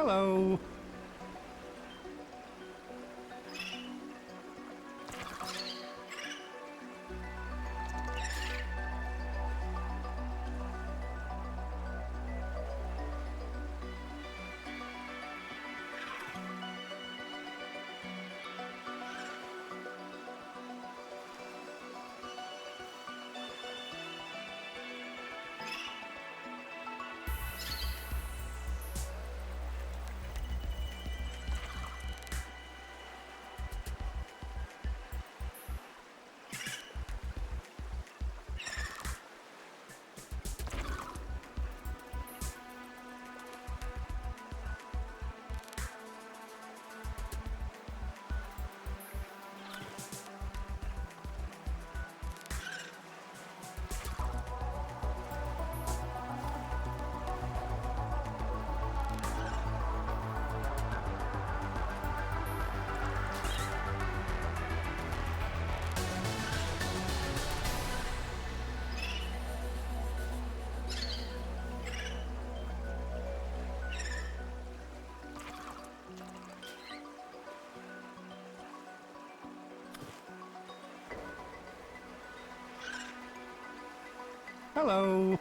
Hello. Hello.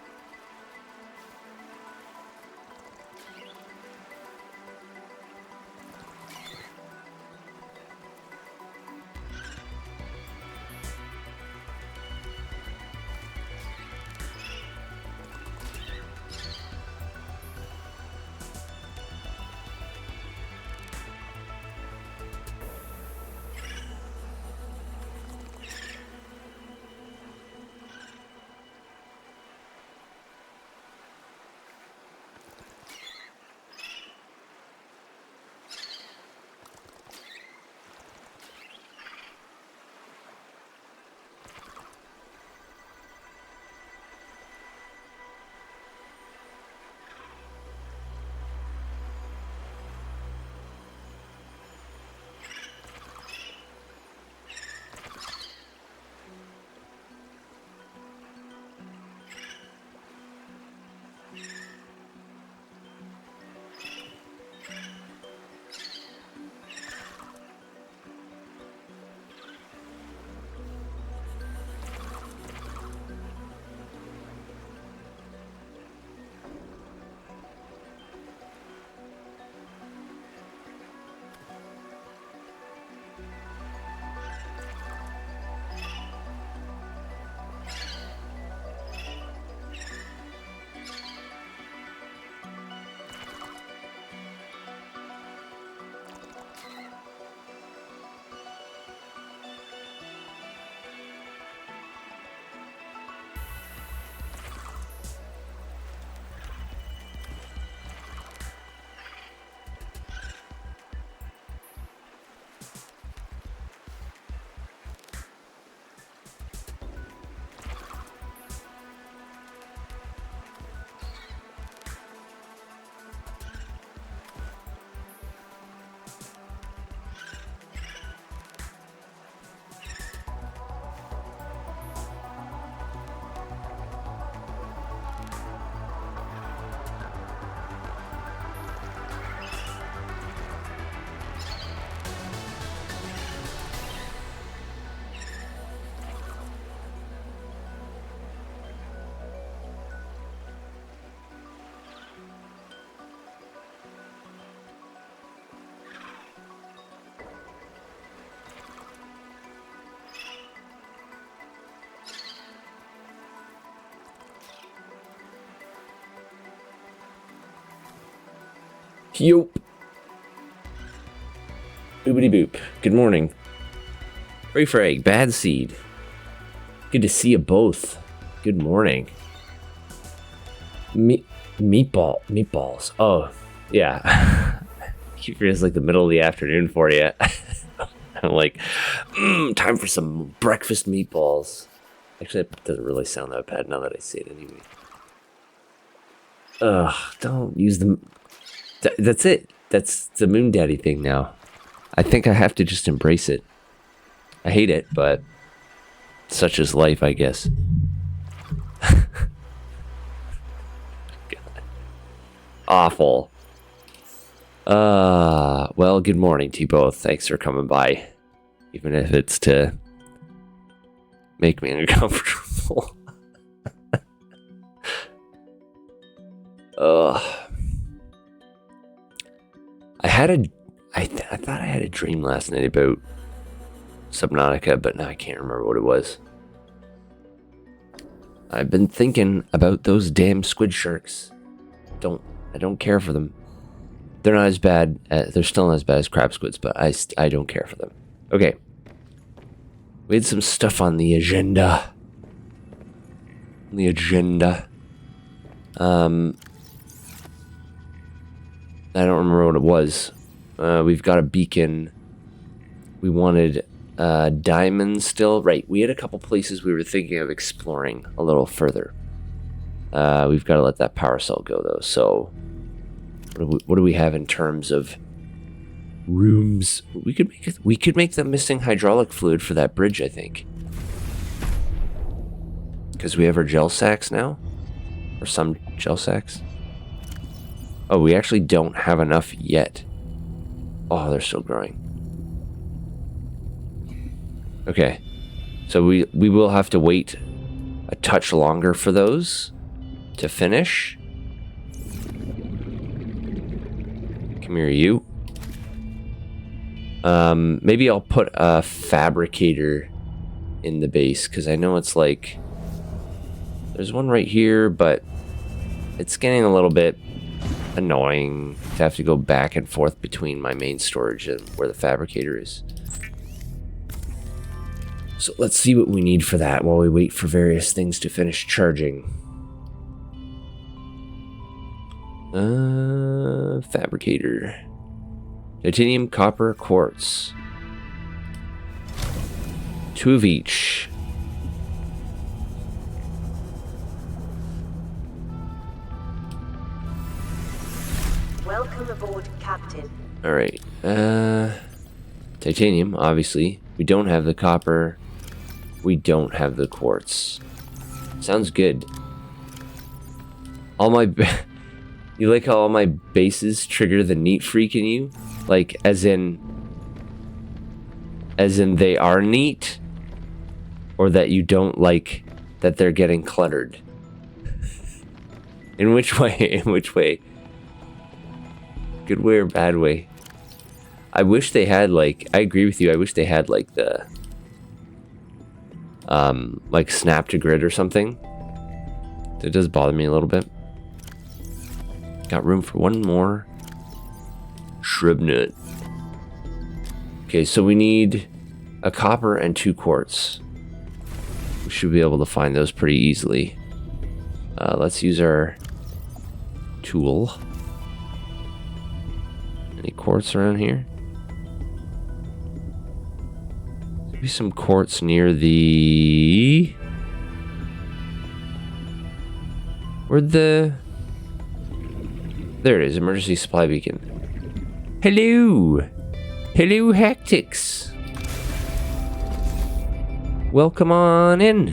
Yope. Boopity boop. Good morning. Free for egg, bad seed. Good to see you both. Good morning. Meatballs. Oh, yeah. It's like the middle of the afternoon for you. I'm like, time for some breakfast meatballs. Actually, it doesn't really sound that bad now that I say it anyway. Ugh, don't use them. That's it. That's the Moon Daddy thing now. I think I have to just embrace it. I hate it, but such is life, I guess. Awful. Well, good morning to you both. Thanks for coming by. Even if it's to make me uncomfortable. I thought I had a dream last night about Subnautica, but now I can't remember what it was. I've been thinking about those damn squid sharks. I don't care for them. They're not as bad. They're still not as bad as crab squids, but I don't care for them. Okay. We had some stuff on the agenda. I don't remember what it was. We've got a beacon. We wanted diamonds still. Right, we had a couple places we were thinking of exploring a little further. We've got to let that power cell go, though. So, what do we have in terms of rooms? We could make the missing hydraulic fluid for that bridge, I think. Because we have our gel sacks now. Or some gel sacks. Oh, we actually don't have enough yet. Oh, they're still growing. Okay. So we will have to wait a touch longer for those to finish. Come here, you. Maybe I'll put a fabricator in the base, because I know it's like... There's one right here, but it's getting a little bit annoying to have to go back and forth between my main storage and where the fabricator is. So let's see what we need for that while we wait for various things to finish charging. Fabricator. Titanium, copper, quartz. 2 of each. Welcome aboard, Captain. Alright, titanium, obviously. We don't have the copper. We don't have the quartz. Sounds good. All my... You like how all my bases trigger the neat freak in you? Like, as in they are neat? Or that you don't like that they're getting cluttered? In which way? In which way? Good way or bad way? I wish they had, like, I agree with you, I wish they had, like, the like snap to grid or something. It does bother me a little bit. Got room for one more shrub nut. Okay, so we need a copper and 2 quartz. We should be able to find those pretty easily. Let's use our tool. Any quartz around here? Maybe some quartz near the... Where'd the... There it is, emergency supply beacon. Hello! Hello, Hectics! Welcome on in.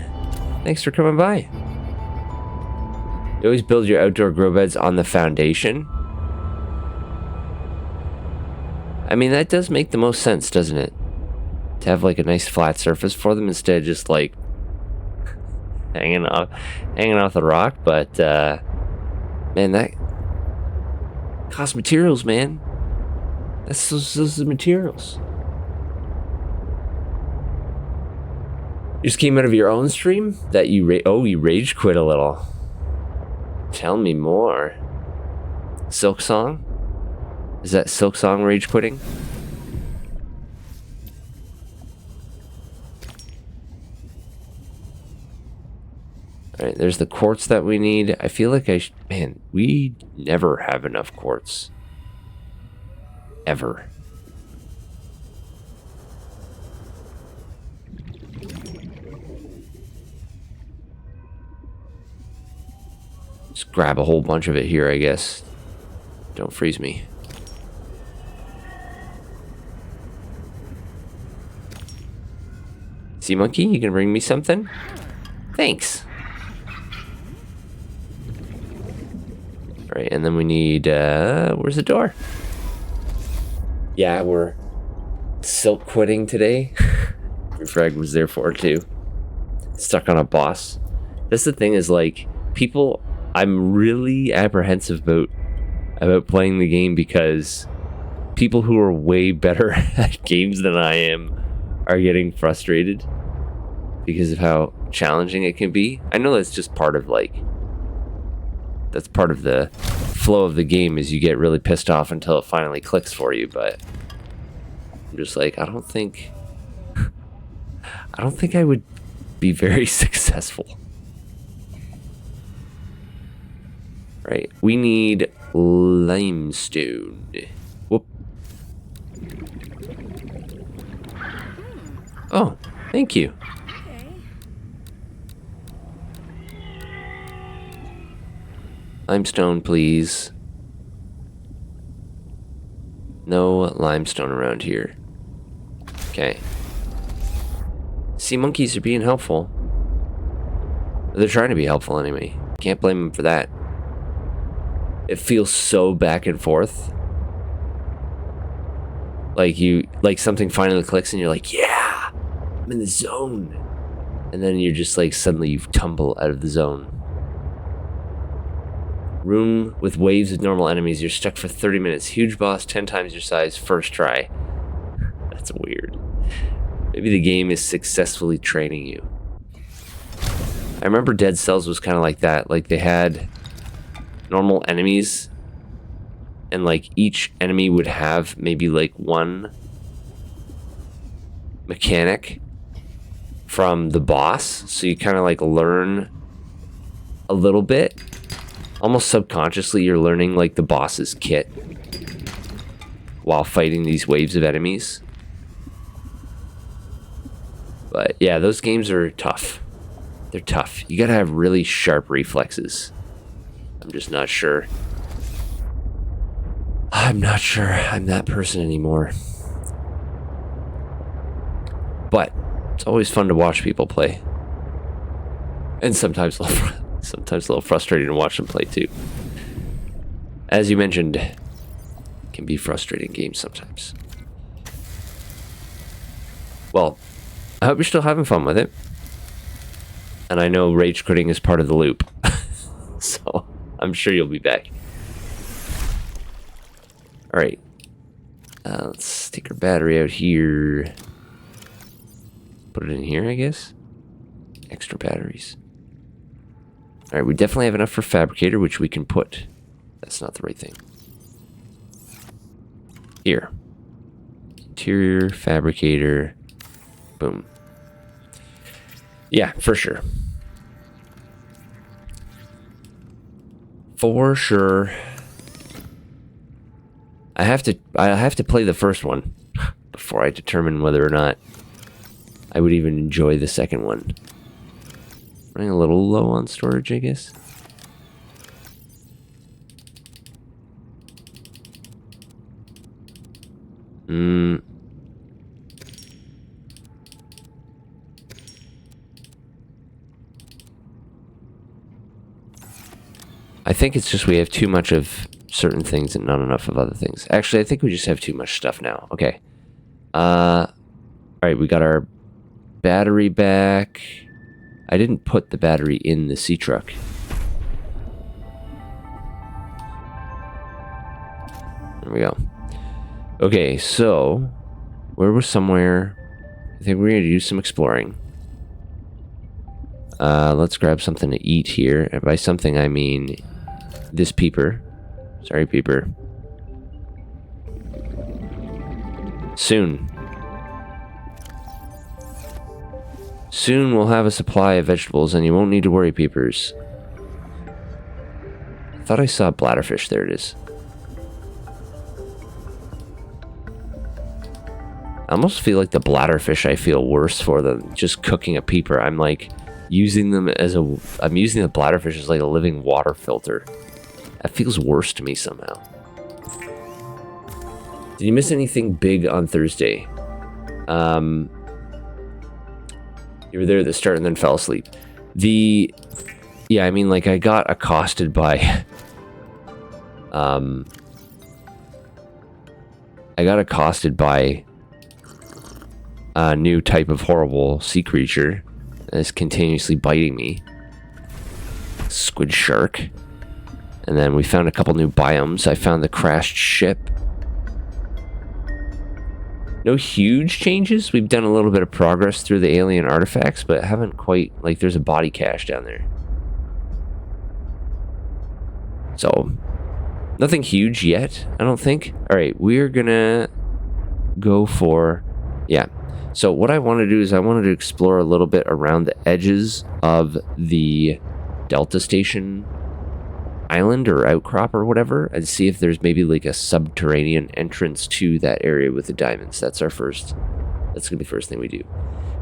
Thanks for coming by. You always build your outdoor grow beds on the foundation. I mean, that does make the most sense, doesn't it? To have like a nice flat surface for them instead of just like hanging off the rock. But man, that costs materials, man. That's those materials. You just came out of your own stream that you you rage quit a little. Tell me more. Silk Song? Is that Silk Song rage quitting? Alright, there's the quartz that we need. I feel like man, we never have enough quartz. Ever. Just grab a whole bunch of it here, I guess. Don't freeze me. Sea monkey, you can bring me something? Thanks. Alright, and then we need, where's the door? Yeah, we're silk quitting today. Frag was there for it too. Stuck on a boss. That's the thing is like people. I'm really apprehensive about playing the game because people who are way better at games than I am are getting frustrated because of how challenging it can be. I know that's just part of that's part of the flow of the game is you get really pissed off until it finally clicks for you, but I'm just like, I don't think I would be very successful. Right, we need limestone. Whoop. Oh, thank you. Okay. Limestone, please. No limestone around here. Okay. Sea monkeys are being helpful. They're trying to be helpful anyway. Can't blame them for that. It feels so back and forth. Like something finally clicks and you're like, yeah, I'm in the zone. And then you're just like, suddenly you tumble out of the zone. Room with waves of normal enemies. You're stuck for 30 minutes. Huge boss, 10 times your size, first try. That's weird. Maybe the game is successfully training you. I remember Dead Cells was kind of like that. Like they had normal enemies and like each enemy would have maybe like one mechanic from the boss, so you kind of like learn a little bit, almost subconsciously you're learning like the boss's kit while fighting these waves of enemies. But yeah, those games are tough. They're tough. You gotta have really sharp reflexes. I'm just not sure. I'm not sure I'm that person anymore. But it's always fun to watch people play. And sometimes a little frustrating to watch them play too. As you mentioned, it can be frustrating games sometimes. Well, I hope you're still having fun with it. And I know rage quitting is part of the loop. So I'm sure you'll be back. Alright. Let's take our battery out here. Put it in here, I guess. Extra batteries. Alright, we definitely have enough for fabricator, which we can put. That's not the right thing. Here. Interior, fabricator. Boom. Yeah, for sure. For sure. I have to play the first one before I determine whether or not I would even enjoy the second one. Running a little low on storage, I guess. I think it's just we have too much of certain things and not enough of other things. Actually, I think we just have too much stuff now. Okay. Alright, we got our battery back. I didn't put the battery in the sea truck. There we go. Okay, so where was somewhere? I think we're going to do some exploring. Let's grab something to eat here. And by something, I mean this peeper. Sorry, peeper. Soon. Soon we'll have a supply of vegetables and you won't need to worry, peepers. I thought I saw bladderfish. There it is. I almost feel like the bladderfish I feel worse for than just cooking a peeper. I'm like using them as I'm using the bladderfish as like a living water filter. That feels worse to me somehow. Did you miss anything big on Thursday? You were there at the start and then fell asleep. Yeah, I mean, like, I got accosted by, I got accosted by a new type of horrible sea creature that is continuously biting me. Squid shark. And then we found a couple new biomes. I found the crashed ship. No huge changes. We've done a little bit of progress through the alien artifacts, but haven't quite, like, there's a body cache down there. So, nothing huge yet, I don't think. Alright, we're gonna go for, yeah. So what I want to do is I wanted to explore a little bit around the edges of the Delta Station island or outcrop or whatever, and see if there's maybe like a subterranean entrance to that area with the diamonds. That's gonna be the first thing we do.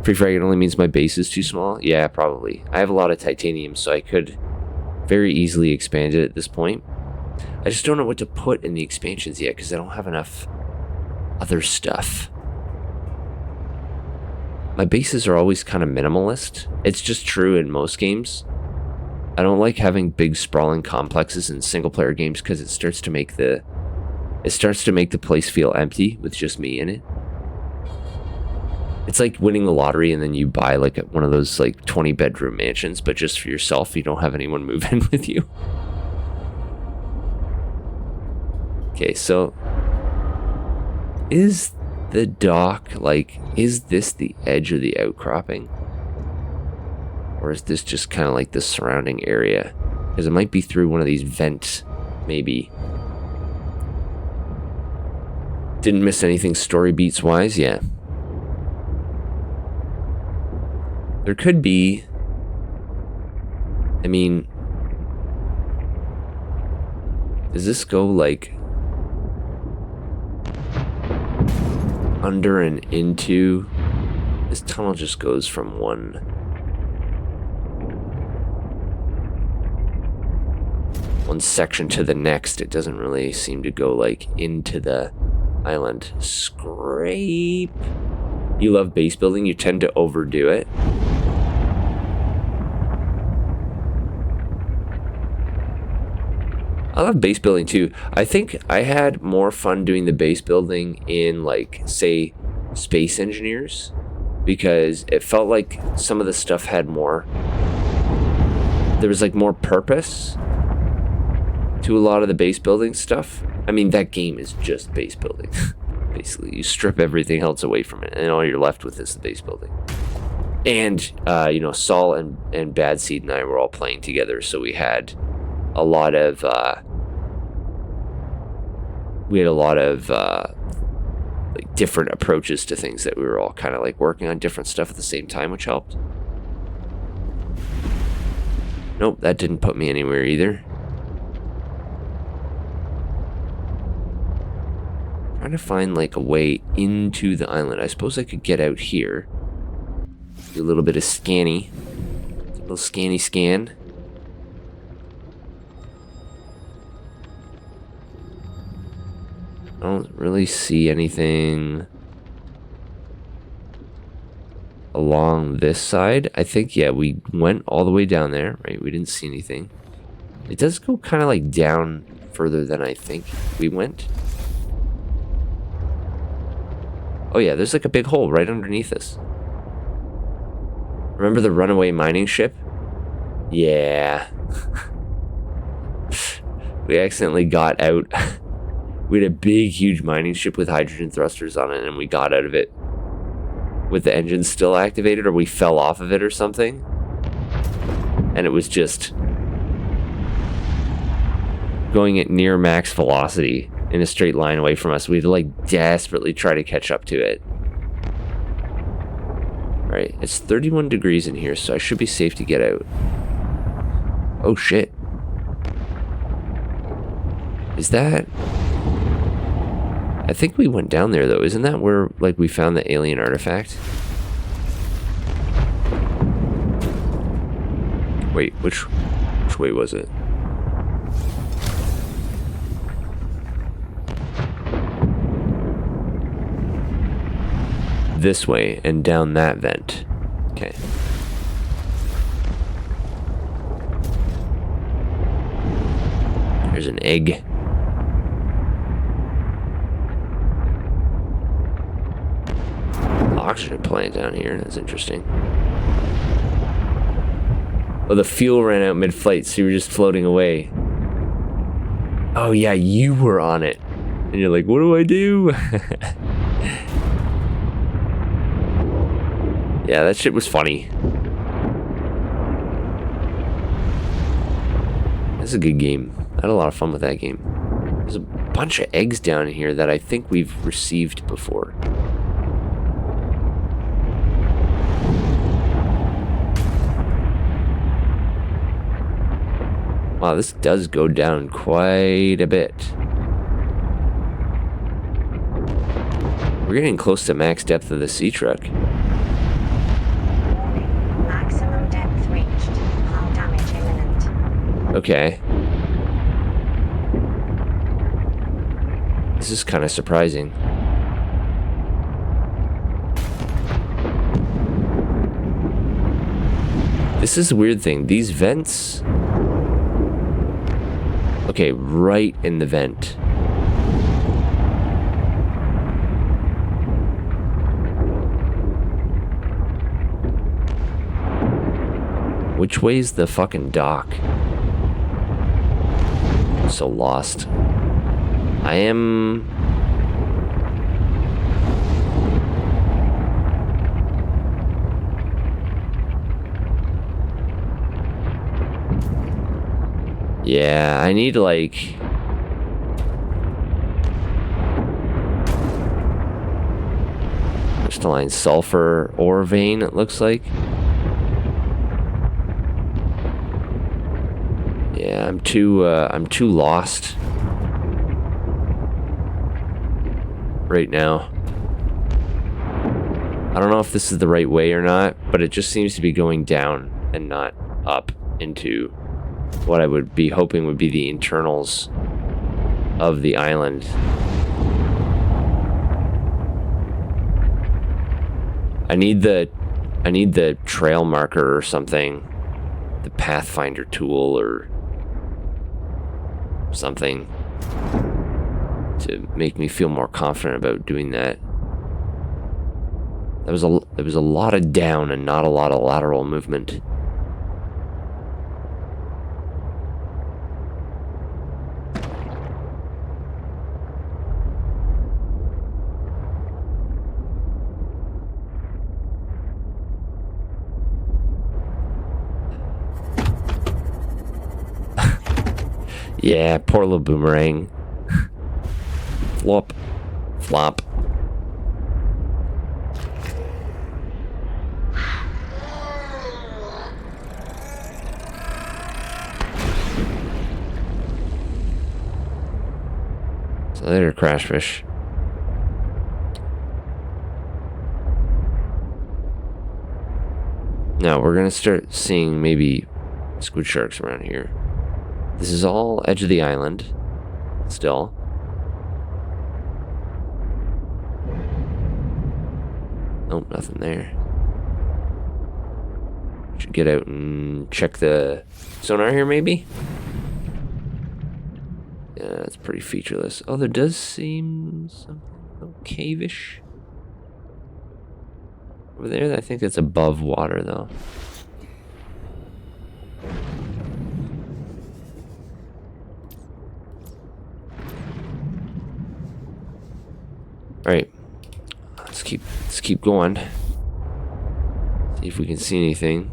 Free frag only means my base is too small. Yeah, probably. I have a lot of titanium, so I could very easily expand it at this point. I just don't know what to put in the expansions yet because I don't have enough other stuff. My bases are always kind of minimalist. It's just true in most games. I don't like having big sprawling complexes in single player games because it starts to make the place feel empty with just me in it. It's like winning the lottery and then you buy like one of those like 20 bedroom mansions, but just for yourself. You don't have anyone move in with you. Okay, so is the dock, like, is this the edge of the outcropping? Or is this just kind of like the surrounding area? Because it might be through one of these vents, maybe. Didn't miss anything story beats wise, yeah. There could be, I mean, does this go like under and into? This tunnel just goes from one section to the next. It doesn't really seem to go like into the island. Scrape. You love base building, you tend to overdo it. I love base building too. I think I had more fun doing the base building in, like, say, Space Engineers, because it felt like some of the stuff had more, there was like more purpose to a lot of the base building stuff. I mean, that game is just base building. Basically, you strip everything else away from it, and all you're left with is the base building. And, you know, Saul and Bad Seed and I were all playing together, so we had a lot of, like, different approaches to things that we were all kind of, like, working on different stuff at the same time, which helped. Nope, that didn't put me anywhere either. Trying to find like a way into the island. I suppose I could get out here. Do a little bit of scanny. A little scanny scan. I don't really see anything along this side. I think, yeah, we went all the way down there, right? We didn't see anything. It does go kind of like down further than I think we went. Oh yeah, there's like a big hole right underneath us. Remember the runaway mining ship? Yeah. We accidentally got out. We had a big, huge mining ship with hydrogen thrusters on it, and we got out of it with the engines still activated, or we fell off of it or something. And it was just going at near max velocity in a straight line away from us. We had to like desperately try to catch up to it. Alright, it's 31 degrees in here, so I should be safe to get out. Oh shit. Is that... I think we went down there though. Isn't that where like we found the alien artifact? Wait, which way was it? This way and down that vent. Okay. There's an egg. oxygen plant down here. That's interesting. Oh, the fuel ran out mid-flight, so you were just floating away. Oh, yeah, you were on it. And you're like, what do I do? Yeah, that shit was funny. That's a good game. I had a lot of fun with that game. There's a bunch of eggs down here that I think we've received before. Wow, this does go down quite a bit. We're getting close to max depth of the sea truck. Maximum depth reached. Hull damage imminent. Okay. This is kind of surprising. This is a weird thing. These vents... Okay, right in the vent. Which way's the fucking dock? I'm so lost. I am... Yeah, I need like... crystalline sulfur ore vein, it looks like. Yeah, I'm too lost right now. I don't know if this is the right way or not, but it just seems to be going down and not up into what I would be hoping would be the internals of the island. I need the trail marker or something, the Pathfinder tool or something to make me feel more confident about doing that. There was a lot of down and not a lot of lateral movement. Yeah, poor little boomerang. Flop. Flop. So later, crashfish. Now we're gonna start seeing maybe squid sharks around here. This is all edge of the island, still. Nope, nothing there. Should get out and check the sonar here, maybe? Yeah, it's pretty featureless. Oh, there does seem something a little cave-ish over there. I think that's above water, though. All right, let's keep going. See if we can see anything.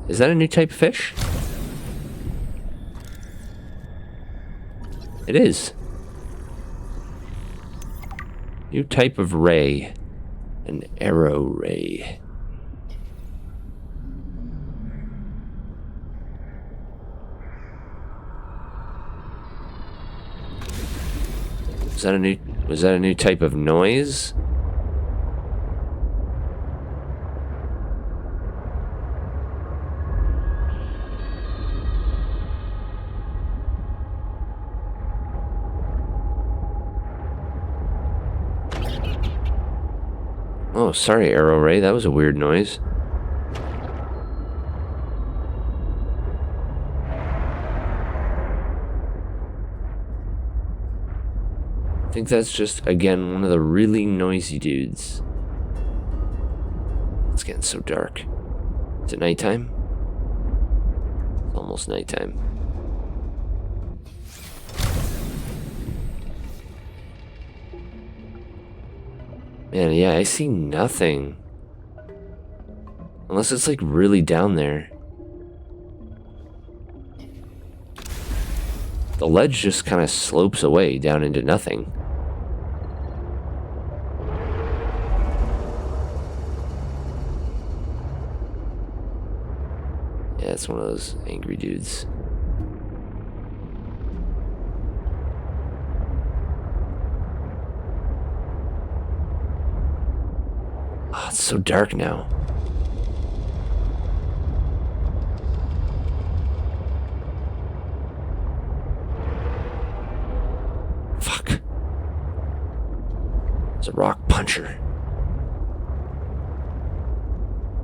Is that a new type of fish? It is. New type of ray. An arrow ray. Was that a new type of noise? Oh, sorry, Arrow Ray. That was a weird noise. I think that's just, again, one of the really noisy dudes. It's getting so dark. Is it nighttime? It's almost nighttime. Man, yeah, I see nothing. Unless it's like really down there. The ledge just kind of slopes away down into nothing. Yeah, it's one of those angry dudes. Oh, it's so dark now. Fuck. It's a rock puncher.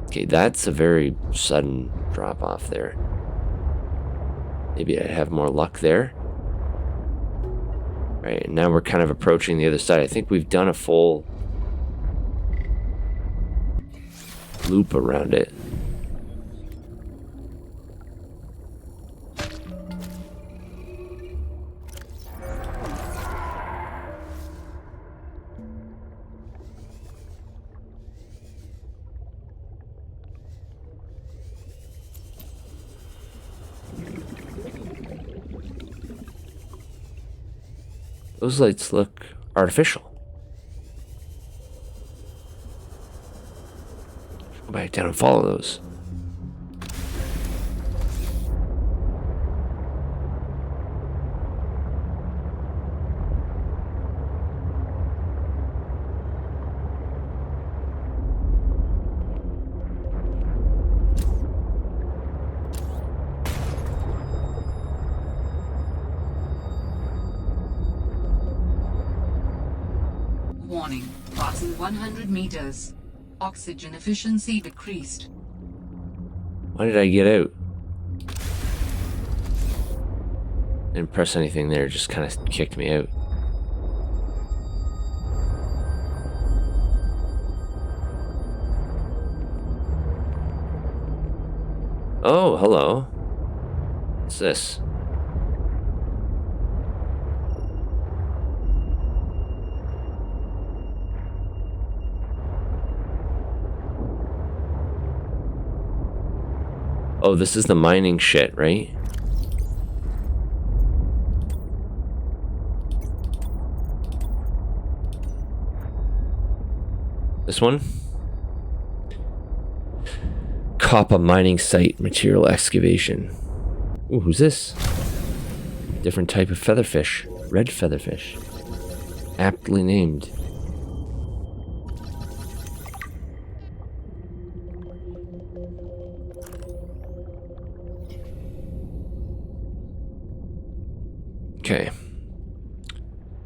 Okay, that's a very sudden drop off there. Maybe I'd have more luck there. Right, and now we're kind of approaching the other side. I think we've done a full loop around it. Those lights look artificial. Go back down and follow those. Warning, passing 100 meters. Oxygen efficiency decreased. Why did I get out? Didn't press anything there, just kind of kicked me out. Oh, hello. What's this? Oh, this is the mining shit, right? This one? Copper mining site material excavation. Ooh, who's this? Different type of featherfish. Red featherfish. Aptly named. Okay.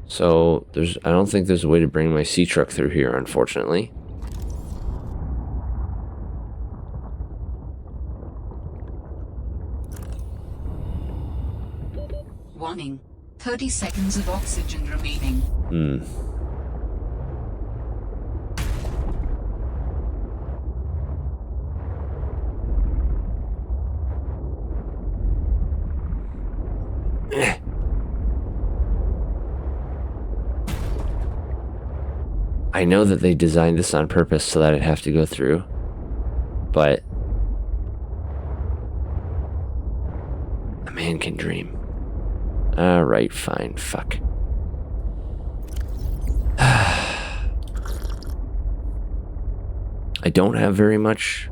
So I don't think there's a way to bring my sea truck through here, unfortunately. Warning, 30 seconds of oxygen remaining. I know that they designed this on purpose so that I'd have to go through, but a man can dream. Alright, fine, fuck. I don't have very much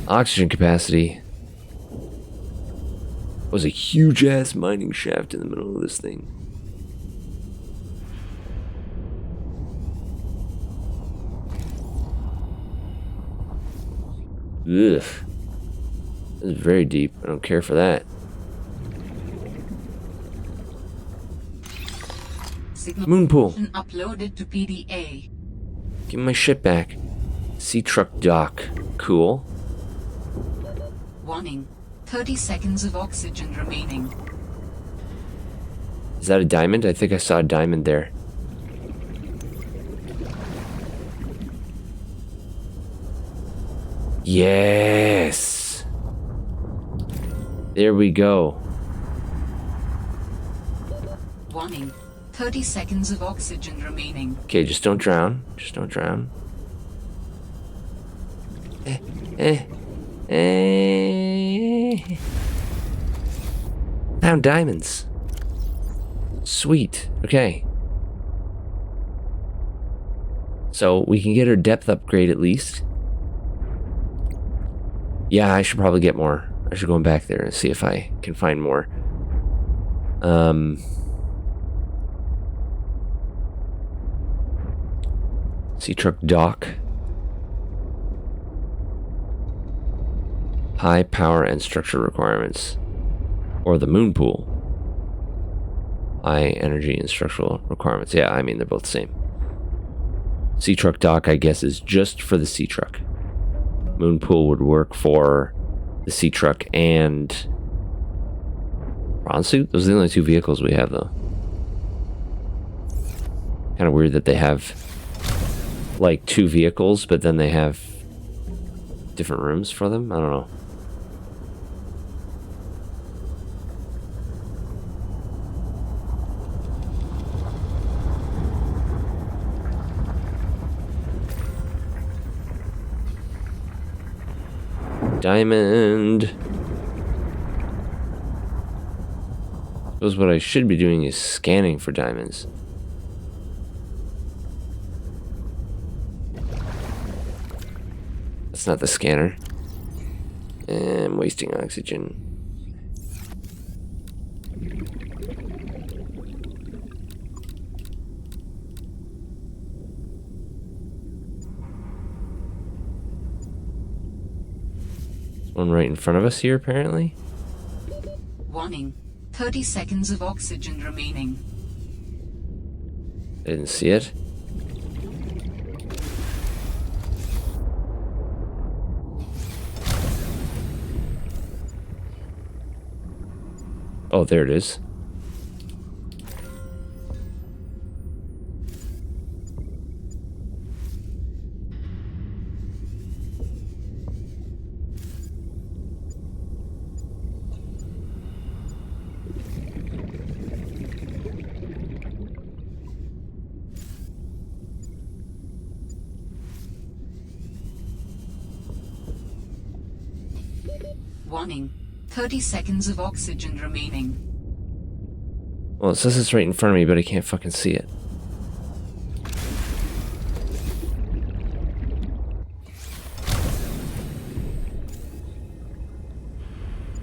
oxygen capacity. Was a huge ass mining shaft in the middle of this thing. Ugh. This is very deep. I don't care for that. Signal Moon pool. uploaded to PDA. Give me my shit back. Sea truck dock. Cool. Warning. 30 seconds of oxygen remaining. Is that a diamond? I think I saw a diamond there. Yes! There we go. Warning. 30 seconds of oxygen remaining. Okay, just don't drown. Just don't drown. Found diamonds. Sweet. Okay. So we can get our depth upgrade at least. Yeah, I should probably get more. I should go back there and see if I can find more. Sea truck dock. High power and structure requirements. Or the moon pool. High energy and structural requirements. Yeah, I mean, they're both the same. Sea truck dock, I guess, is just for the sea truck. Moon pool would work for the sea truck and prawn suit. Those are the only two vehicles we have, though. Kind of weird that they have like two vehicles, but then they have different rooms for them. I don't know. Diamond. Suppose what I should be doing is scanning for diamonds. That's not the scanner. I'm wasting oxygen. One right in front of us here, apparently. Warning. 30 seconds of oxygen remaining. I didn't see it. Oh, there it is. Warning. 30 seconds of oxygen remaining. Well, it says it's right in front of me, but I can't fucking see it.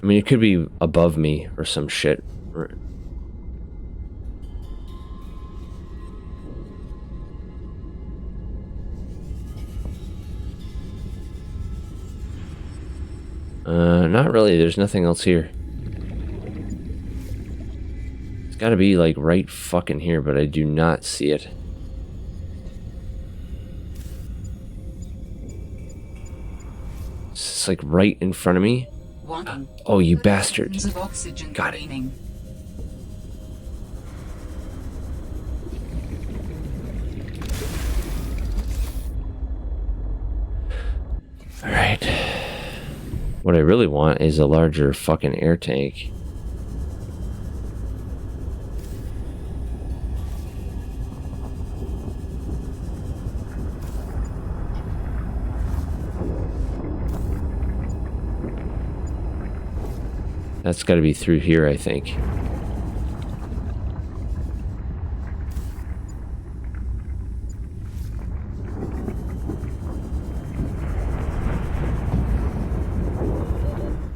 I mean, it could be above me or some shit. Not really. There's nothing else here. It's gotta be, like, right fucking here, but I do not see it. It's like right in front of me. Warning. Oh, you 30 bastard. seconds of oxygen Got it. remaining. Alright. What I really want is a larger fucking air tank. That's got to be through here, I think.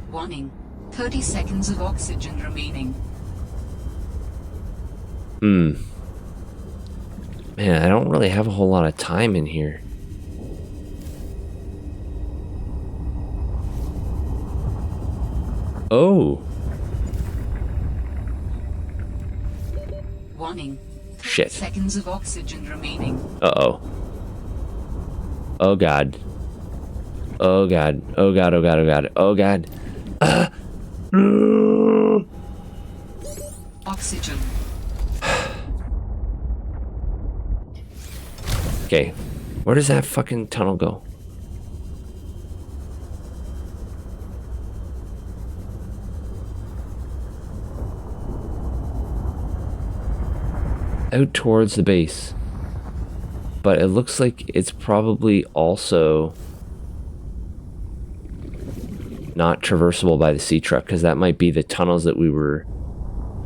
Warning. 30 seconds of oxygen remaining. Man, I don't really have a whole lot of time in here. Oh. Warning. 30 Shit. seconds of oxygen remaining. Uh-oh. Oh god. Oh god. Oh god. Oh god. Oh god. Oh god. Oxygen. Okay. Where does that fucking tunnel go? Out towards the base. But it looks like it's probably also not traversable by the sea truck, because that might be the tunnels that we were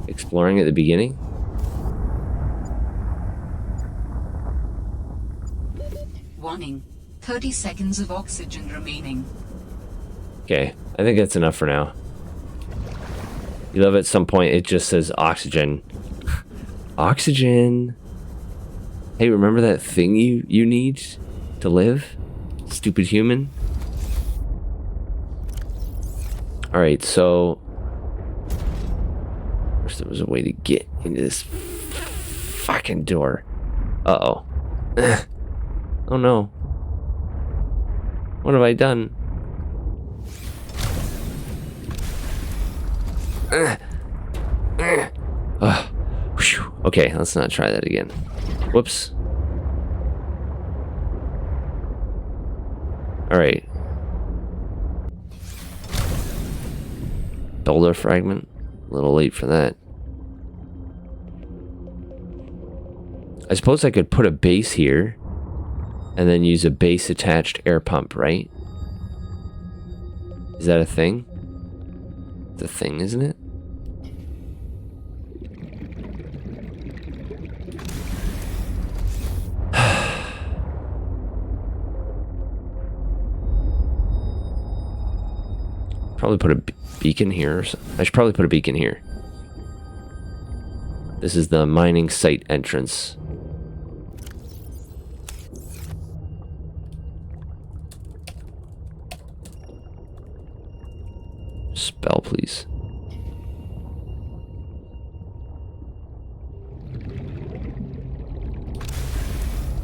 exploring at the beginning. Warning. 30 seconds of oxygen remaining. Okay, I think that's enough for now. You love at some point it just says oxygen. Oxygen. Hey, remember that thing you need to live? Stupid human. Alright, so wish there was a way to get into this fucking door. Uh-oh. Oh no. What have I done? Okay, let's not try that again. Whoops. Alright. Boulder fragment. A little late for that. I suppose I could put a base here and then use a base attached air pump, right? Is that a thing? It's a thing, isn't it? Probably put a beacon here. I should probably put a beacon here. This is the mining site entrance. Spell, please.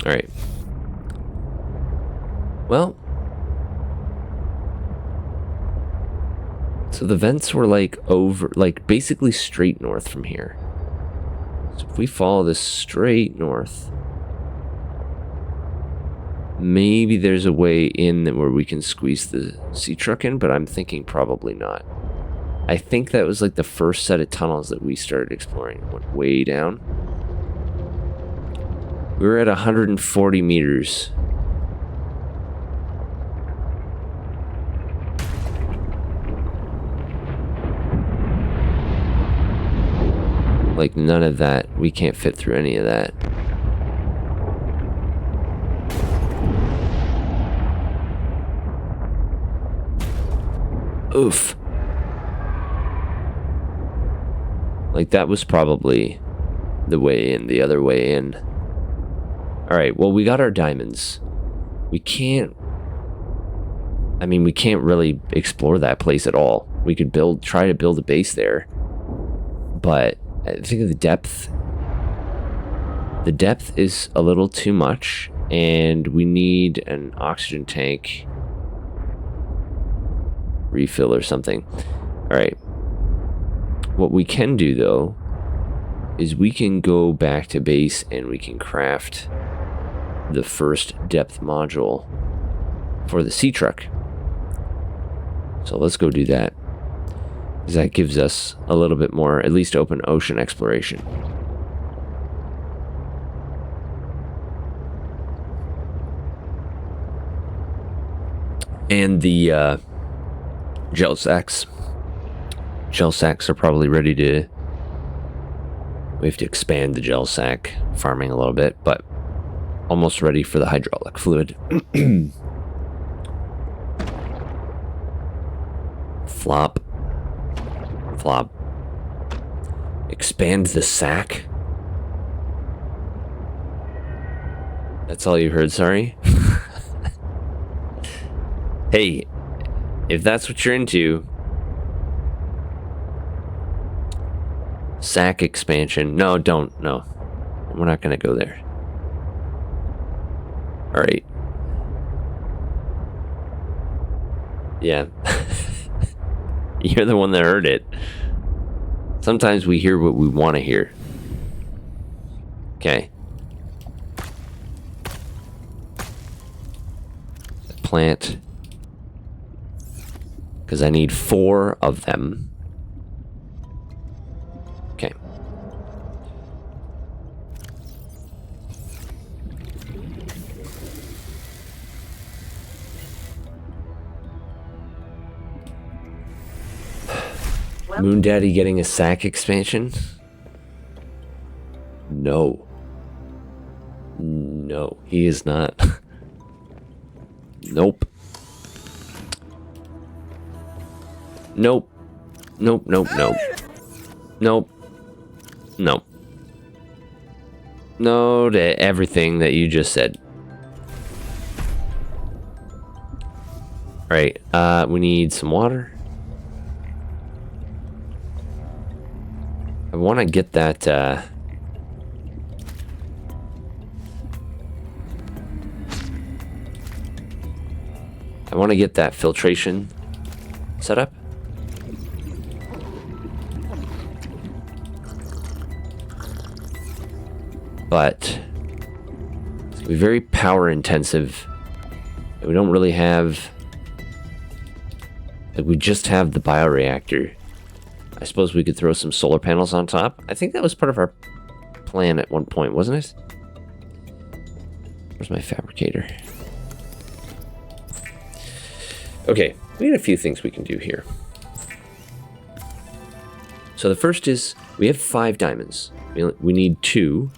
All right. Well, so the vents were like over, like basically straight north from here. So if we follow this straight north, maybe there's a way in where we can squeeze the sea truck in, but I'm thinking probably not. I think that was like the first set of tunnels that we started exploring. It went way down. We were at 140 meters. Like none of that. We can't fit through any of that. Oof. Like that was probably the way in, the other way in. Alright, well we got our diamonds. We can't... I mean, we can't really explore that place at all. We could try to build a base there. But I think the depth is a little too much, and we need an oxygen tank refill or something. All right. What we can do though is we can go back to base and we can craft the first depth module for the sea truck. So let's go do that. Because that gives us a little bit more, at least open ocean exploration. And the gel sacks. Gel sacks are probably ready to... We have to expand the gel sack farming a little bit, but almost ready for the hydraulic fluid. Flop. Flop. Expand the sack? That's all you heard, sorry? Hey, if that's what you're into... Sack expansion. No, don't. No. We're not going to go there. Alright. Yeah. You're the one that heard it. Sometimes we hear what we want to hear. Okay. Plant. Because I need 4 of them. Okay. Moon Daddy getting a sack expansion? No. No, he is not. Nope. Nope. Nope, nope, nope. Nope. Nope. No to everything that you just said. Alright, we need some water. I want to get that, I want to get that filtration set up. But it's gonna be very power intensive. We don't really have, like, we just have the bioreactor. I suppose we could throw some solar panels on top. I think that was part of our plan at one point, wasn't it? Where's my fabricator? Okay, we got a few things we can do here. So the first is, we have 5 diamonds. We need 2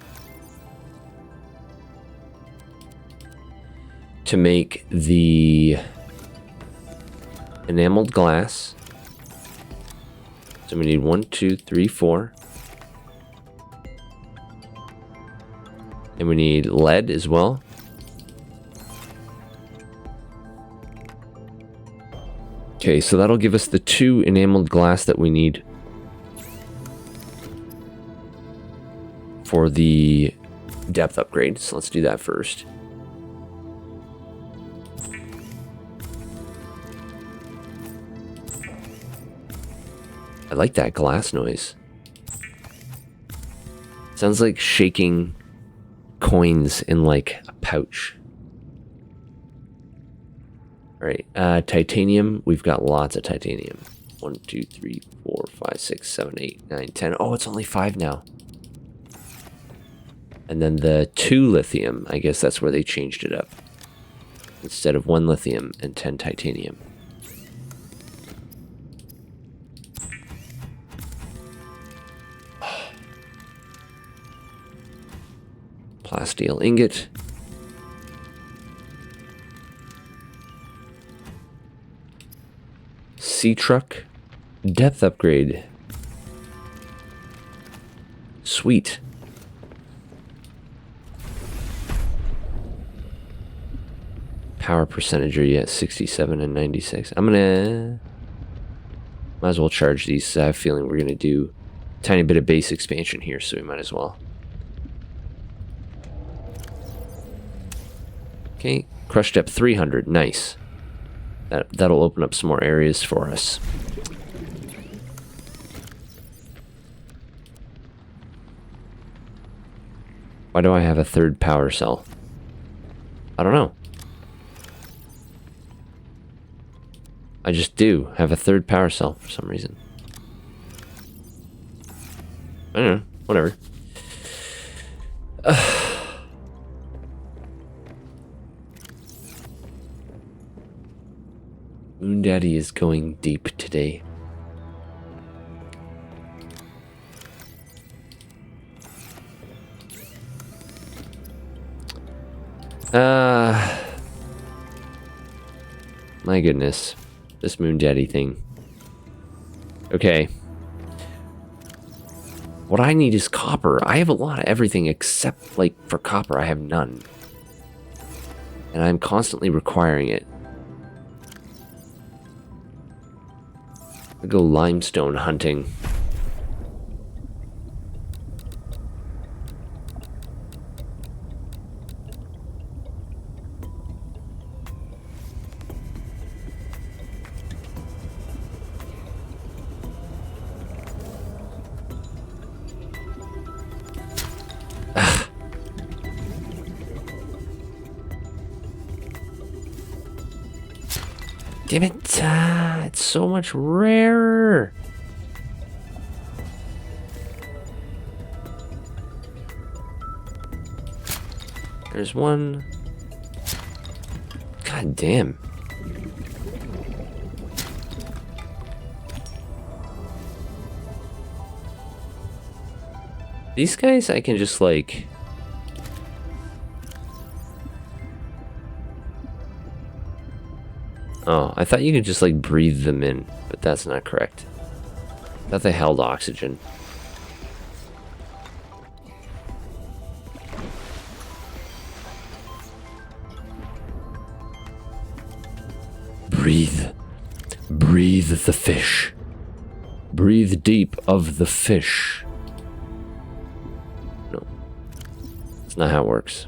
to make the enameled glass. So we need 1, 2, 3, 4. And we need lead as well. Okay, so that'll give us the 2 enameled glass that we need for the depth upgrade. So let's do that first. I like that glass noise. Sounds like shaking coins in like a pouch. Alright, titanium. We've got lots of titanium. 1, 2, 3, 4, 5, 6, 7, 8, 9, 10. Oh, it's only 5 now. And then the 2 lithium, I guess that's where they changed it up. Instead of 1 lithium and 10 titanium. Plasteel ingot. Sea truck. Depth upgrade. Sweet. Power percentage are yet 67 and 96. I'm gonna... Might as well charge these. I have a feeling we're gonna do a tiny bit of base expansion here, so we might as well. Okay, crush depth 300, nice. That'll open up some more areas for us. Why do I have a 3rd power cell? I don't know. I just do have a 3rd power cell for some reason. I don't know, whatever. Moon Daddy is going deep today. My goodness. This Moon Daddy thing. Okay. What I need is copper. I have a lot of everything except, like, for copper, I have none. And I'm constantly requiring it. I'll go limestone hunting. Damn it. It's so much rarer. There's one. God damn. These guys I can just like... Oh, I thought you could just like breathe them in, but that's not correct. I thought they held oxygen. Breathe. Breathe the fish. Breathe deep of the fish. No. That's not how it works.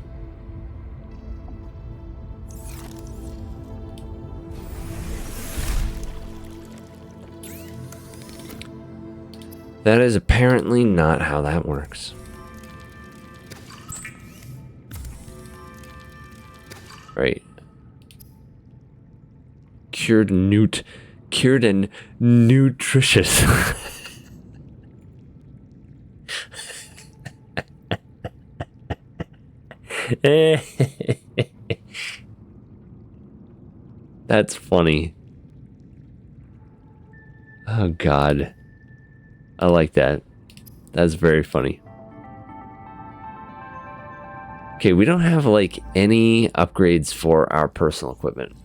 That is apparently not how that works. Right. Cured and nutritious. That's funny. Oh God. I like that. That's very funny. Okay, we don't have like any upgrades for our personal equipment.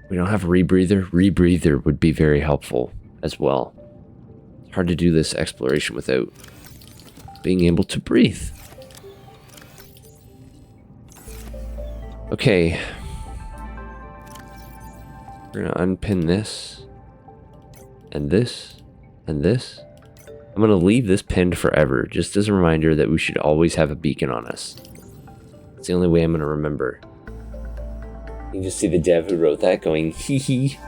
We don't have a rebreather. Rebreather would be very helpful as well. It's hard to do this exploration without being able to breathe. Okay. We're gonna unpin this. And this. And this. I'm gonna leave this pinned forever, just as a reminder that we should always have a beacon on us. It's the only way I'm gonna remember. You can just see the dev who wrote that going, hee hee.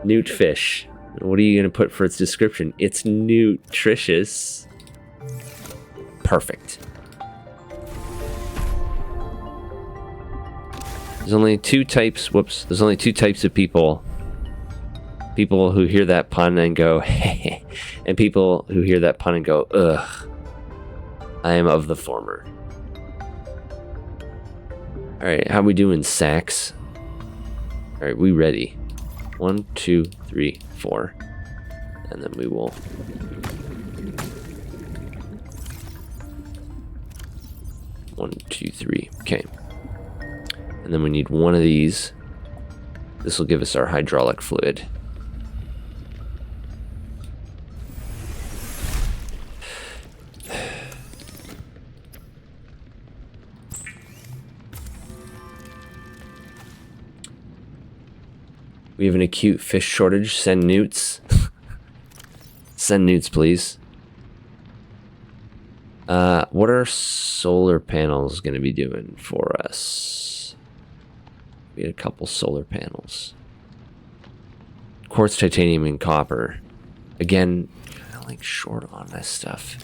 Newt fish. What are you gonna put for its description? It's nutritious. Perfect. There's only two types, whoops, there's only two types of people. People who hear that pun and go, heh, and people who hear that pun and go, ugh. I am of the former. Alright, how we doing, Sax? Alright, we ready. 1, 2, 3, 4. And then we will... One, two, three. Okay. And then we need one of these. This will give us our hydraulic fluid. We have an acute fish shortage. Send newts. Send newts, please. What are solar panels going to be doing for us? We had a couple solar panels. Quartz, titanium, and copper. Again, kind of like short on this stuff.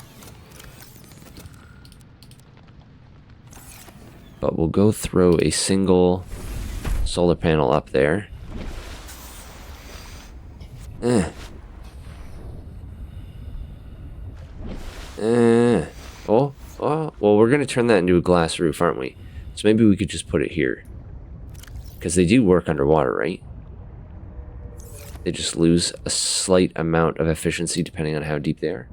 But we'll go throw a single solar panel up there. Oh, well, we're going to turn that into a glass roof, aren't we? So maybe we could just put it here. Because they do work underwater, right? They just lose a slight amount of efficiency depending on how deep they are.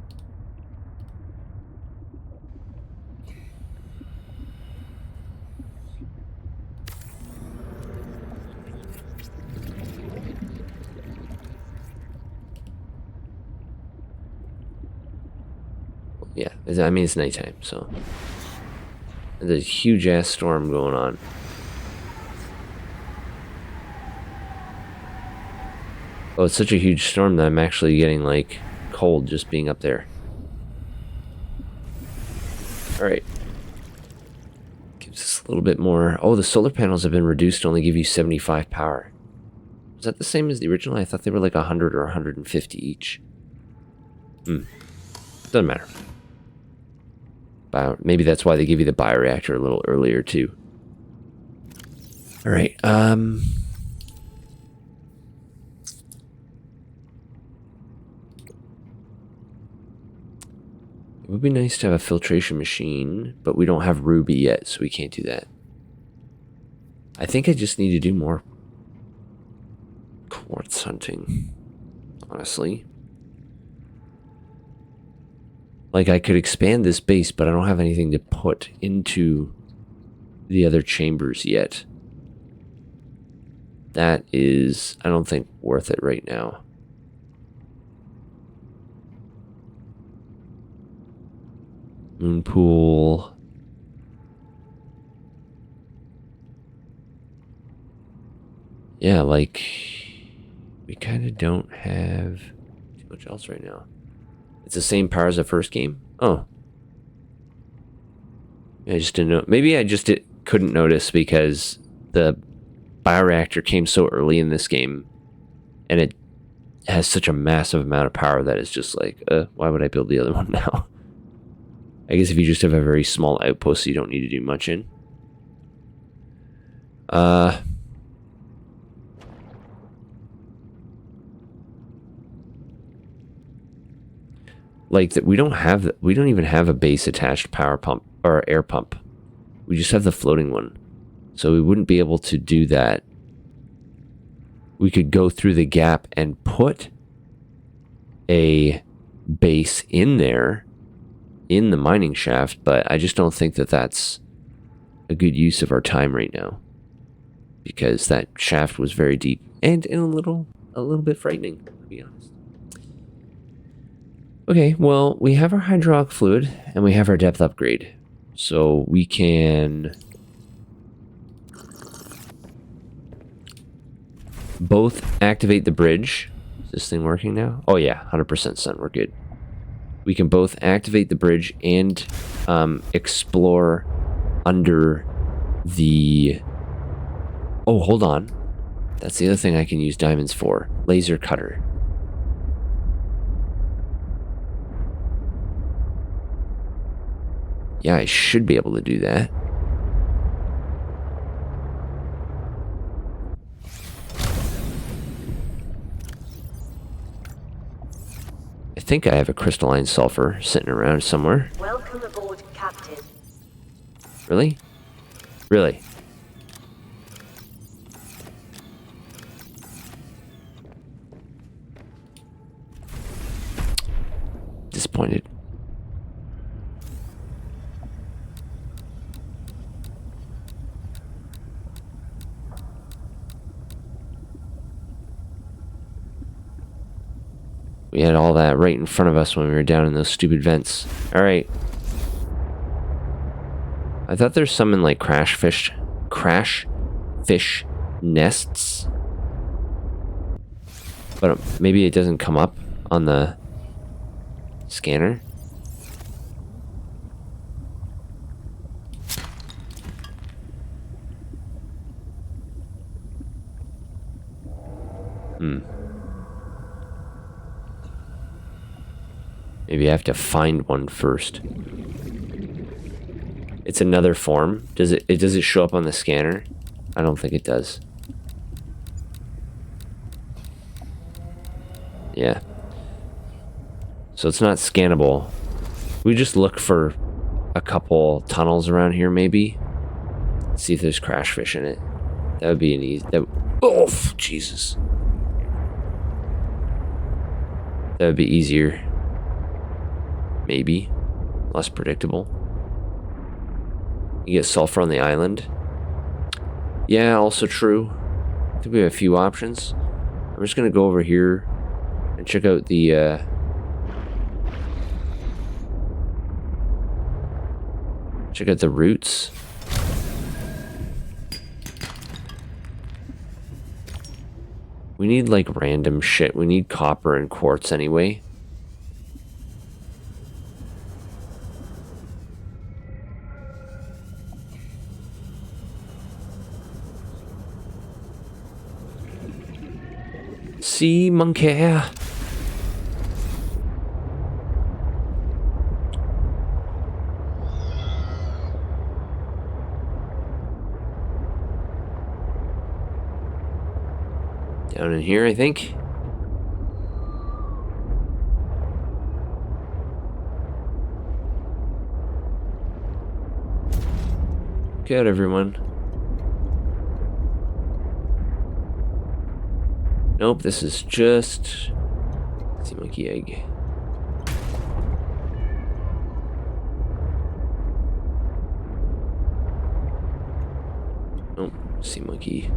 Yeah, I mean, it's nighttime, so... There's a huge-ass storm going on. Oh, it's such a huge storm that I'm actually getting, like, cold just being up there. Alright. Gives us a little bit more... Oh, the solar panels have been reduced to only give you 75 power. Was that the same as the original? I thought they were like 100 or 150 each. Doesn't matter. Maybe that's why they give you the bioreactor a little earlier, too. Alright, would be nice to have a filtration machine, but we don't have ruby yet, so we can't do that. I think I just need to do more quartz hunting, honestly. Like, I could expand this base, but I don't have anything to put into the other chambers yet. That is, I don't think, worth it right now. Moon pool. Yeah, like, we kind of don't have too much else right now. It's the same power as the first game? Oh. I just didn't know. Maybe I just couldn't notice because the bioreactor came so early in this game, and it has such a massive amount of power that it's just like, why would I build the other one now? I guess if you just have a very small outpost, you don't need to do much in. Like that, we don't even have a base attached power pump or air pump. We just have the floating one, so we wouldn't be able to do that. We could go through the gap and put a base in there in the mining shaft, but I just don't think that that's a good use of our time right now, because that shaft was very deep and a little bit frightening, to be honest. Okay, well, we have our hydraulic fluid and we have our depth upgrade, so we can both activate the bridge. Is this thing working now? Oh yeah, 100% sun, we're good. We can both activate the bridge and explore under the... Oh, hold on. That's the other thing I can use diamonds for. Laser cutter. Yeah, I should be able to do that. I think I have a crystalline sulfur sitting around somewhere. Welcome aboard, Captain. Really? Really? Disappointed. We had all that right in front of us when we were down in those stupid vents. Alright. I thought there's some in like crash fish nests. But maybe it doesn't come up on the scanner. Maybe I have to find one first. It's another form. Does it show up on the scanner? I don't think it does. Yeah. So it's not scannable. We just look for a couple tunnels around here, maybe. See if there's crash fish in it. That would be an easy... Oh, Jesus. That would be easier. Maybe. Less predictable. You get sulfur on the island. Yeah, also true. I think we have a few options. I'm just going to go over here and check out the... check out the roots. We need like random shit. We need copper and quartz anyway. See, monkey. Down in here, I think. out, everyone. Nope, this is just sea monkey egg. Nope, sea monkey.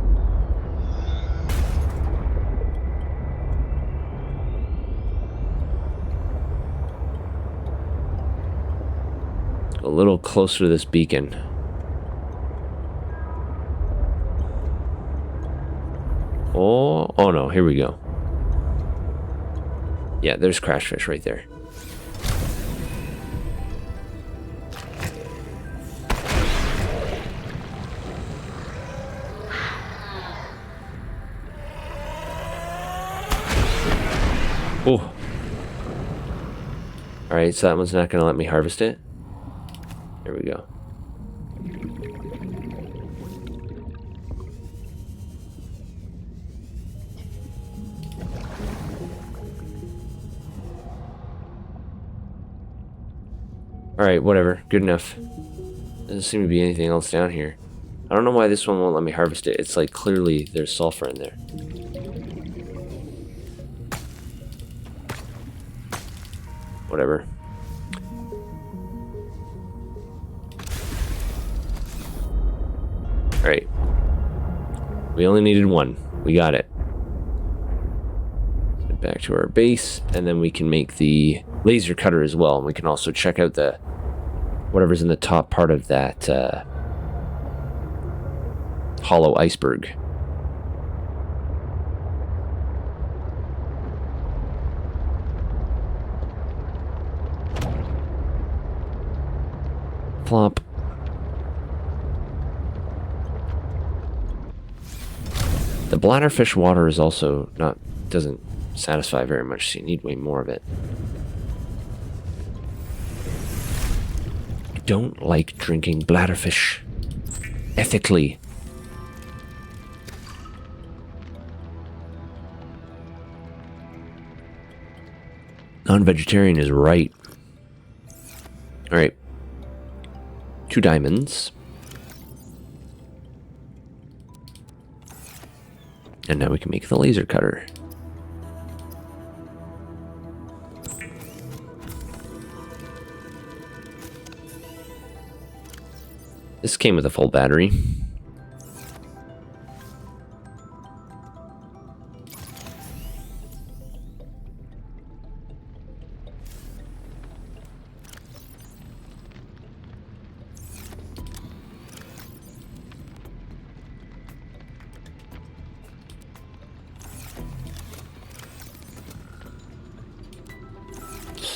A little closer to this beacon. Oh no, here we go. Yeah, there's crashfish right there. Oh. Alright, so that one's not going to let me harvest it. There we go. Alright, whatever. Good enough. Doesn't seem to be anything else down here. I don't know why this one won't let me harvest it. It's like clearly there's sulfur in there. Whatever. Alright. We only needed one. We got it. Get back to our base, and then we can make the laser cutter as well. And we can also check out the whatever's in the top part of that hollow iceberg. Flop. The bladderfish water is also doesn't satisfy very much, so you need way more of it. I don't like drinking bladderfish ethically. Non-vegetarian is right. Alright. 2 diamonds. And now we can make the laser cutter. This came with a full battery.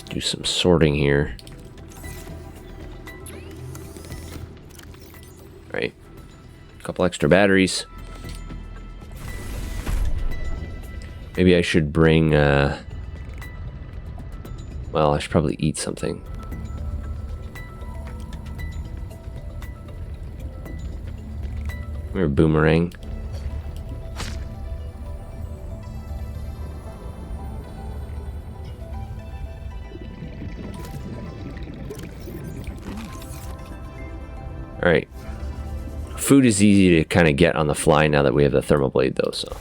Do some sorting here. Right. A couple extra batteries. Maybe I should bring, well, I should probably eat something. Come here, boomerang. Alright. Food is easy to kind of get on the fly now that we have the thermal blade, though, so.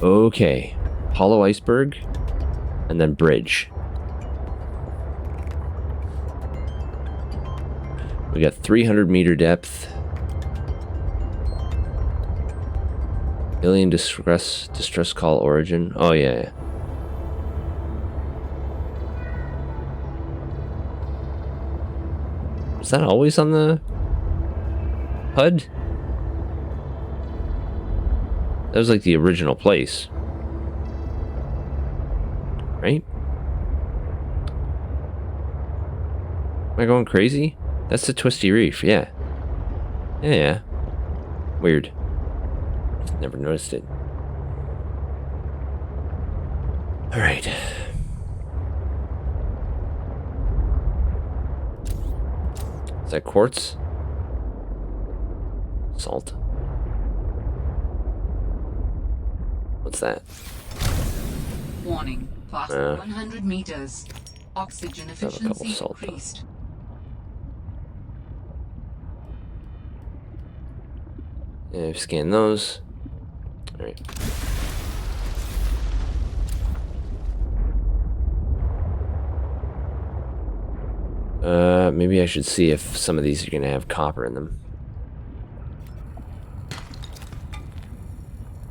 Okay. Hollow iceberg. And then bridge. We got 300-meter depth. Alien distress call origin. Oh, yeah. Is that always on the HUD? That was like the original place. Right? Am I going crazy? That's the Twisty Reef, yeah. Yeah. Weird. Never noticed it. Alright. Is that quartz? Salt. What's that? Warning. Past 100 meters. Oxygen efficiency increased. Yeah, I've scanned those. Alright. Maybe I should see if some of these are gonna have copper in them.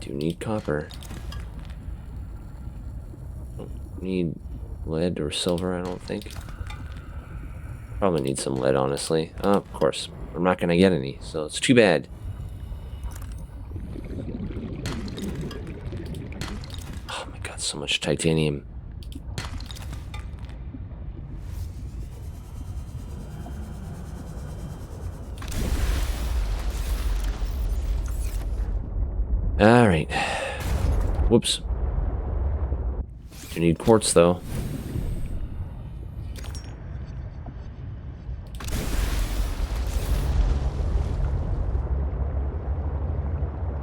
Do need copper. Don't need lead or silver, I don't think. Probably need some lead, honestly. Oh, of course. I'm not gonna get any, so it's too bad. Oh my god, so much titanium. Alright. Whoops. You need quartz, though.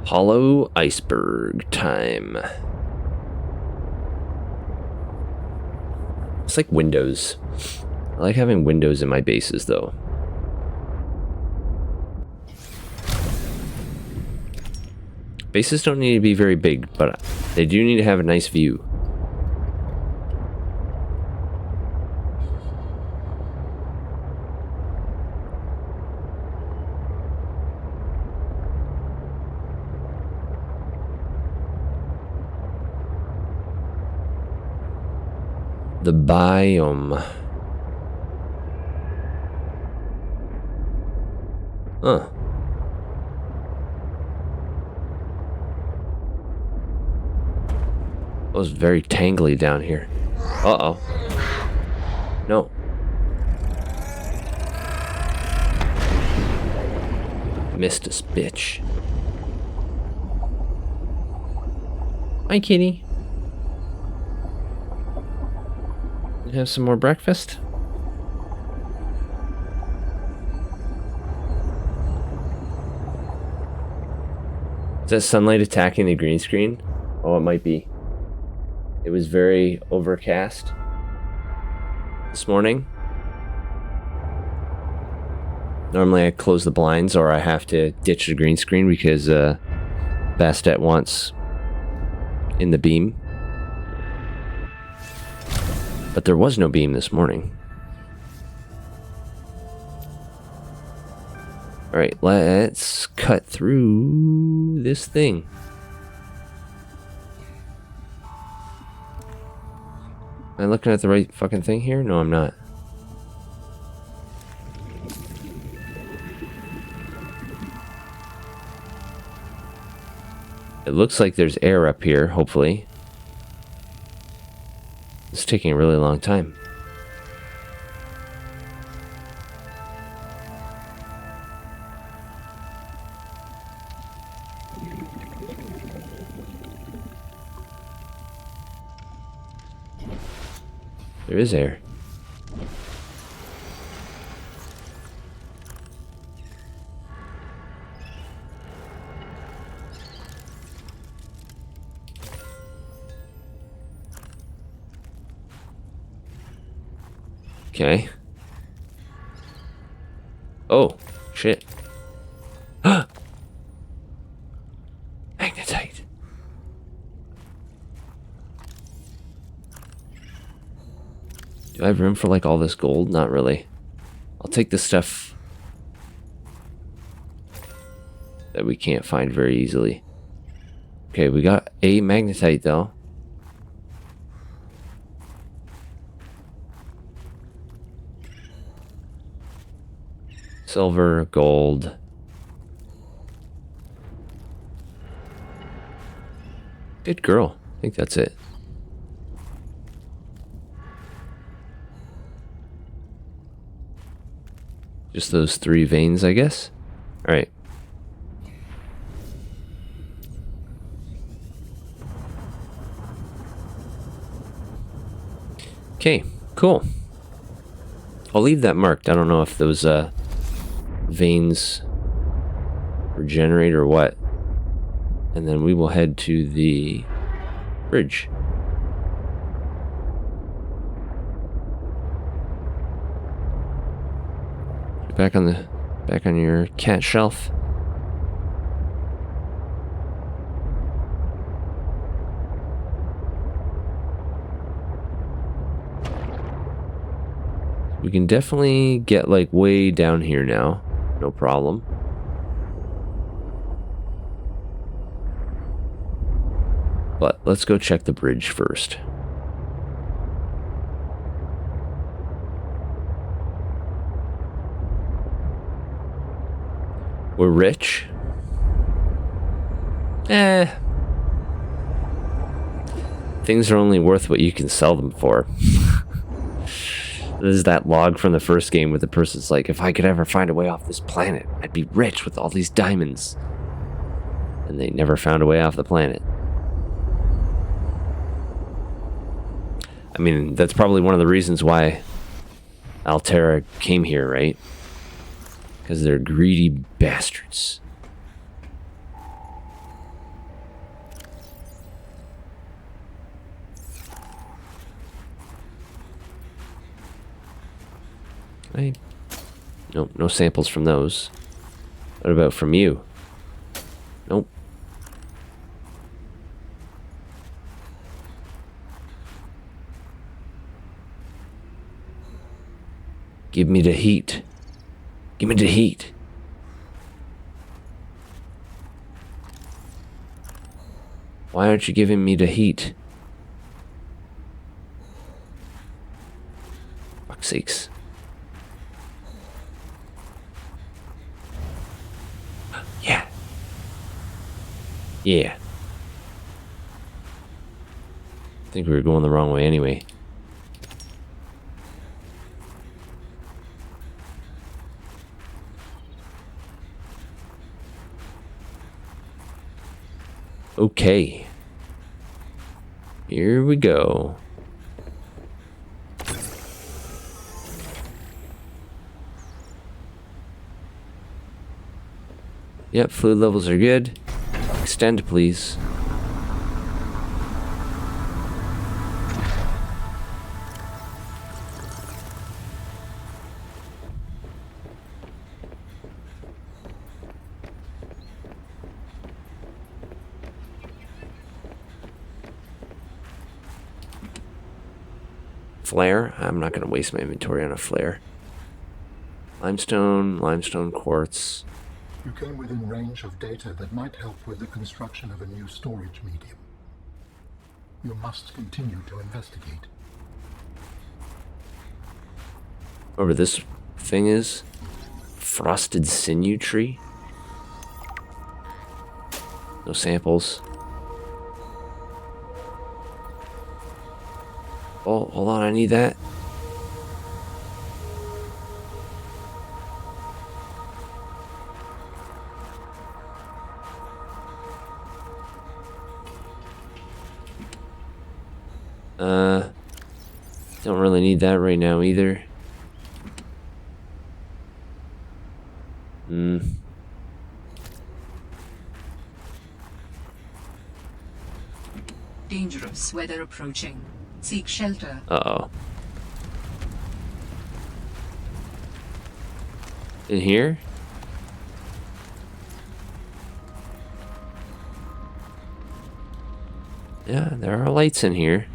Hollow iceberg time. It's like windows. I like having windows in my bases, though. Bases don't need to be very big, but they do need to have a nice view. The biome. Huh. It was very tangly down here. Uh-oh. No. Missed us, bitch. Hi, kitty. Have some more breakfast? Is that sunlight attacking the green screen? Oh, it might be. It was very overcast this morning. Normally I close the blinds or I have to ditch the green screen because Bastet wants in the beam. But there was no beam this morning. Alright, let's cut through this thing. Am I looking at the right fucking thing here? No, I'm not. It looks like there's air up here, hopefully. It's taking a really long time. There is air. Okay. Oh, shit. Magnetite. Do I have room for like all this gold? Not really. I'll take the stuff that we can't find very easily. Okay, we got a magnetite though. Silver, gold. Good girl. I think that's it. Just those 3 veins, I guess. All right. Okay, cool. I'll leave that marked. I don't know if those veins regenerate or what. And then we will head to the bridge. Back on your cat shelf. We can definitely get like way down here now. No problem. But let's go check the bridge first. We're rich. Things are only worth what you can sell them for. This is that log from the first game where the person's like, if I could ever find a way off this planet, I'd be rich with all these diamonds. And they never found a way off the planet. I mean, that's probably one of the reasons why Altera came here, right? Because they're greedy bastards. Nope, no samples from those. What about from you? Nope. Give me the heat. Give me the heat. Why aren't you giving me the heat? Fuck's sakes. Yeah. Yeah. I think we were going the wrong way anyway. Okay. Here we go. Yep, fluid levels are good. Extend, please. Flare? I'm not going to waste my inventory on a flare. Limestone, limestone quartz. You came within range of data that might help with the construction of a new storage medium. You must continue to investigate. Whatever this thing is. Frosted sinew tree. No samples. Oh, hold on, I need that. Don't really need that right now either. Dangerous weather approaching. Seek shelter. Uh-oh. In here? Yeah, there are lights in here.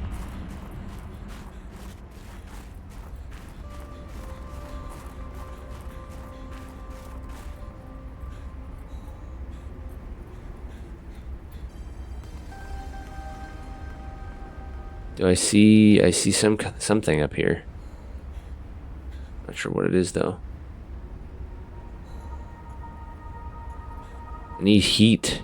Do I see something up here. Not sure what it is though. I need heat.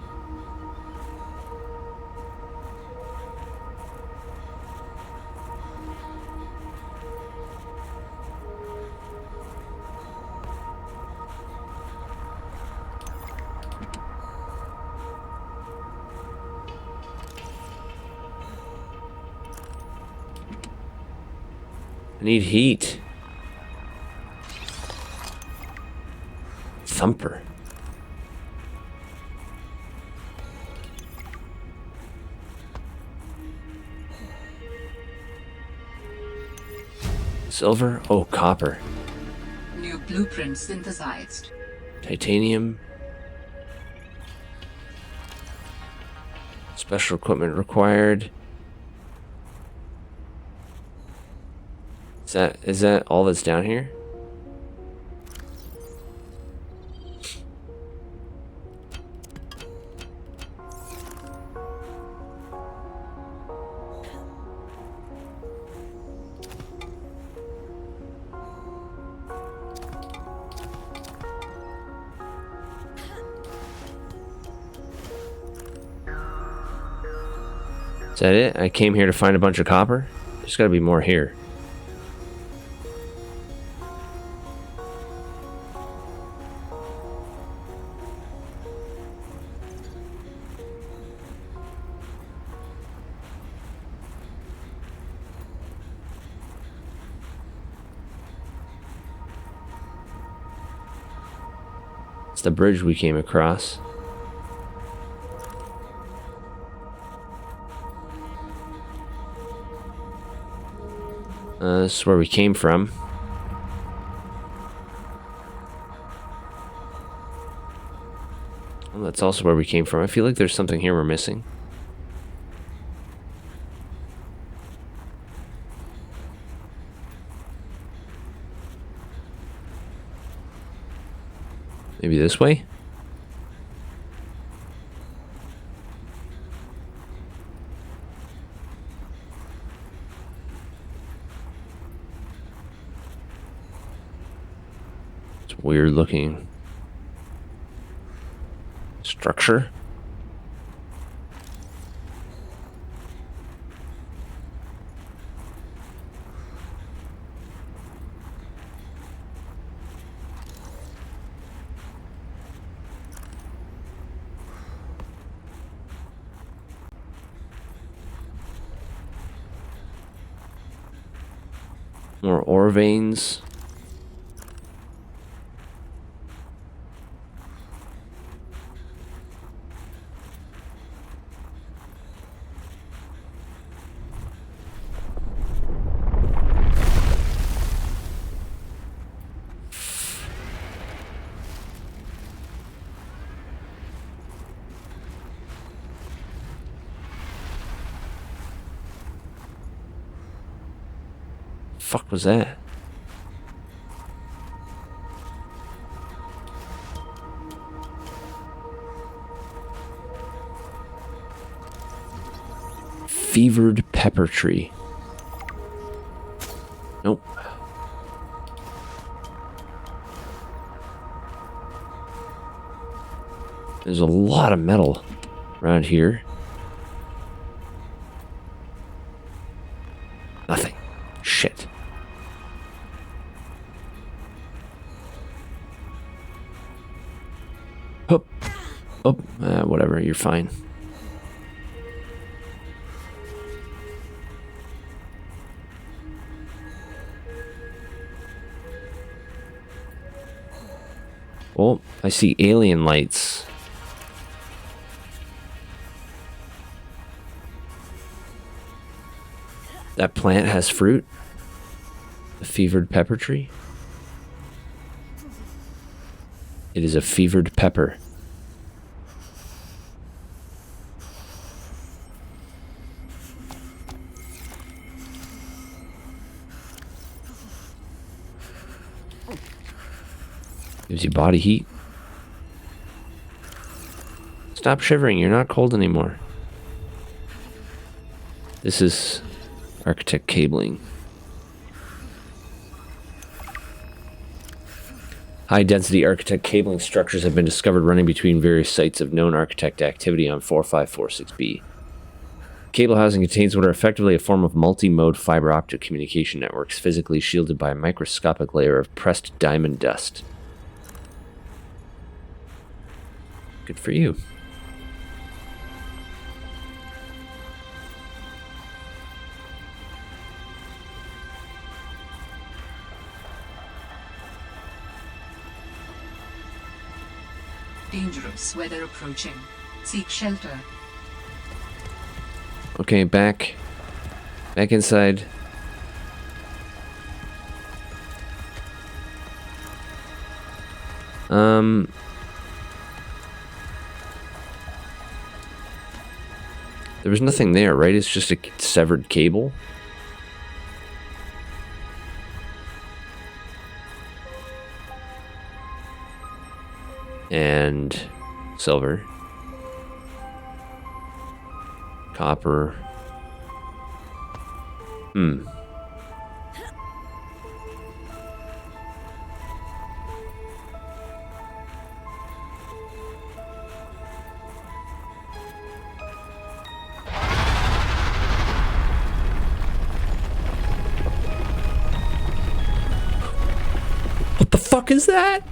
I need heat. Thumper. Silver? Oh, copper. New blueprint synthesized. Titanium. Special equipment required. Is that all that's down here? Is that it? I came here to find a bunch of copper? There's gotta be more here. It's the bridge we came across. This is where we came from. Well, that's also where we came from. I feel like there's something here we're missing. Maybe this way? It's weird looking structure. More ore veins. Fuck was that? Fevered pepper tree. Nope. There's a lot of metal around here. Nothing. Shit. Oh, whatever, you're fine. Oh, I see alien lights. That plant has fruit? The fevered pepper tree? It is a fevered pepper. Gives you body heat. Stop shivering, you're not cold anymore. This is architect cabling. High-density architect cabling structures have been discovered running between various sites of known architect activity on 4546B. Cable housing contains what are effectively a form of multi-mode fiber optic communication networks, physically shielded by a microscopic layer of pressed diamond dust. Good for you. Dangerous weather approaching. Seek shelter. Okay, back inside. There was nothing there, right? It's just a severed cable. And silver. Copper. What the fuck is that?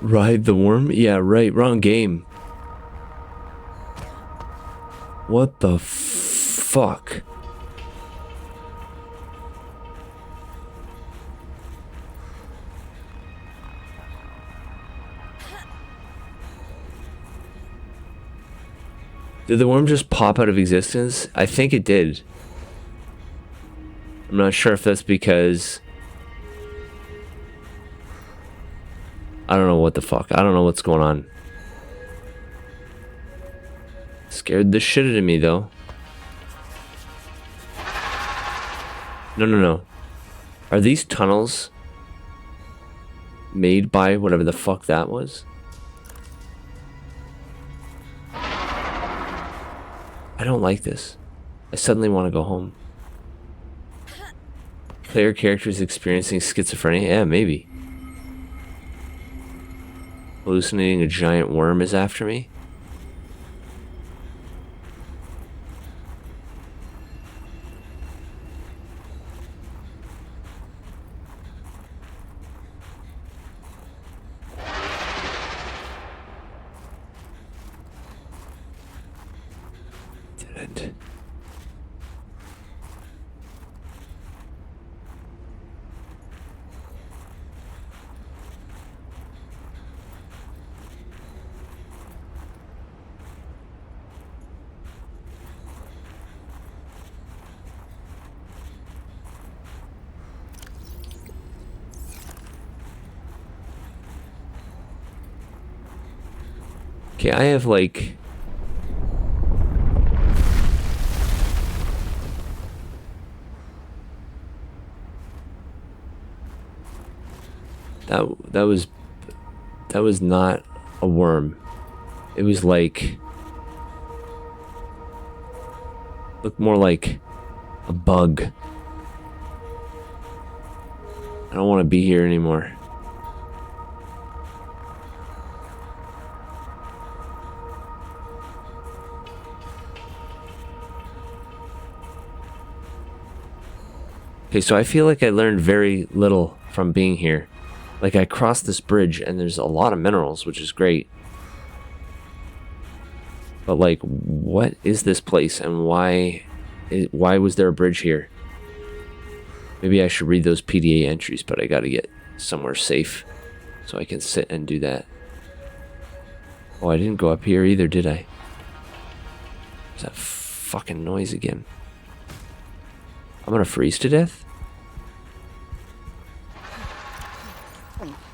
Ride the worm? Yeah, right. Wrong game. What the fuck? Did the worm just pop out of existence? I think it did. I'm not sure if that's because... I don't know what the fuck. I don't know what's going on. Scared the shit out of me, though. No. Are these tunnels made by whatever the fuck that was? I don't like this. I suddenly want to go home. Player characters experiencing schizophrenia? Yeah, maybe. Hallucinating a giant worm is after me? Didn't. Okay, I have like... That was not a worm. It was like... looked more like a bug. I don't want to be here anymore. Okay, so I feel like I learned very little from being here. Like, I crossed this bridge and there's a lot of minerals, which is great. But like, what is this place and why was there a bridge here? Maybe I should read those PDA entries, but I gotta get somewhere safe so I can sit and do that. Oh, I didn't go up here either, did I? What's that fucking noise again? I'm gonna freeze to death?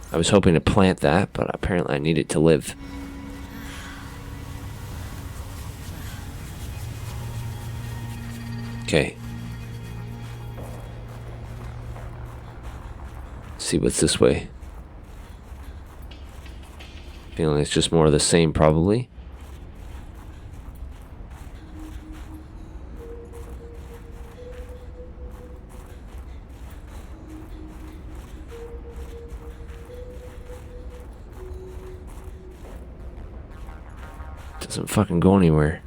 I was hoping to plant that, but apparently I need it to live. Okay. See what's this way. Feeling it's just more of the same, probably. Doesn't fucking go anywhere.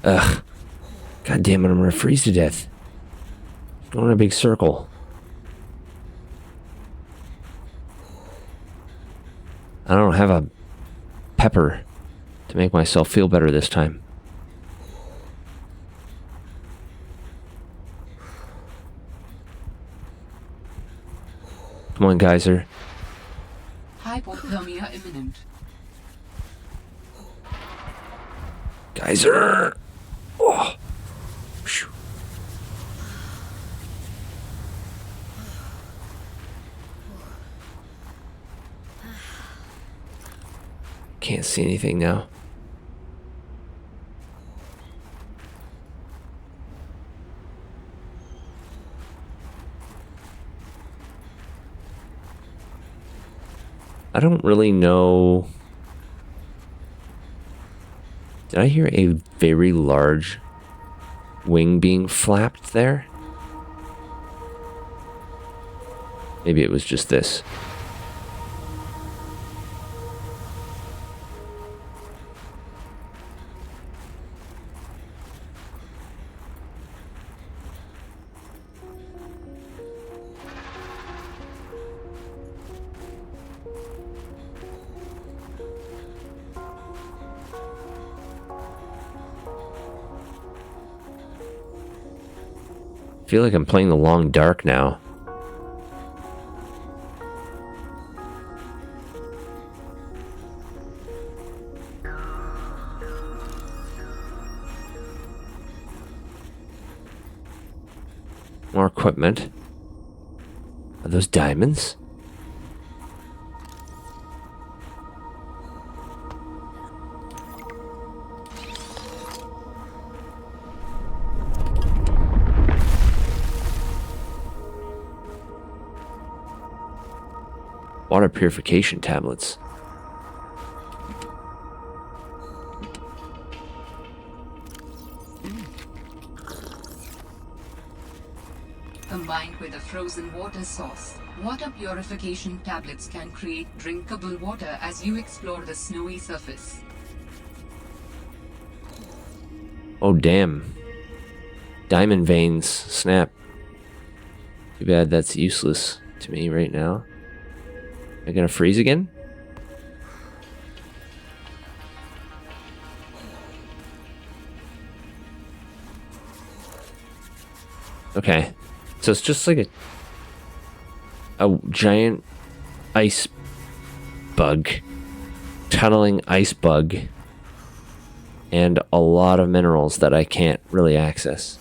Ugh. God damn it, I'm gonna freeze to death. Going in a big circle. I don't have a pepper to make myself feel better this time. Come on, geyser. Hypothermia imminent. Geyser! Oh. Phew. Can't see anything now. I don't really know. Did I hear a very large wing being flapped there? Maybe it was just this. I feel like I'm playing the long dark now. More equipment. Are those diamonds? Water purification tablets. Combined with a frozen water source, water purification tablets can create drinkable water as you explore the snowy surface. Oh, damn. Diamond veins. Snap. Too bad that's useless to me right now. Am I gonna freeze again? Okay. So it's just like a giant ice bug. Tunneling ice bug. And a lot of minerals that I can't really access.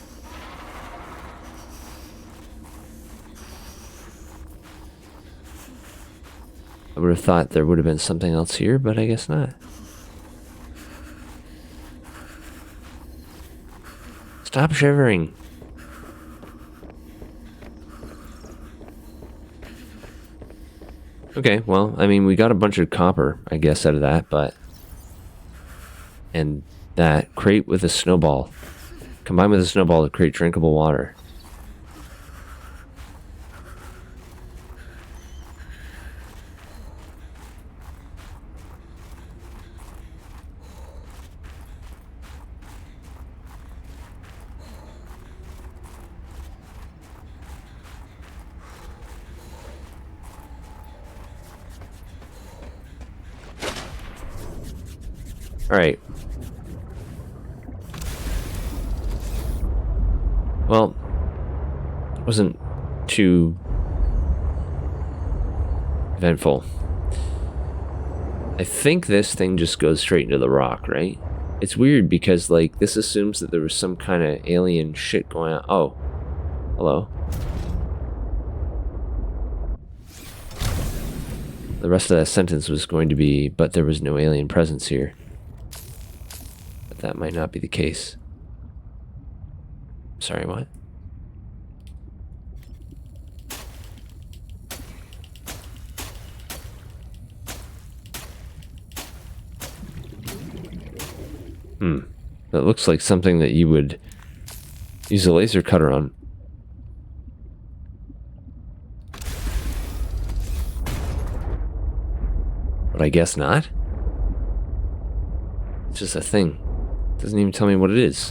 I would have thought there would have been something else here, but I guess not. Stop shivering. Okay, well, I mean, we got a bunch of copper, I guess, out of that, but... And that crate with a snowball. Combined with a snowball to create drinkable water. Alright. Well, it wasn't too eventful. I think this thing just goes straight into the rock, right? It's weird because, like, this assumes that there was some kind of alien shit going on. Oh. Hello. The rest of that sentence was going to be, but there was no alien presence here. But that might not be the case. Sorry, what? That looks like something that you would use a laser cutter on. But I guess not. It's just a thing. It doesn't even tell me what it is.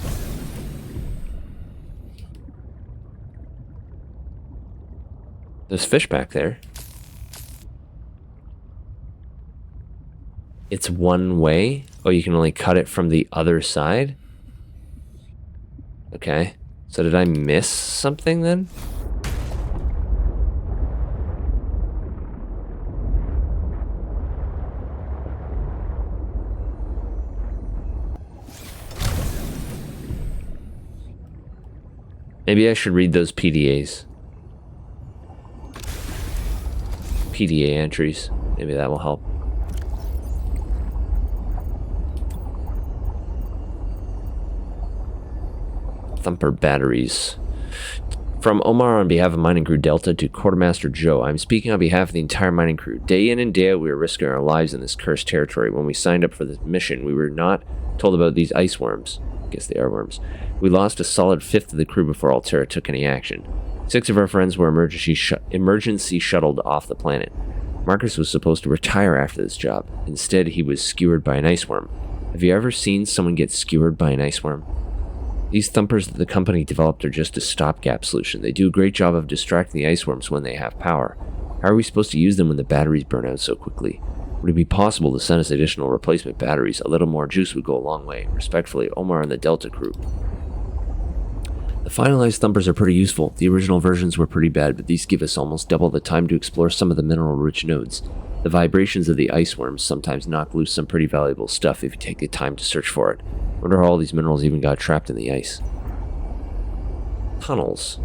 There's fish back there. it's one way. Oh, you can only cut it from the other side? Okay. So did I miss something then? Maybe I should read those PDAs. PDA entries. Maybe that will help. Thumper batteries. From Omar on behalf of Mining Crew Delta to Quartermaster Joe, I'm speaking on behalf of the entire mining crew. Day in and day out, we are risking our lives in this cursed territory. When we signed up for this mission, we were not told about these ice worms. I guess they are worms. We lost a solid fifth of the crew before Altera took any action. 6 of our friends were emergency shuttled off the planet. Marcus was supposed to retire after this job. Instead, he was skewered by an ice worm. Have you ever seen someone get skewered by an ice worm? These thumpers that the company developed are just a stopgap solution. They do a great job of distracting the ice worms when they have power. How are we supposed to use them when the batteries burn out so quickly? Would it be possible to send us additional replacement batteries? A little more juice would go a long way. Respectfully, Omar and the Delta crew. The finalized thumpers are pretty useful. The original versions were pretty bad, but these give us almost double the time to explore some of the mineral-rich nodes. The vibrations of the ice worms sometimes knock loose some pretty valuable stuff if you take the time to search for it. Wonder how all these minerals even got trapped in the ice. Tunnels.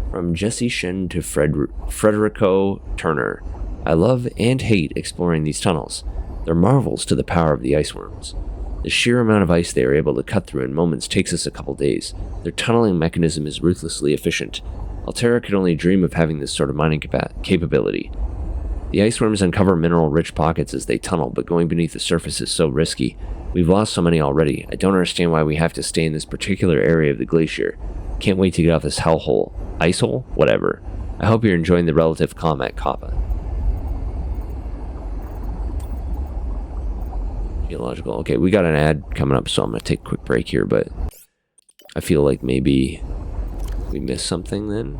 From Jesse Shen to Frederico Turner. I love and hate exploring these tunnels. They're marvels to the power of the ice worms. The sheer amount of ice they are able to cut through in moments takes us a couple days. Their tunneling mechanism is ruthlessly efficient. Altera could only dream of having this sort of mining capability. The ice worms uncover mineral-rich pockets as they tunnel, but going beneath the surface is so risky. We've lost so many already. I don't understand why we have to stay in this particular area of the glacier. Can't wait to get off this hellhole. Ice hole? Whatever. I hope you're enjoying the relative calm at Kappa. Geological. Okay, we got an ad coming up, so I'm going to take a quick break here, but I feel like maybe we missed something then.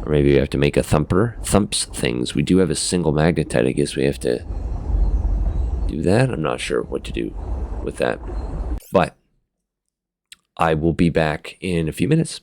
Or maybe we have to make a thumper. Thumps things. We do have a single magnetite. I guess we have to do that. I'm not sure what to do with that. But I will be back in a few minutes.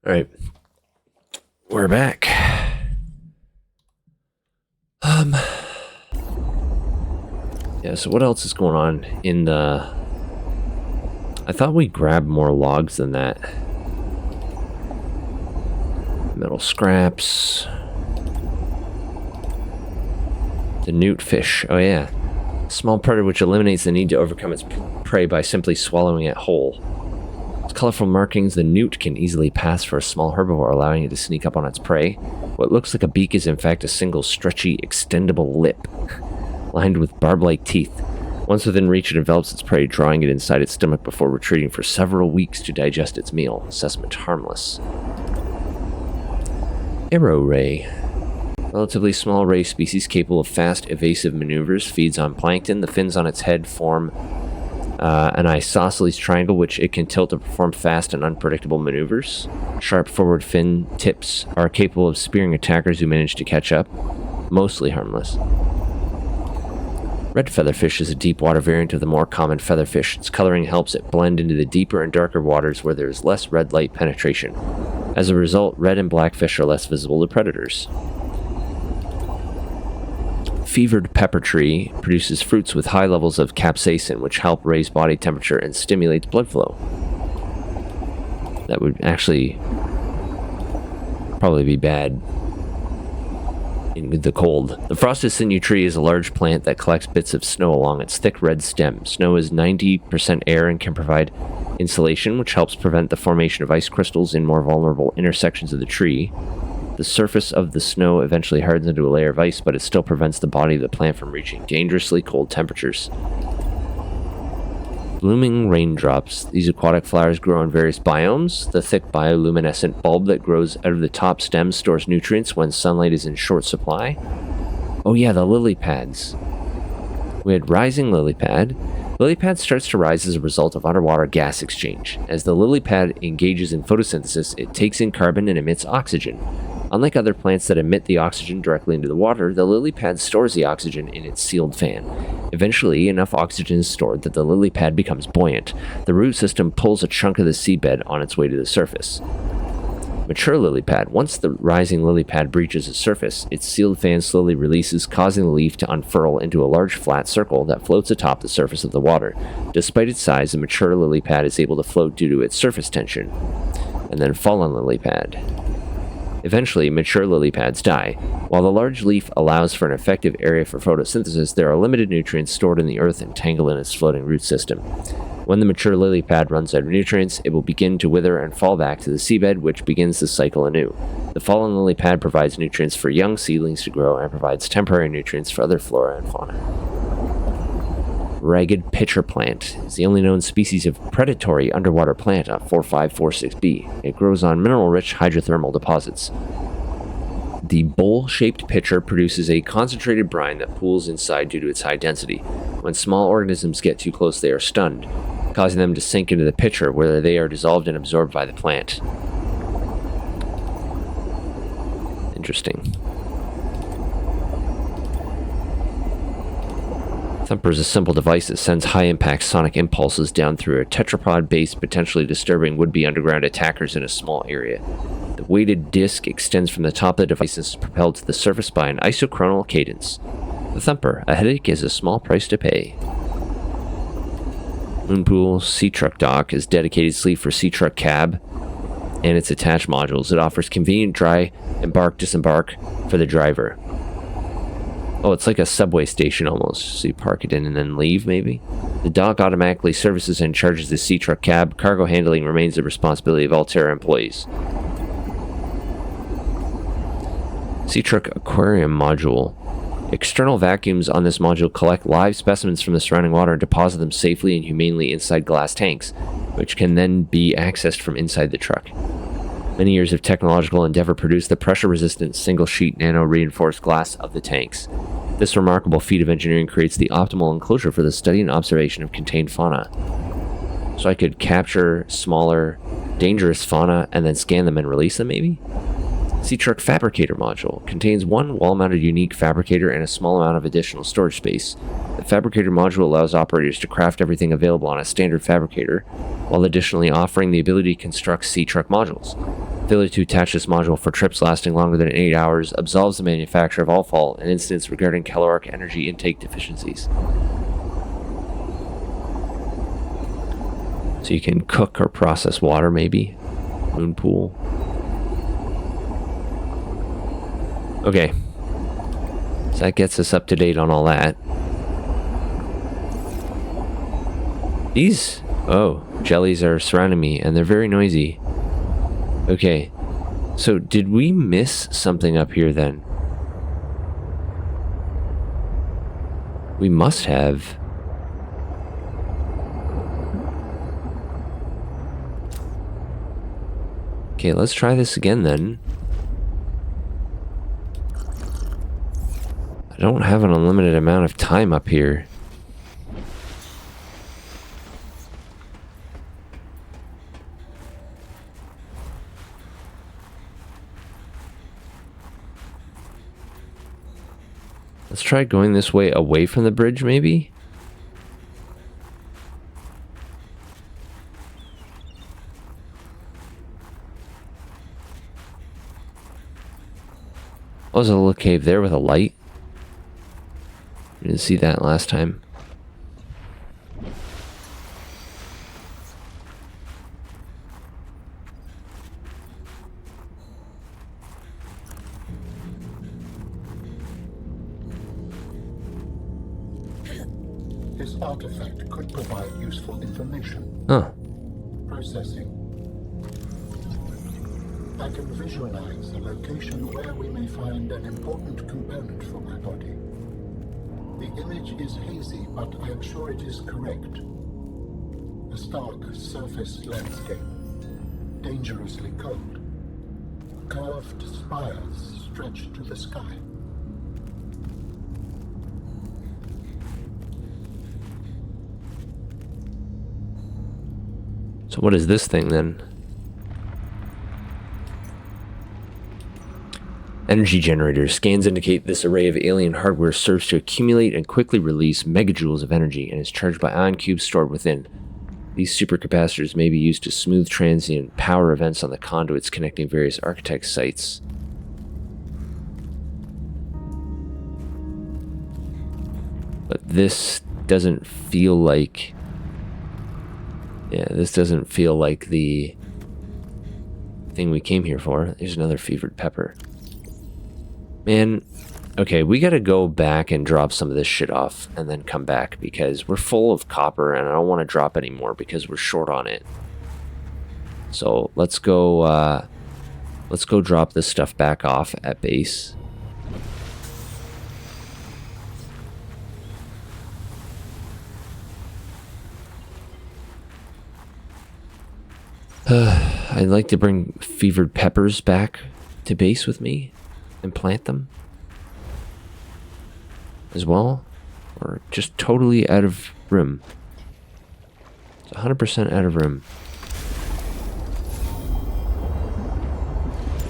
All right. We're back. Yeah, so what else is going on in the... I thought we grabbed more logs than that. Metal scraps. The newt fish. Oh yeah. Small predator which eliminates the need to overcome its prey by simply swallowing it whole. Its colorful markings, the newt can easily pass for a small herbivore, allowing it to sneak up on its prey. What looks like a beak is in fact a single stretchy, extendable lip, lined with barb-like teeth. Once within reach, it envelops its prey, drawing it inside its stomach before retreating for several weeks to digest its meal. Assessment harmless. Arrow ray. Relatively small ray species capable of fast, evasive maneuvers, feeds on plankton. The fins on its head form an isosceles triangle, which it can tilt to perform fast and unpredictable maneuvers. Sharp forward fin tips are capable of spearing attackers who manage to catch up. Mostly harmless. Red featherfish is a deep water variant of the more common featherfish. Its coloring helps it blend into the deeper and darker waters where there is less red light penetration. As a result, red and black fish are less visible to predators. Fevered pepper tree produces fruits with high levels of capsaicin, which help raise body temperature and stimulates blood flow. That would actually probably be bad in the cold. The frosted sinew tree is a large plant that collects bits of snow along its thick red stem. Snow is 90% air and can provide insulation, which helps prevent the formation of ice crystals in more vulnerable intersections of the tree. The surface of the snow eventually hardens into a layer of ice, but it still prevents the body of the plant from reaching dangerously cold temperatures. Blooming raindrops. These aquatic flowers grow in various biomes. The thick bioluminescent bulb that grows out of the top stem stores nutrients when sunlight is in short supply. Oh yeah, the lily pads. We had rising lily pad. Lily pad starts to rise as a result of underwater gas exchange. As the lily pad engages in photosynthesis, it takes in carbon and emits oxygen. Unlike other plants that emit the oxygen directly into the water, the lily pad stores the oxygen in its sealed fan. Eventually, enough oxygen is stored that the lily pad becomes buoyant. The root system pulls a chunk of the seabed on its way to the surface. Mature lily pad. Once the rising lily pad breaches the surface, its sealed fan slowly releases, causing the leaf to unfurl into a large flat circle that floats atop the surface of the water. Despite its size, the mature lily pad is able to float due to its surface tension. And then fallen lily pad. Eventually, mature lily pads die. While the large leaf allows for an effective area for photosynthesis, there are limited nutrients stored in the earth and tangled in its floating root system. When the mature lily pad runs out of nutrients, it will begin to wither and fall back to the seabed, which begins the cycle anew. The fallen lily pad provides nutrients for young seedlings to grow and provides temporary nutrients for other flora and fauna. Ragged pitcher plant is the only known species of predatory underwater plant on 4546b. It grows on mineral-rich hydrothermal deposits. The bowl-shaped pitcher produces a concentrated brine that pools inside due to its high density. When small organisms get too close, they are stunned, causing them to sink into the pitcher, where they are dissolved and absorbed by the plant. Interesting. Thumper is a simple device that sends high-impact sonic impulses down through a tetrapod base, potentially disturbing would-be underground attackers in a small area. The weighted disc extends from the top of the device and is propelled to the surface by an isochronal cadence. The Thumper, a headache is a small price to pay. Moonpool Sea Truck Dock is dedicated sleep for Sea Truck Cab and its attached modules. It offers convenient dry embark-disembark for the driver. Oh, it's like a subway station almost. So you park it in and then leave, maybe? The dock automatically services and charges the Sea Truck Cab. Cargo handling remains the responsibility of Alterra employees. Sea Truck Aquarium Module. External vacuums on this module collect live specimens from the surrounding water and deposit them safely and humanely inside glass tanks, which can then be accessed from inside the truck. Many years of technological endeavor produced the pressure-resistant single-sheet nano-reinforced glass of the tanks. This remarkable feat of engineering creates the optimal enclosure for the study and observation of contained fauna. So I could capture smaller, dangerous fauna and then scan them and release them, maybe? Sea Truck Fabricator Module contains one wall-mounted unique fabricator and a small amount of additional storage space. The Fabricator Module allows operators to craft everything available on a standard fabricator, while additionally offering the ability to construct Sea Truck modules. Failure to attach this module for trips lasting longer than 8 hours absolves the manufacturer of all fault and incidents regarding caloric energy intake deficiencies. So you can cook or process water, maybe. Moon pool. Okay. So that gets us up to date on all that. These, jellies are surrounding me and they're very noisy. Okay. So did we miss something up here then? We must have. Okay, let's try this again then. I don't have an unlimited amount of time up here. Let's try going this way away from the bridge, maybe? Oh, there's a little cave there with a light. We didn't see that last time. This artifact could provide useful information. Huh. Processing. I can visualize a location where we may find an important component for my body. The image is hazy, but I am sure it is correct. A stark surface landscape, dangerously cold. Curved spires stretch to the sky. So what is this thing then? Energy generators. Scans indicate this array of alien hardware serves to accumulate and quickly release megajoules of energy and is charged by ion cubes stored within. These supercapacitors may be used to smooth transient power events on the conduits connecting various architect sites. But this doesn't feel like... Yeah, this doesn't feel like the thing we came here for. There's another fevered pepper. Man, okay, we gotta go back and drop some of this shit off and then come back because we're full of copper and I don't want to drop any more because we're short on it. So let's go drop this stuff back off at base. I'd like to bring fevered peppers back to base with me and plant them as well, or just totally out of room. It's 100% out of room.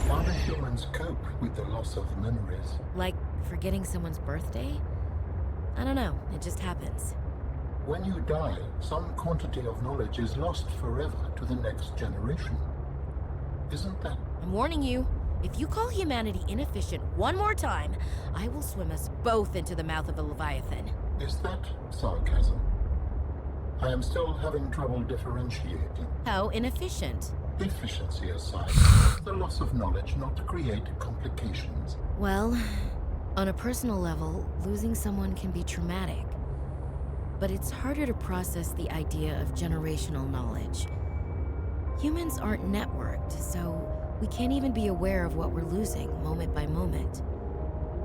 How do humans cope with the loss of memories? Like forgetting someone's birthday? I don't know, it just happens. When you die, some quantity of knowledge is lost forever to the next generation. Isn't that... I'm warning you, if you call humanity inefficient one more time, I will swim us both into the mouth of a Leviathan. is that sarcasm? I am still having trouble differentiating. How inefficient? Efficiency aside, the loss of knowledge not to create complications. Well, on a personal level, losing someone can be traumatic. But it's harder to process the idea of generational knowledge. Humans aren't networked, so we can't even be aware of what we're losing moment by moment.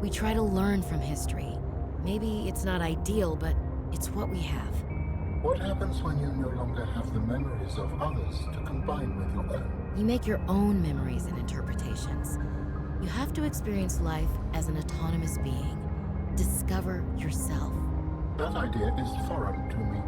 We try to learn from history. Maybe it's not ideal, but it's what we have. What happens when you no longer have the memories of others to combine with your own? You make your own memories and interpretations. You have to experience life as an autonomous being. Discover yourself. That idea is foreign to me.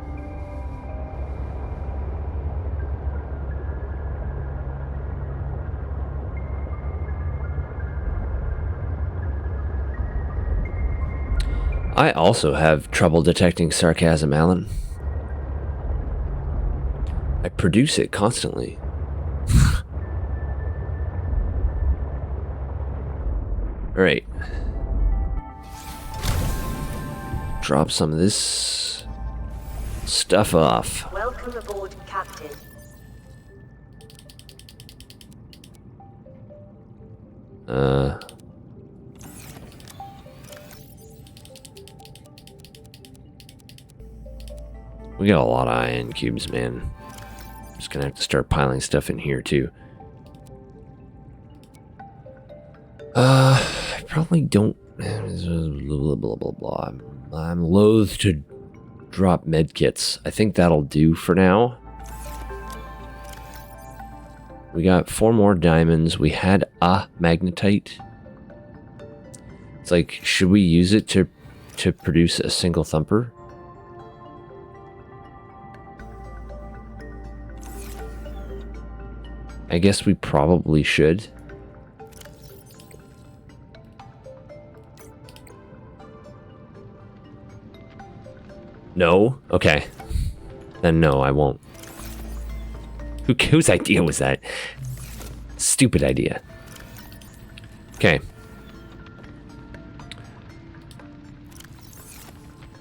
I also have trouble detecting sarcasm, Alan. I produce it constantly. Alright. Drop some of this stuff off. Welcome aboard, Captain. We got a lot of ion cubes, man. Just gonna have to start piling stuff in here, too. I probably don't... Blah, blah, blah, blah. I'm loath to drop medkits. I think that'll do for now. We got 4 more diamonds. We had a magnetite. It's like, should we use it to produce a single thumper? I guess we probably should. No? Okay. Then no, I won't. Whose idea was that? Stupid idea. Okay.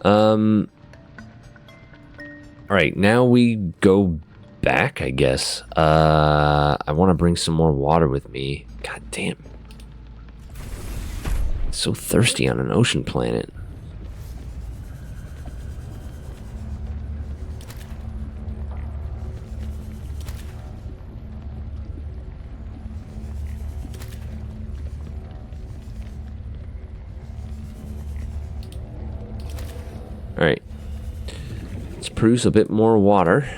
Alright, now we go back, I guess. I want to bring some more water with me. God damn. So thirsty on an ocean planet. Alright. Let's produce a bit more water.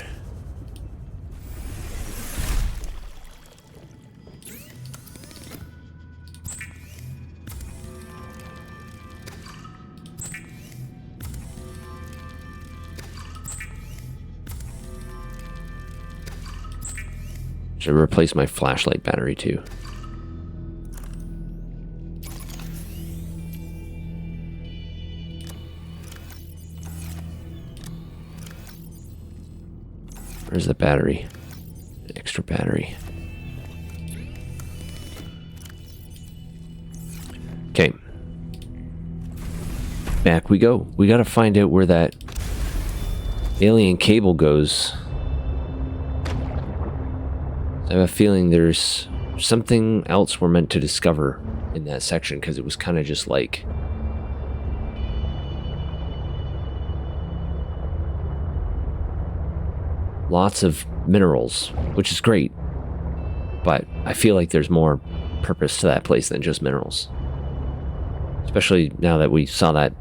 Should replace my flashlight battery too. Where's the battery? Extra battery. Okay. Back we go. We gotta find out where that alien cable goes. I have a feeling there's something else we're meant to discover in that section, because it was kind of just like... lots of minerals, which is great. But I feel like there's more purpose to that place than just minerals. Especially now that we saw that,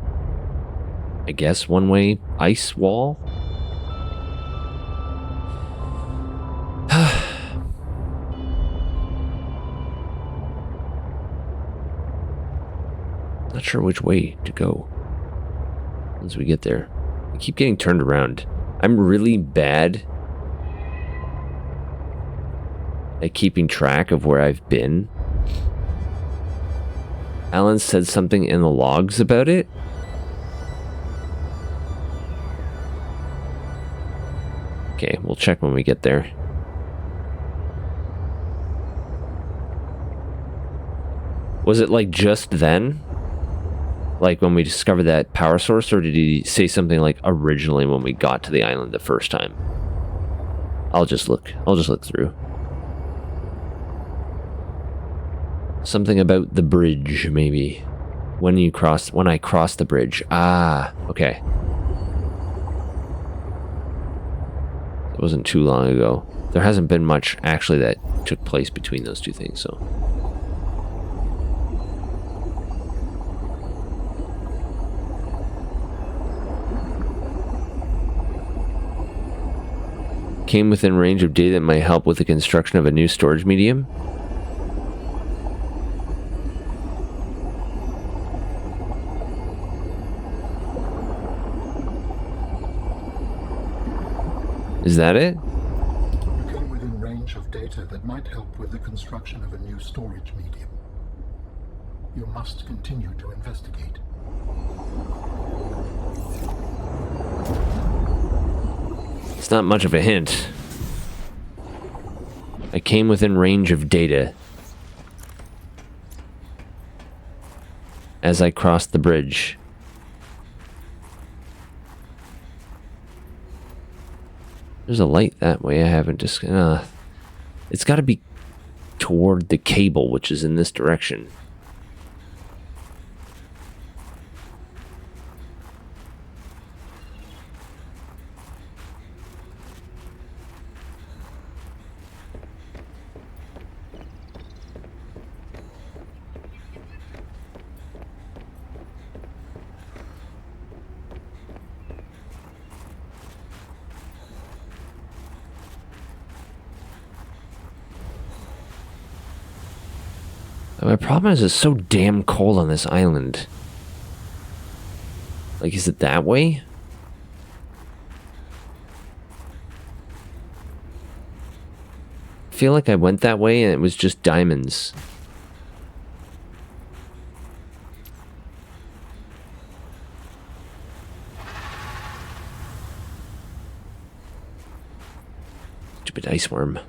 I guess, one-way ice wall. Not sure which way to go once we get there. I keep getting turned around. I'm really bad at keeping track of where I've been. Alan said something in the logs about it. Okay, we'll check when we get there. Was it like just then? Like when we discovered that power source, or did he say something like originally when we got to the island the first time? I'll just look through. Something about the bridge, maybe. When I crossed the bridge. Ah, okay. It wasn't too long ago. There hasn't been much actually that took place between those two things, so. Came within range of data that might help with the construction of a new storage medium. Is that it? You came within range of data that might help with the construction of a new storage medium. You must continue to investigate. It's not much of a hint. I came within range of data. as I cross the bridge. There's a light that way. I haven't just... it's got to be toward the cable, which is in this direction. My problem is it's so damn cold on this island. Like, is it that way? I feel like I went that way and it was just diamonds. Stupid ice worm.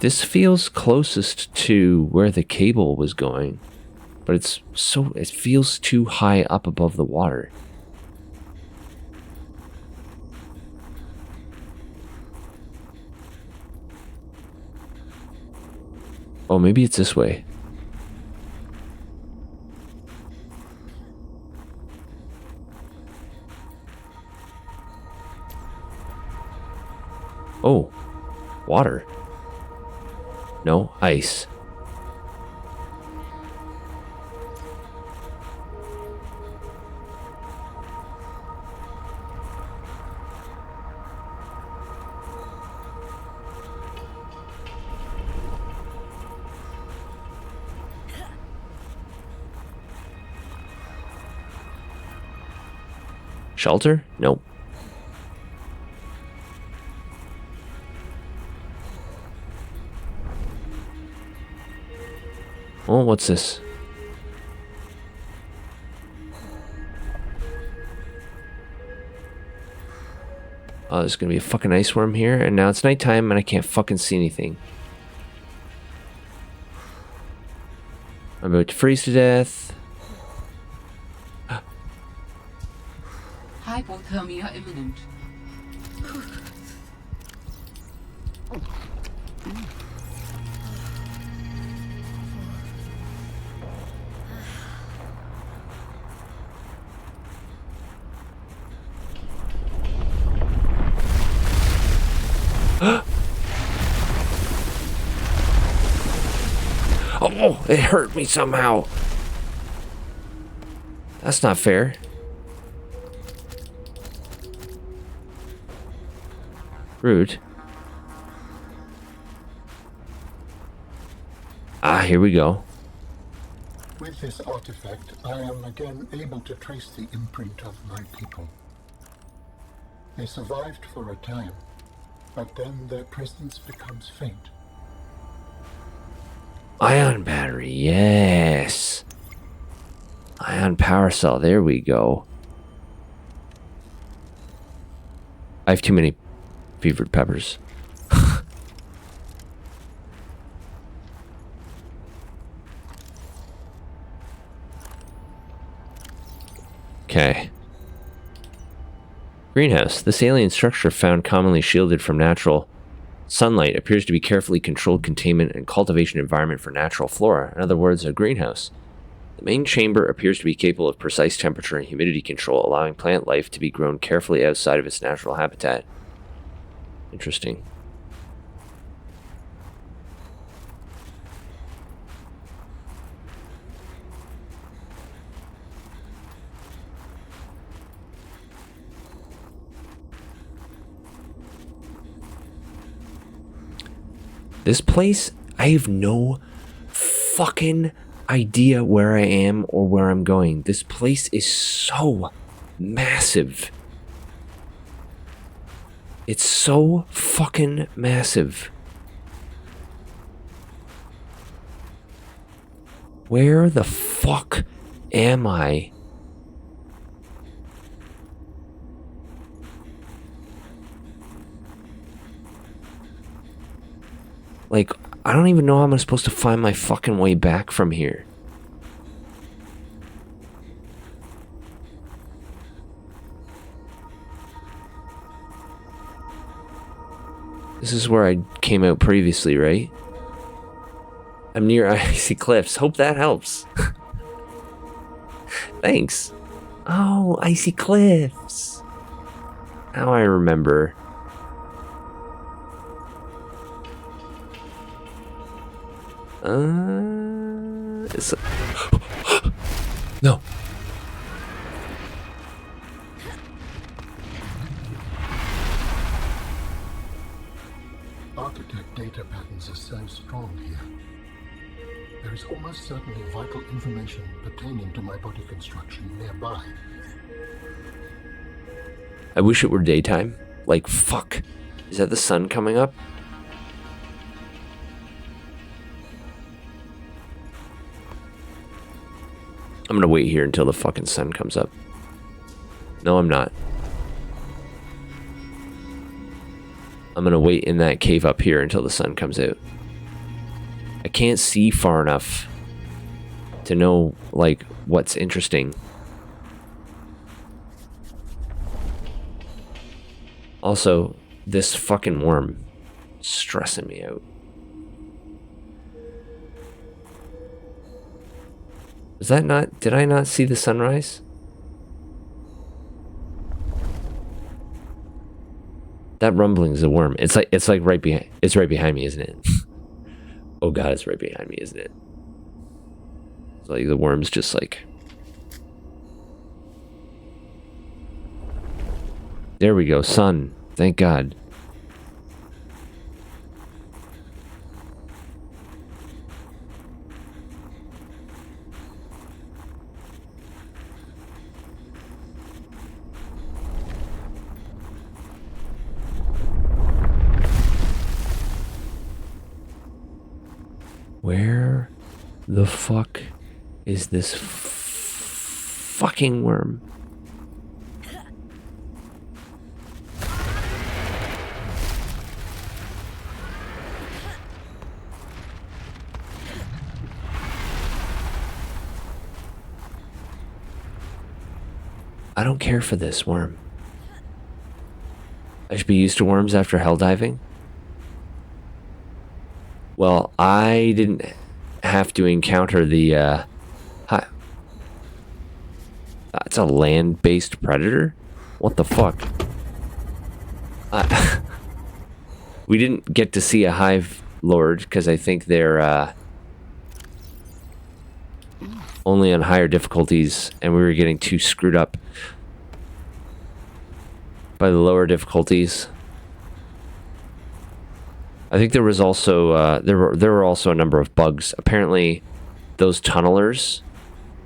This feels closest to where the cable was going, but it feels too high up above the water. Oh, maybe it's this way. Oh, water. No, ice. Shelter? Nope. Oh, what's this? Oh, there's gonna be a fucking ice worm here, and now it's nighttime and I can't fucking see anything. I'm about to freeze to death. Hypothermia imminent. Oh, it hurt me somehow. That's not fair. Rude. Ah, here we go. With this artifact, I am again able to trace the imprint of my people. They survived for a time, but then their presence becomes faint. Ion battery, yes. Ion power cell, there we go. I have too many fevered peppers. Okay. Greenhouse. This alien structure, found commonly shielded from natural sunlight, appears to be carefully controlled containment and cultivation environment for natural flora. In other words, a greenhouse. The main chamber appears to be capable of precise temperature and humidity control, allowing plant life to be grown carefully outside of its natural habitat. Interesting. This place, I have no fucking idea where I am or where I'm going. This place is so massive. It's so fucking massive. Where the fuck am I? Like, I don't even know how I'm supposed to find my fucking way back from here. This is where I came out previously, right? I'm near icy cliffs. Hope that helps. Thanks. Oh, icy cliffs. Now I remember. It's no. Architect data patterns are so strong here. There is almost certainly vital information pertaining to my body construction nearby. I wish it were daytime. Like, fuck. Is that the sun coming up? I'm gonna wait here until the fucking sun comes up. No, I'm not. I'm gonna wait in that cave up here until the sun comes out. I can't see far enough to know, like, what's interesting. Also, this fucking worm is stressing me out. Was that not... Did I not see the sunrise? That rumbling is a worm. It's like right behind... It's right behind me, isn't it? Oh god, it's right behind me, isn't it? It's like the worm's just like... There we go, sun. Thank god. Where the fuck is this fucking worm? I don't care for this worm. I should be used to worms after hell diving. Well, I didn't have to encounter the, it's a land-based predator? What the fuck? We didn't get to see a hive lord, because I think they're, only on higher difficulties, and we were getting too screwed up by the lower difficulties. I think there was also there were also a number of bugs. Apparently, those tunnelers,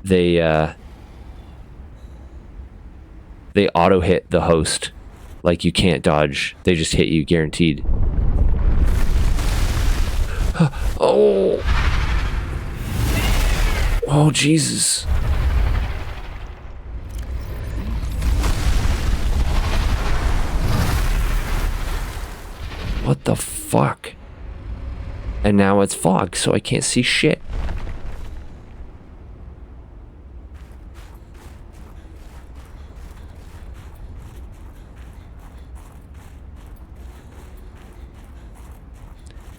they auto hit the host, like you can't dodge. They just hit you, guaranteed. Oh, oh Jesus! What the fuck? And now it's fog, so I can't see shit.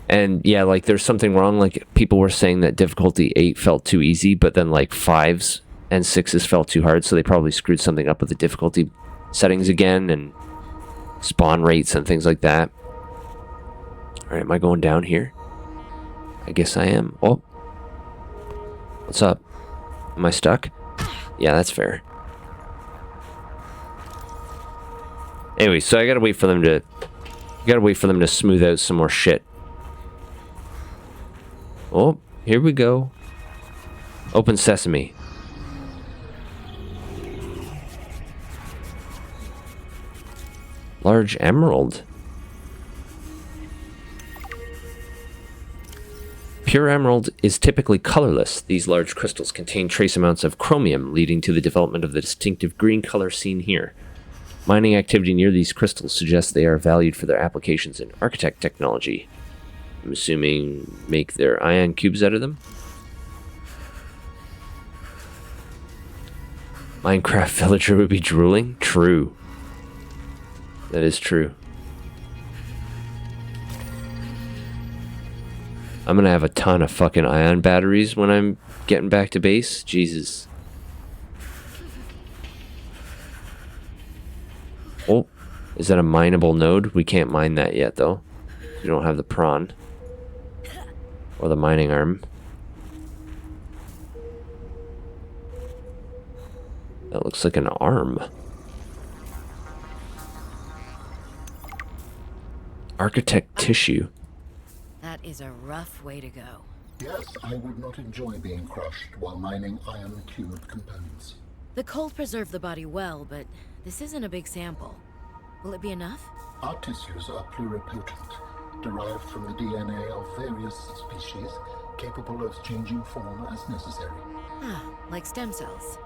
And yeah, like there's something wrong. Like people were saying that difficulty 8 felt too easy, but then like 5s and 6s felt too hard, so they probably screwed something up with the difficulty settings again and spawn rates and things like that. Alright, am I going down here? I guess I am. Oh. What's up? Am I stuck? Yeah, that's fair. Anyway, so I gotta wait for them to... smooth out some more shit. Oh, here we go. Open sesame. Large emerald. Pure emerald is typically colorless. These large crystals contain trace amounts of chromium, leading to the development of the distinctive green color seen here. Mining activity near these crystals suggests they are valued for their applications in architect technology. I'm assuming make their ion cubes out of them? Minecraft villager would be drooling? True. That is true. I'm gonna have a ton of fucking ion batteries when I'm getting back to base. Jesus. Oh, is that a mineable node? We can't mine that yet, though. We don't have the prawn. Or the mining arm. That looks like an arm. Architect tissue. That is a rough way to go. Yes, I would not enjoy being crushed while mining iron cube components. The cold preserved the body well, but this isn't a big sample. Will it be enough? Our tissues are pluripotent, derived from the DNA of various species, capable of changing form as necessary. Ah, like stem cells.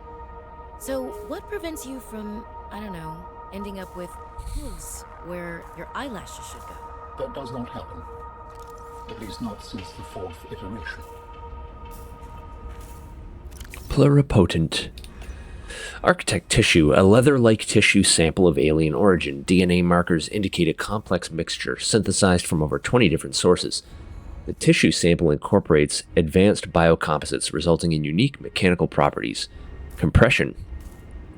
So, what prevents you from, I don't know, ending up with hooves where your eyelashes should go? That does not happen. At least not since the fourth iteration. Pluripotent. Architect tissue, a leather-like tissue sample of alien origin. DNA markers indicate a complex mixture synthesized from over 20 different sources. The tissue sample incorporates advanced biocomposites resulting in unique mechanical properties. Compression.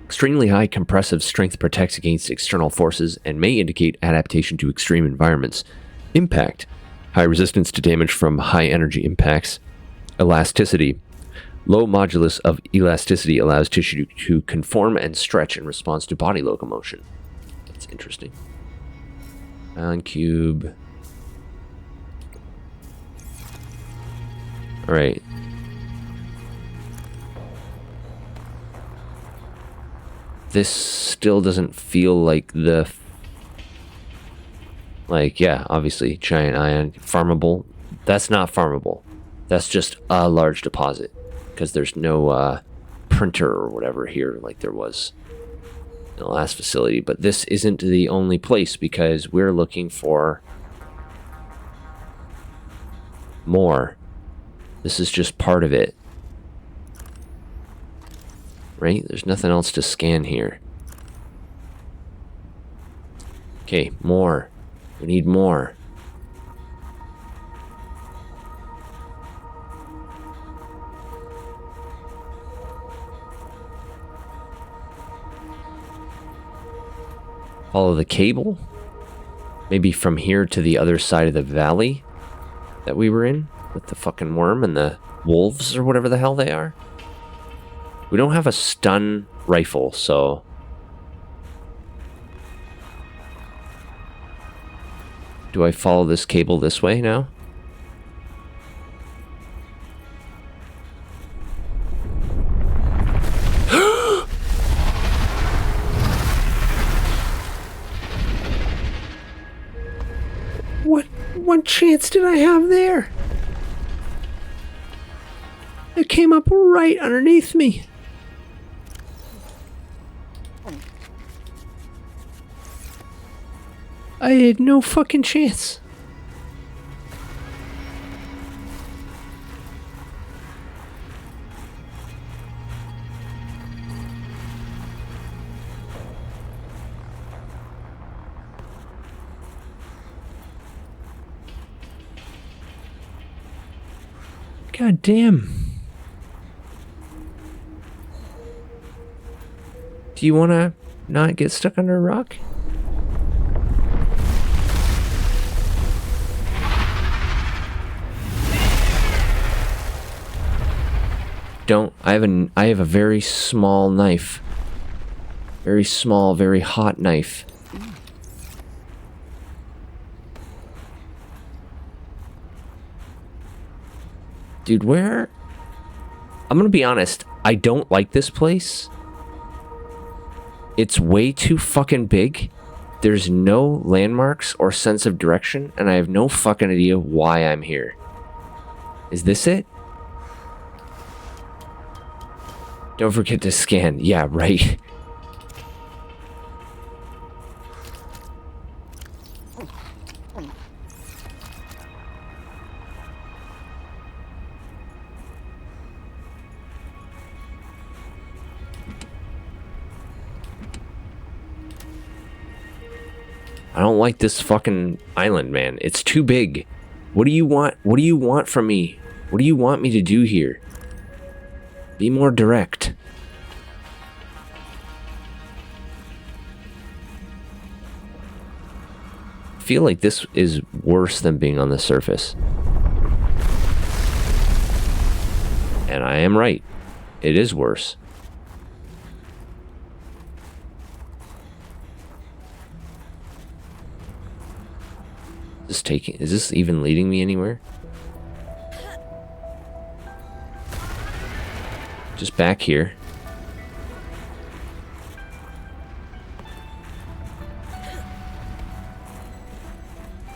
Extremely high compressive strength protects against external forces and may indicate adaptation to extreme environments. Impact. High resistance to damage from high energy impacts. Elasticity. Low modulus of elasticity allows tissue to conform and stretch in response to body locomotion. That's interesting. Ion cube. Alright. This still doesn't feel like the... Like, yeah, obviously, giant ion. Farmable. That's not farmable. That's just a large deposit. Because there's no printer or whatever here like there was in the last facility. But this isn't the only place because we're looking for more. This is just part of it. Right? There's nothing else to scan here. Okay, more. We need more. Follow the cable? Maybe from here to the other side of the valley that we were in with the fucking worm and the wolves or whatever the hell they are. We don't have a stun rifle, so... Do I follow this cable this way now? What chance did I have there? It came up right underneath me. I had no fucking chance. God damn. Do you want to not get stuck under a rock? Don't. I have a very small knife. Very small, very hot knife. Dude, where? I'm gonna be honest. I don't like this place. It's way too fucking big. There's no landmarks or sense of direction, and I have no fucking idea why I'm here. Is this it? Don't forget to scan. Yeah, right. I don't like this fucking island, man. It's too big. What do you want? What do you want from me? What do you want me to do here? Be more direct. I feel like this is worse than being on the surface. And I am right. It is worse. Is this even leading me anywhere? Just back here.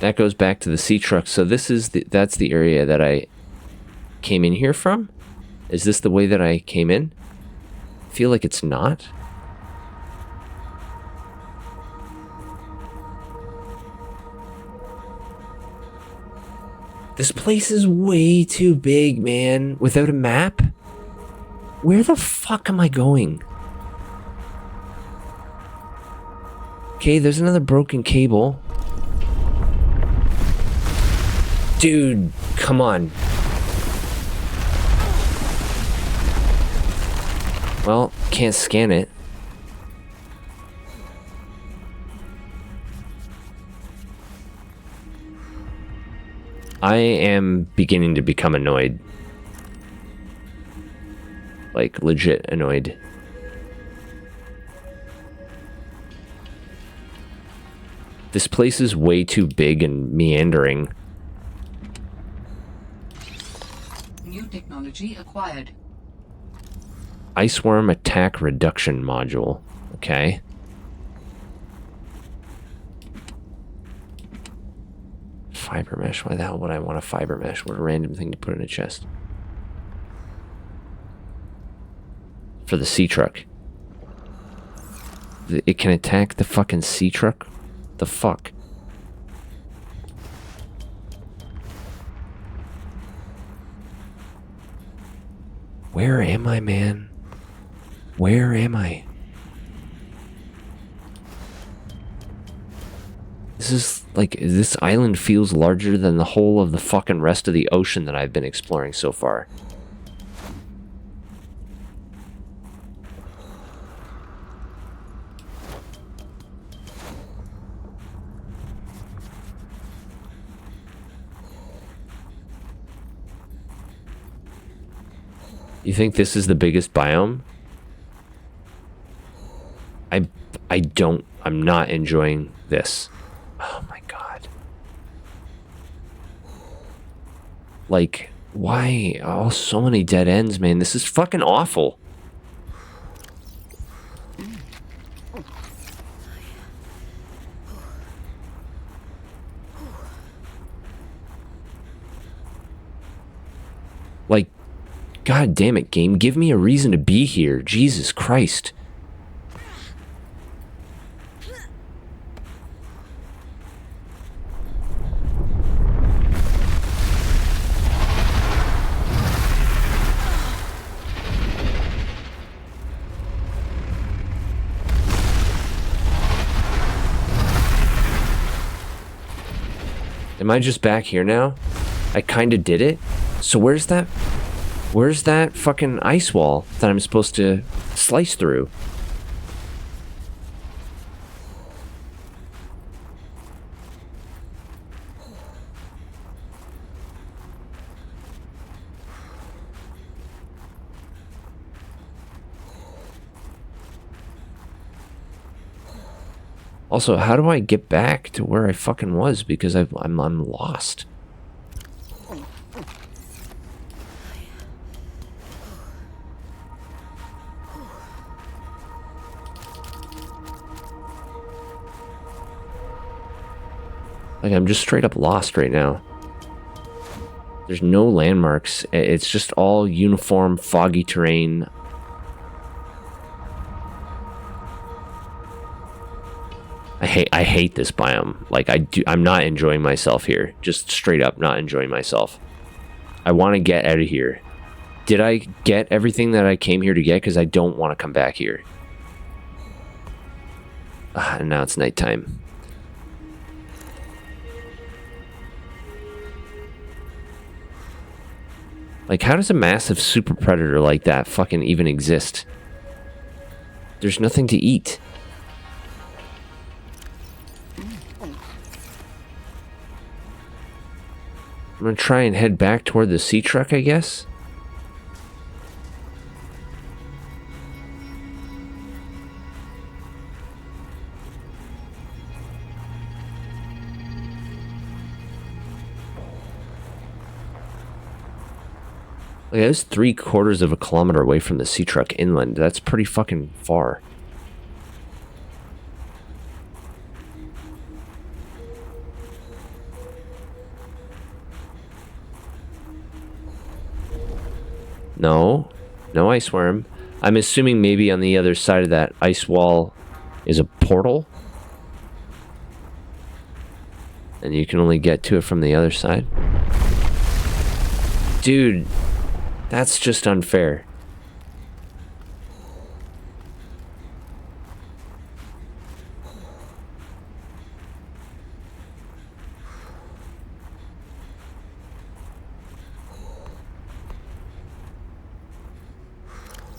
That goes back to the sea truck. So this is that's the area that I came in here from? Is this the way that I came in? I feel like it's not. This place is way too big, man. Without a map? Where the fuck am I going? Okay, there's another broken cable. Dude, come on. Well, can't scan it. I am beginning to become annoyed. Like, legit annoyed. This place is way too big and meandering. New technology acquired. Iceworm attack reduction module. Okay. Fiber mesh. Why the hell would I want a fiber mesh? What a random thing to put in a chest. For the sea truck. It can attack the fucking sea truck? The fuck? Where am I, man? Where am I? This is like, this island feels larger than the whole of the fucking rest of the ocean that I've been exploring so far. You think this is the biggest biome? I'm not enjoying this. Oh my god. Like, why? Oh, so many dead ends, man. This is fucking awful. Like, god damn it, game. Give me a reason to be here. Jesus Christ. Am I just back here now? I kind of did it. So where's that fucking ice wall that I'm supposed to slice through? Also, how do I get back to where I fucking was? Because I'm lost. Like, I'm just straight up lost right now. There's no landmarks. It's just all uniform, foggy terrain. I hate this biome. Like, I'm not enjoying myself here. Just straight up not enjoying myself. I want to get out of here. Did I get everything that I came here to get? Because I don't want to come back here. And now it's nighttime. Like, how does a massive super predator like that fucking even exist? There's nothing to eat. I'm gonna try and head back toward the sea truck, I guess. Like, I was 3/4 of a kilometer away from the sea truck inland. That's pretty fucking far. No. No ice worm. I'm assuming maybe on the other side of that ice wall is a portal. And you can only get to it from the other side. Dude, that's just unfair.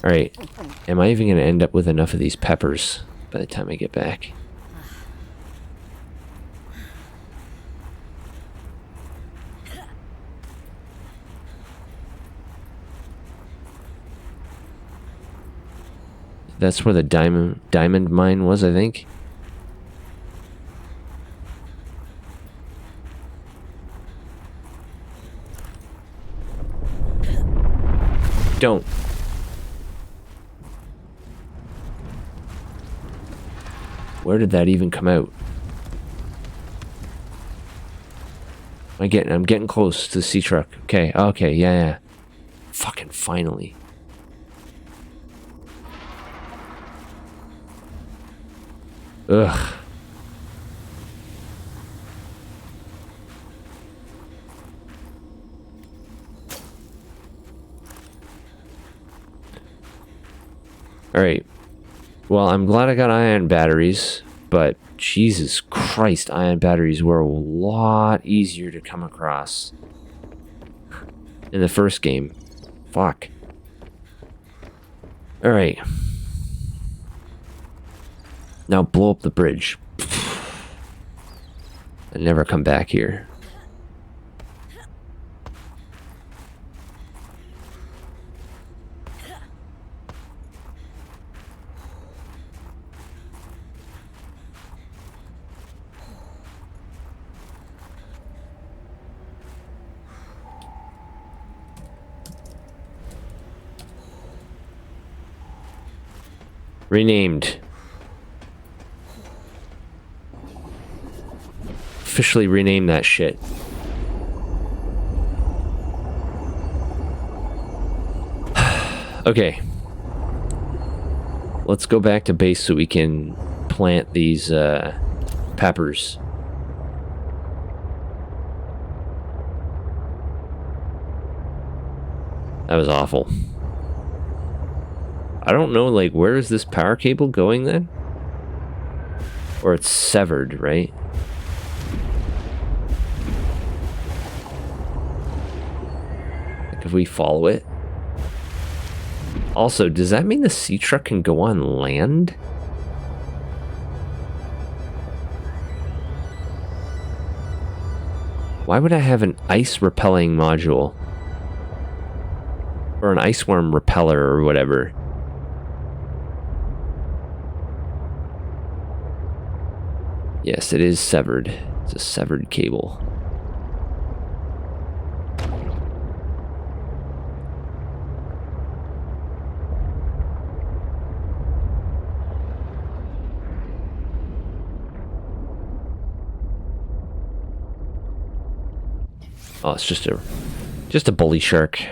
Alright, am I even going to end up with enough of these peppers by the time I get back? That's where the diamond mine was, I think. Don't. Where did that even come out? I'm getting close to the sea truck. Okay, okay, yeah. Fucking finally. Ugh. Alright. Well, I'm glad I got ion batteries, but Jesus Christ, ion batteries were a lot easier to come across in the first game. Fuck. Alright. Now blow up the bridge. And never come back here. Renamed. Officially rename that shit. Okay. Let's go back to base so we can plant these peppers. That was awful. I don't know, like, where is this power cable going then? Or it's severed, right? Like, if we follow it. Also, does that mean the sea truck can go on land? Why would I have an ice repelling module? Or an ice worm repeller or whatever? Yes, it is severed. It's a severed cable. Oh, it's just a Just a bully shark. A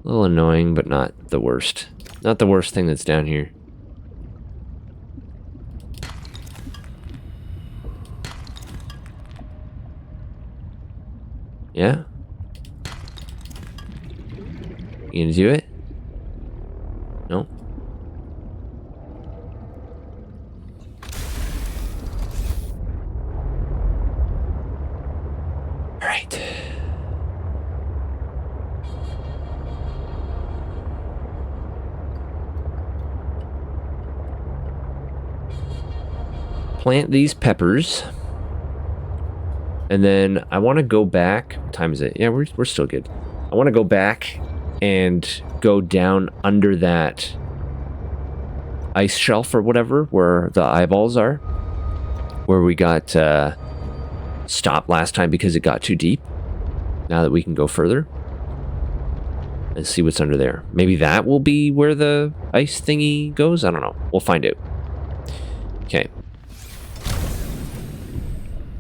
little annoying, but not the worst. Not the worst thing that's down here. Yeah? You gonna do it? No? Alright. Plant these peppers. And then I want to go back. What time is it? Yeah, we're still good. I want to go back and go down under that ice shelf or whatever, where the eyeballs are. Where we got stopped last time because it got too deep. Now that we can go further. And see what's under there. Maybe that will be where the ice thingy goes? I don't know. We'll find out. Okay.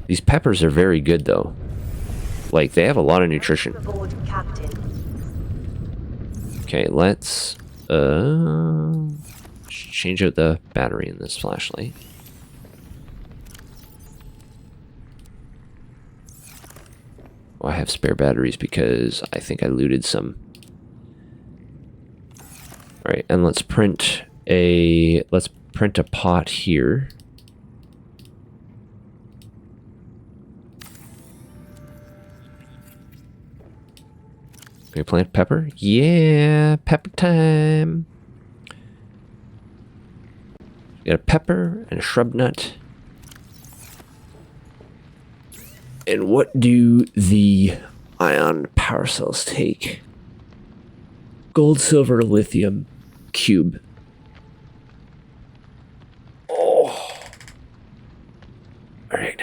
These peppers are very good, though. Like, they have a lot of nutrition. Aboard, Captain. Okay, let's change out the battery in this flashlight. Oh, I have spare batteries because I think I looted some. All right, and let's print a pot here. Can we plant pepper? Yeah, pepper time. Got a pepper and a shrub nut. And what do the ion power cells take? Gold, silver, lithium, cube. Oh. All right.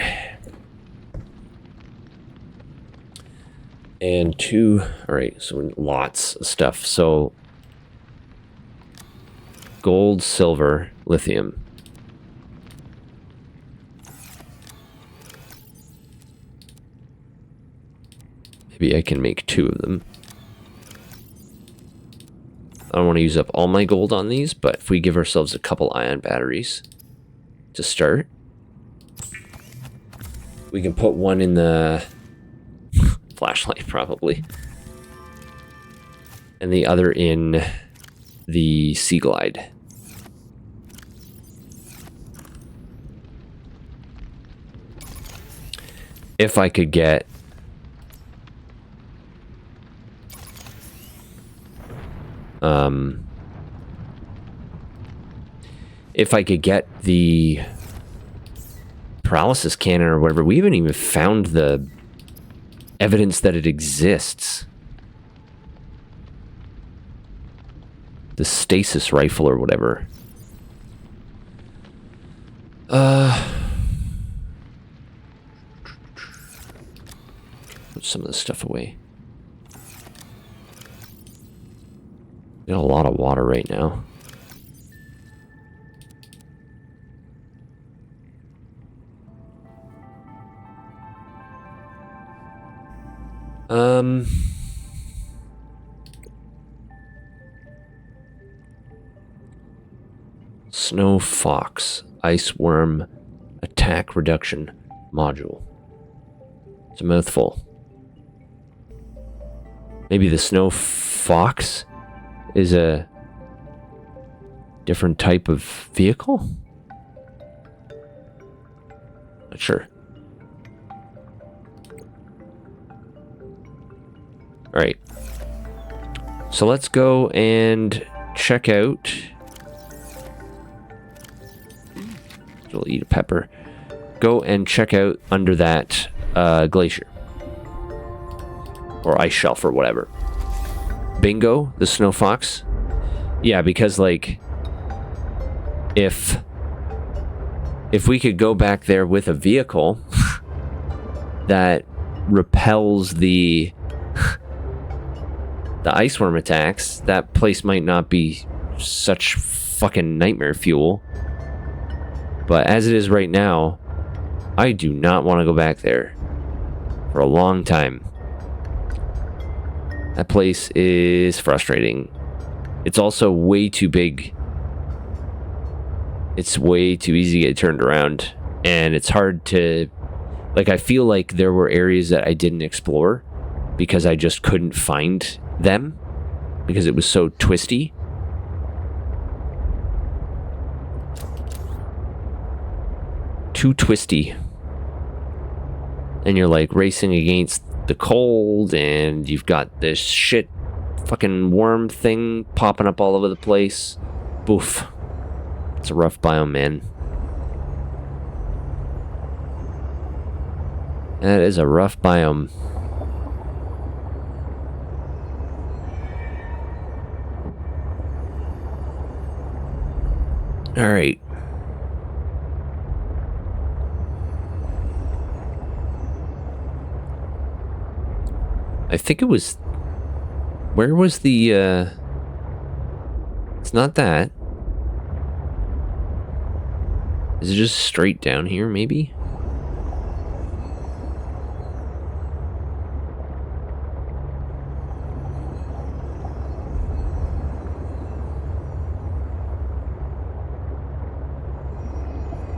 And two, all right, so lots of stuff. So gold, silver, lithium. Maybe I can make two of them. I don't want to use up all my gold on these, but if we give ourselves a couple ion batteries to start, we can put one in the flashlight probably, and the other in the Sea Glide. If I could get the paralysis cannon or whatever. We haven't even found the evidence that it exists. The stasis rifle or whatever. Put some of this stuff away. Got a lot of water right now. Snow Fox Ice Worm Attack Reduction Module. It's a mouthful. Maybe the Snow Fox is a different type of vehicle? Not sure. Alright. So let's go and check out. We'll eat a pepper. Go and check out under that glacier. Or ice shelf or whatever. Bingo, the Snow Fox. Yeah, because like if we could go back there with a vehicle that repels the ice worm attacks, that place might not be such fucking nightmare fuel. But as it is right now, I do not want to go back there. for a long time. That place is frustrating. It's also way too big. It's way too easy to get turned around. And it's hard to... Like, I feel like there were areas that I didn't explore because I just couldn't find them because it was so twisty. Too twisty. And you're like racing against the cold, and you've got this shit fucking worm thing popping up all over the place. Boof. It's a rough biome, man. That is a rough biome. Alright. I think it was... Where was the, It's not that. Is it just straight down here, maybe?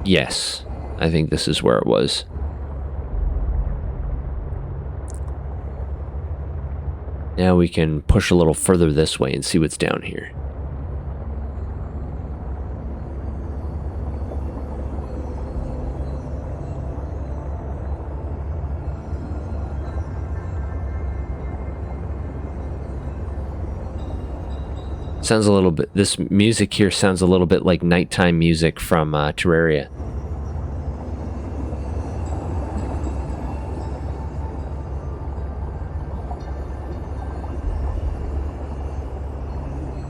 Yes. I think this is where it was. Now we can push a little further this way and see what's down here. Sounds a little bit... This music here sounds a little bit like nighttime music from Terraria.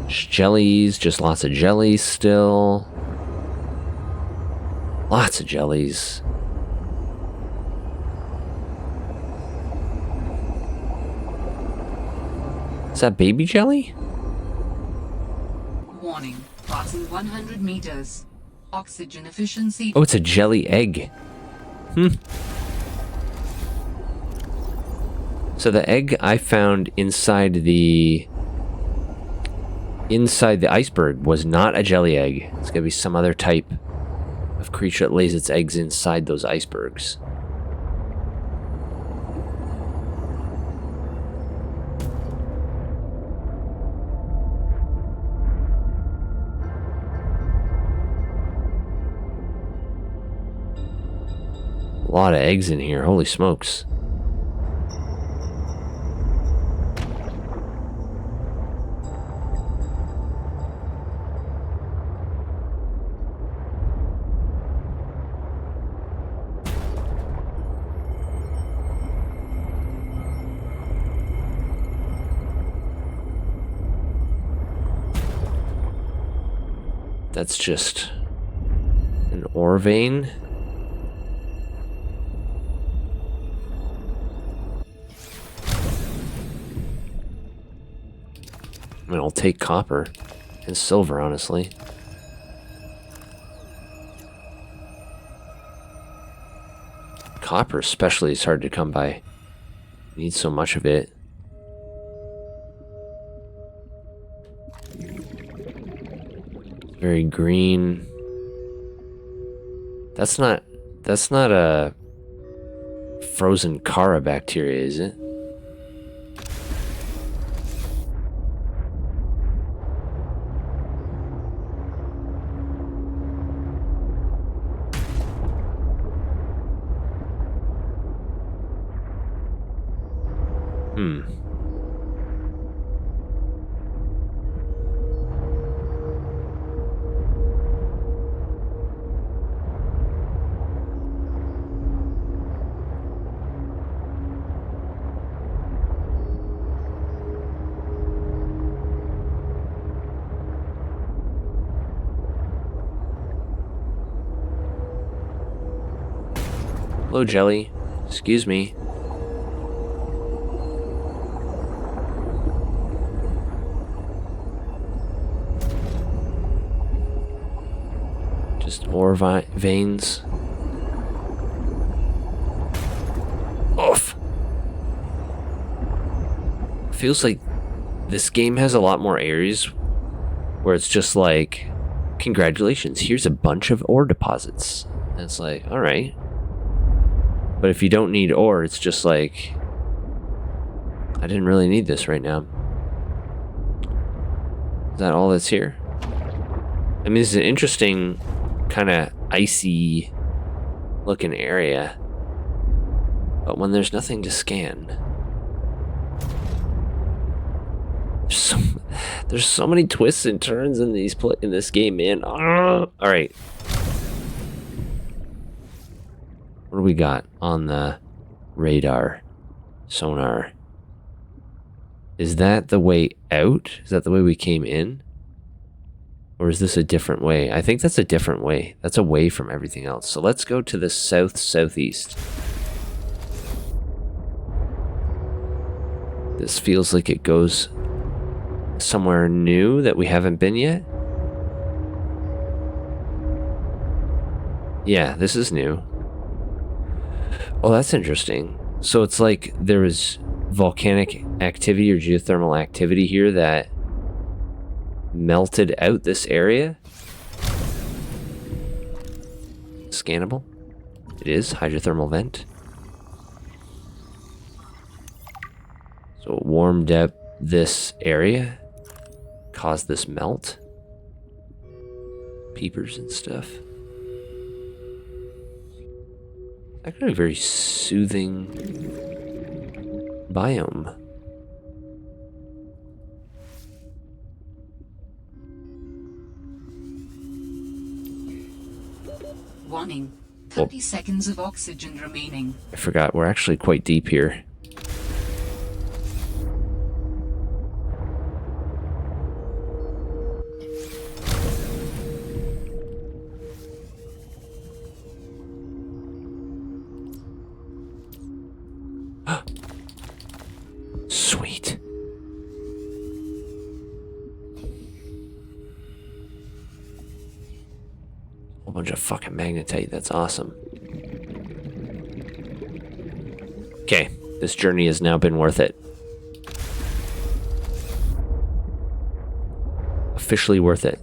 Jellies, just lots of jellies still. Lots of jellies. Is that baby jelly? Warning. Passing 100 meters. Oxygen efficiency. Oh, it's a jelly egg. So the egg I found inside the iceberg was not a jelly egg. It's gonna be some other type of creature that lays its eggs inside those icebergs. A lot of eggs in here, holy smokes. That's just an ore vein. I mean, I'll take copper and silver, honestly. Copper especially is hard to come by. You need so much of it. Very green. That's not a frozen Kara bacteria, is it? Hello, Jelly. Excuse me. Just ore veins. Oof. feels like this game has a lot more areas where it's just like, congratulations, here's a bunch of ore deposits. And it's like, all right. But if you don't need ore, it's just like, I didn't really need this right now. Is that all that's here? I mean, this is an interesting kind of icy looking area. But when there's nothing to scan, there's so many twists and turns in this game, man. All right. What do we got on the radar? Sonar. Is that the way out? Is that the way we came in? Or is this a different way? I think that's a different way. That's away from everything else. So let's go to the south-southeast. This feels like it goes somewhere new that we haven't been yet. Yeah, this is new. Oh, that's interesting. So it's like there was volcanic activity or geothermal activity here that melted out this area. Scannable. It is hydrothermal vent. So it warmed up this area, caused this melt. Peepers and stuff. Actually a very soothing biome. Warning. 30 seconds of oxygen remaining. I forgot, we're actually quite deep here. Sweet. Whole bunch of fucking magnetite, that's awesome. Okay, this journey has now been worth it. Officially worth it.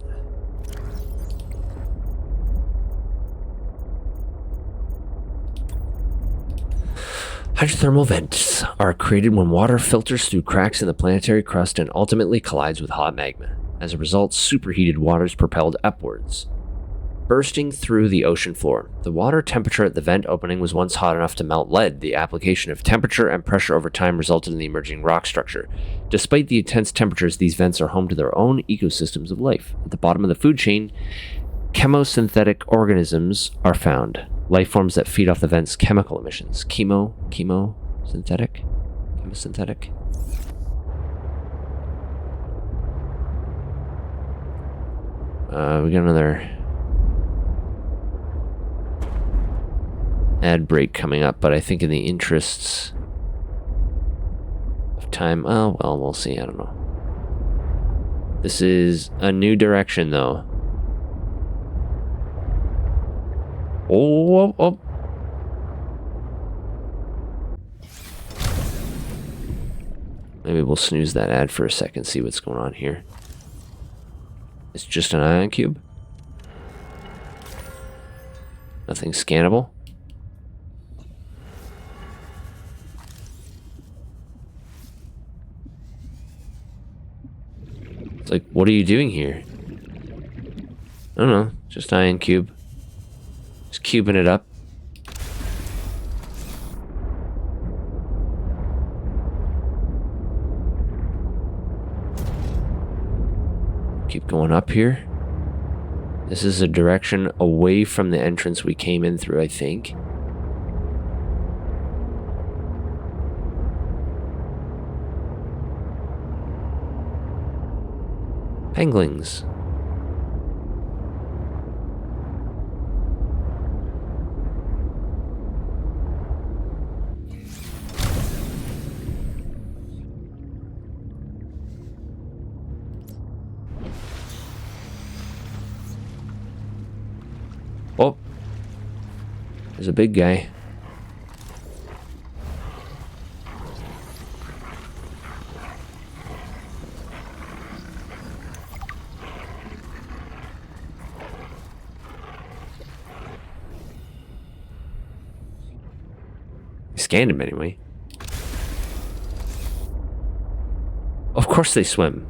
Hydrothermal vents are created when water filters through cracks in the planetary crust and ultimately collides with hot magma. As a result, superheated water is propelled upwards, bursting through the ocean floor. The water temperature at the vent opening was once hot enough to melt lead. The application of temperature and pressure over time resulted in the emerging rock structure. Despite the intense temperatures, these vents are home to their own ecosystems of life. At the bottom of the food chain, chemosynthetic organisms are found. Life forms that feed off the vent's chemical emissions. Chemosynthetic? We got another ad break coming up, but I think in the interests of time, oh, well, we'll see, I don't know. This is a new direction, though. Oh. Maybe we'll snooze that ad for a second, see what's going on here. It's just an ion cube. Nothing scannable. It's like, what are you doing here? I don't know, just ion cube. Just cubing it up. Keep going up here. This is a direction away from the entrance we came in through, I think. Penguins. Oh, there's a big guy. scanned him anyway. Of course they swim.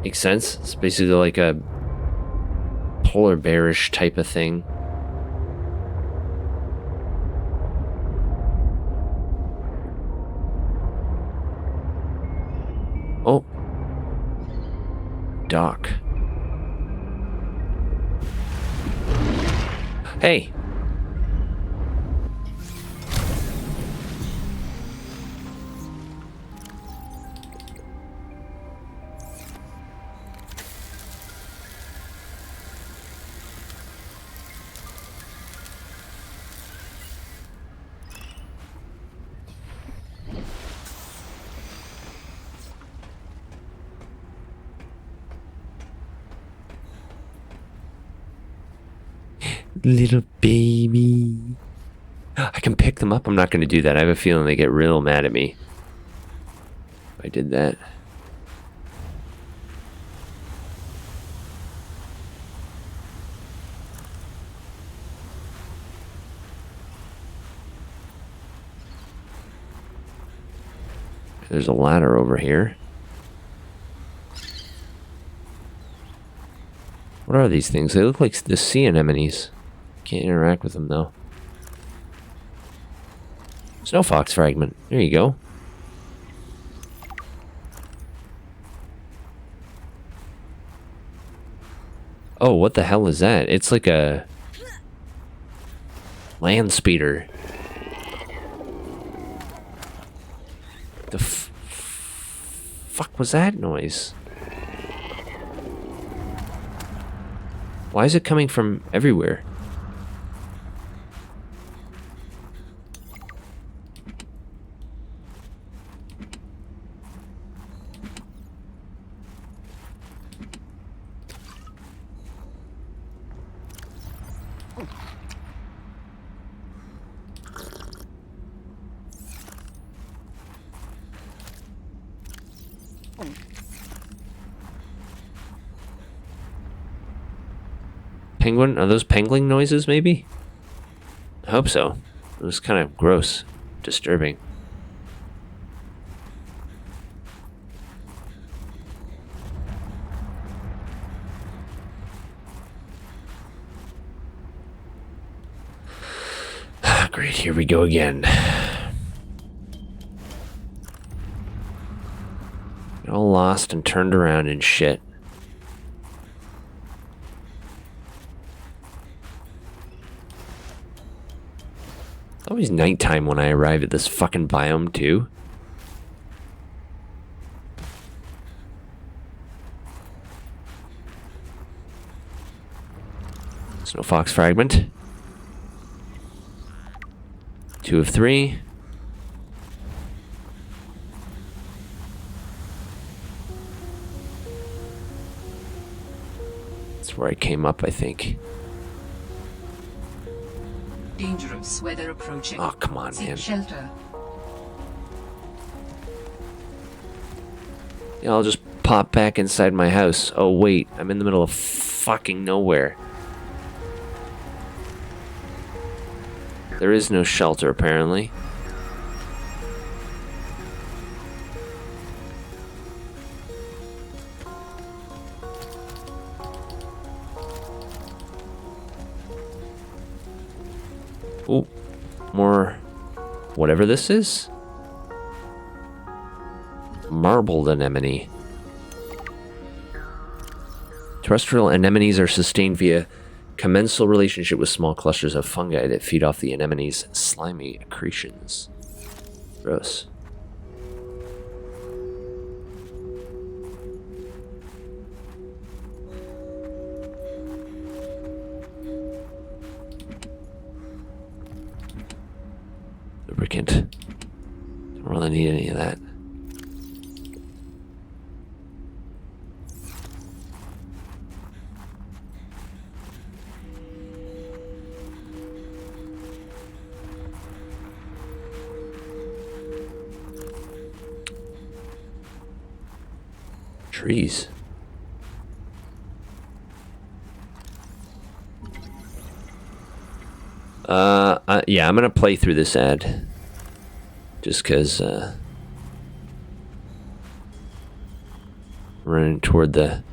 Makes sense. It's basically like a polar bearish type of thing. Oh. Dock. Hey. Little baby. I can pick them up. I'm not going to do that. I have a feeling they get real mad at me if I did that. There's a ladder over here. What are these things? They look like the sea anemones. Can't interact with them though. Snow fox fragment. There you go. Oh, what the hell is that? It's like a land speeder. The fuck was that noise? Why is it coming from everywhere? Penguin? Are those pangling noises, maybe? I hope so. It was kind of gross. Disturbing. Great, here we go again. Got all lost and turned around and shit. It's always nighttime when I arrive at this fucking biome, too. Snow fox fragment. 2 of 3. That's where I came up, I think. Dangerous weather approaching. Oh, come on, Seek man. shelter. Yeah, I'll just pop back inside my house. Oh, wait. I'm in the middle of fucking nowhere. There is no shelter, apparently. Oh, more whatever this is. Marbled anemone. Terrestrial anemones are sustained via commensal relationship with small clusters of fungi that feed off the anemone's slimy accretions. Gross. Lubricant. Don't really need any of that. trees. Yeah, I'm gonna play through this ad. Just because, running toward the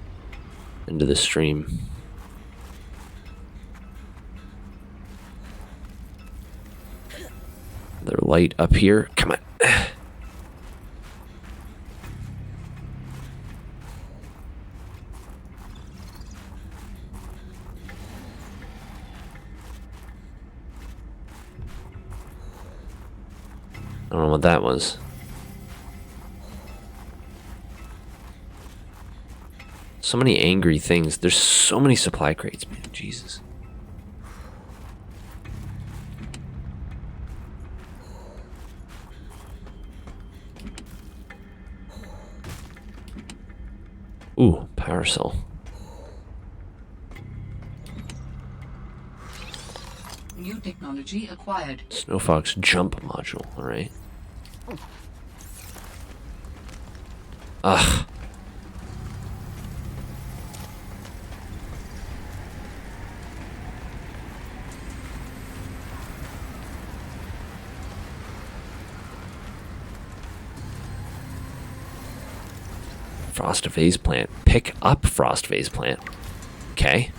end of the stream. Another light up here. Come on. I don't know what that was. So many angry things. There's so many supply crates, man. Jesus. Ooh, power cell. New technology acquired. Snowfox jump module. All right. Ugh. Frost phase plant. Pick up frost phase plant. Okay.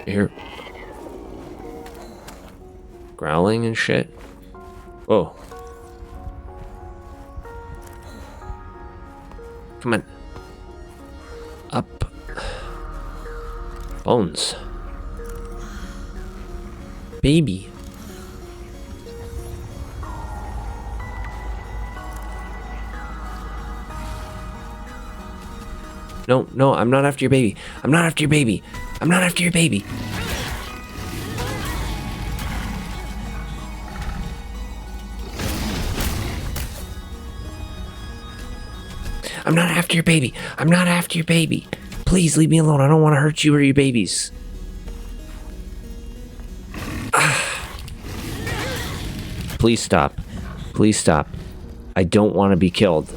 Here. Growling and shit. Whoa. Come on. Up. Bones. Baby. No, no, I'm not after your baby. I'm not after your baby. I'm not after your baby. I'm not after your baby. I'm not after your baby. Please leave me alone. I don't want to hurt you or your babies. Please stop. Please stop. I don't want to be killed.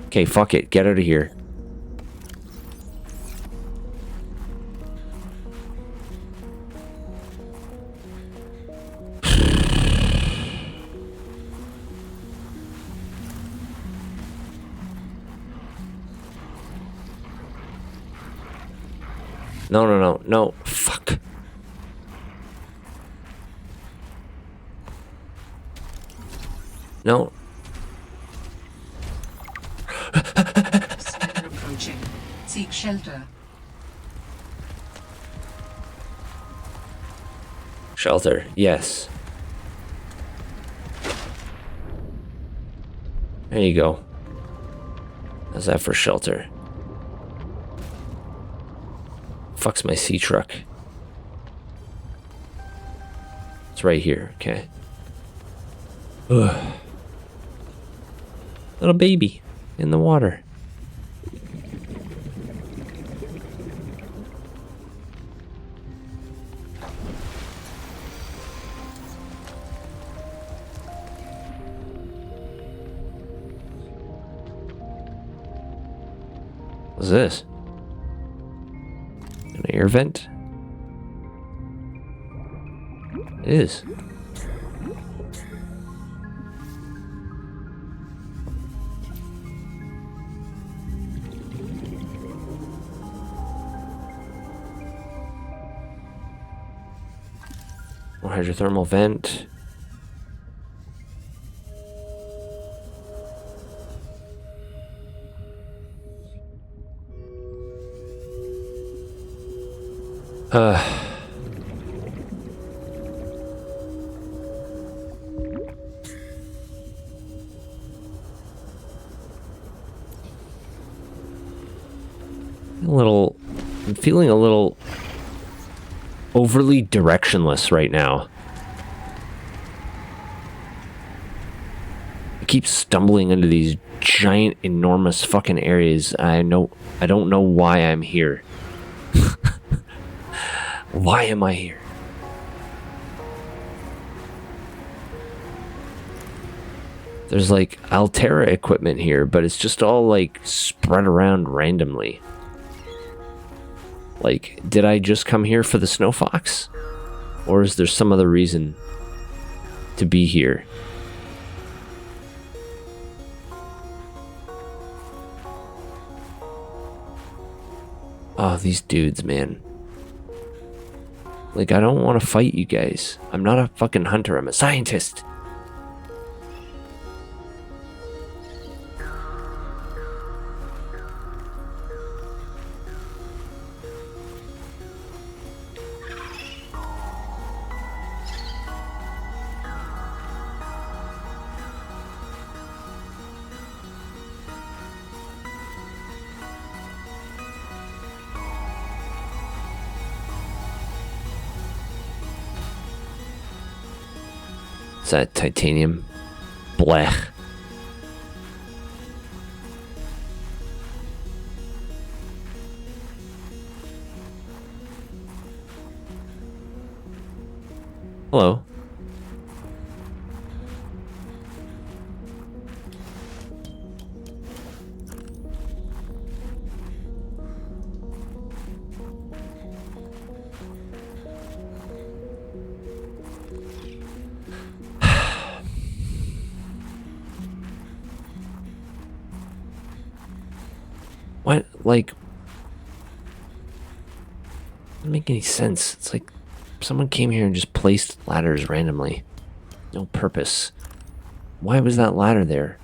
Okay, fuck it. Get out of here. No, no, no, no. Fuck. No. Spear approaching. Seek shelter. Shelter, yes. There you go. How's that for shelter? Fuck's my sea truck. It's right here, okay. Ugh. Little baby in the water. What's this? An air vent? It is. More hydrothermal vent. I'm feeling a little overly directionless right now. I keep stumbling into these giant, enormous fucking areas. I don't know why I'm here. Why am I here? There's like Altera equipment here, but it's just all like spread around randomly. Like, did I just come here for the snow fox? Or is there some other reason to be here? Oh, these dudes, man. Like, I don't want to fight you guys. I'm not a fucking hunter, I'm a scientist. Is that titanium? Blech. Hello. What? Like, doesn't make any sense. It's like someone came here and just placed ladders randomly. No purpose. Why was that ladder there?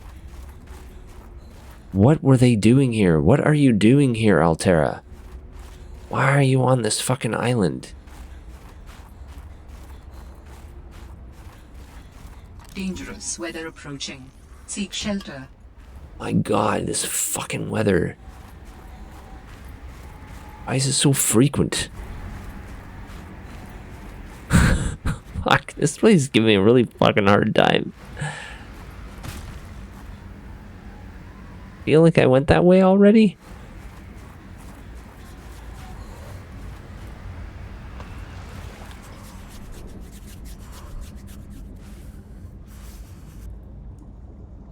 What were they doing here? What are you doing here, Altera? Why are you on this fucking island? Dangerous weather approaching. Seek shelter. My god, this fucking weather. Why is it so frequent? Fuck, this place is giving me a really fucking hard time. Feel like I went that way already?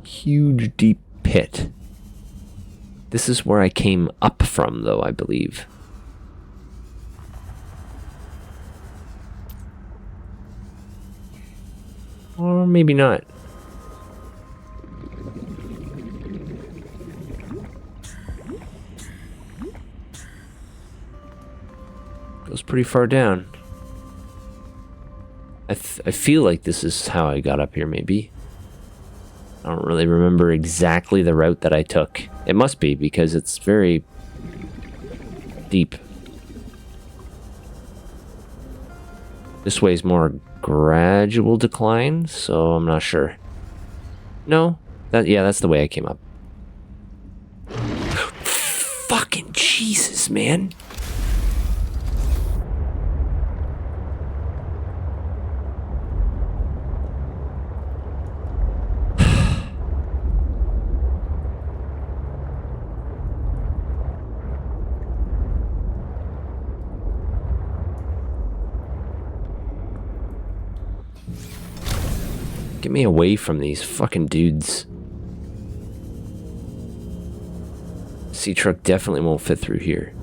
Huge deep pit. This is where I came up from, though, I believe. Or maybe not. Goes pretty far down. I feel like this is how I got up here, maybe. I don't really remember exactly the route that I took. It must be, because it's very deep. This way's more gradual decline, so I'm not sure. No, yeah, that's the way I came up. Fucking Jesus, man. Get me away from these fucking dudes. Sea truck definitely won't fit through here.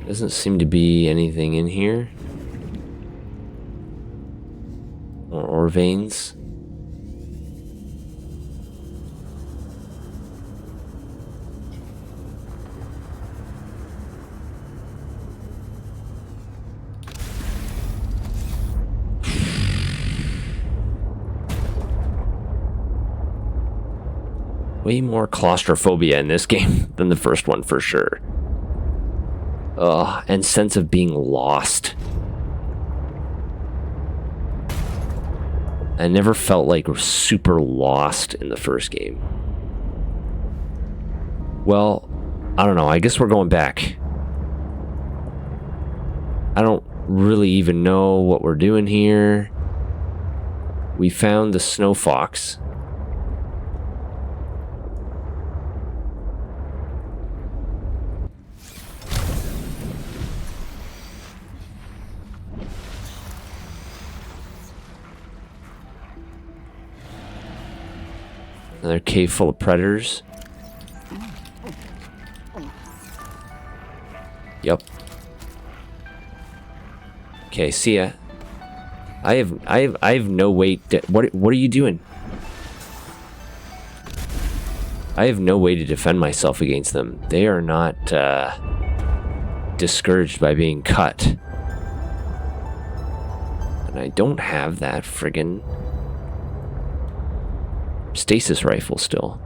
Doesn't seem to be anything in here. Or veins. Way more claustrophobia in this game than the first one for sure. Ugh, and sense of being lost. I never felt like we're super lost in the first game. Well, I don't know. I guess we're going back. I don't really even know what we're doing here. We found the snow fox. Another cave full of predators. Yep. Okay, see ya. I have no way to, what are you doing? I have no way to defend myself against them. They are not discouraged by being cut. And I don't have that friggin' stasis rifle still.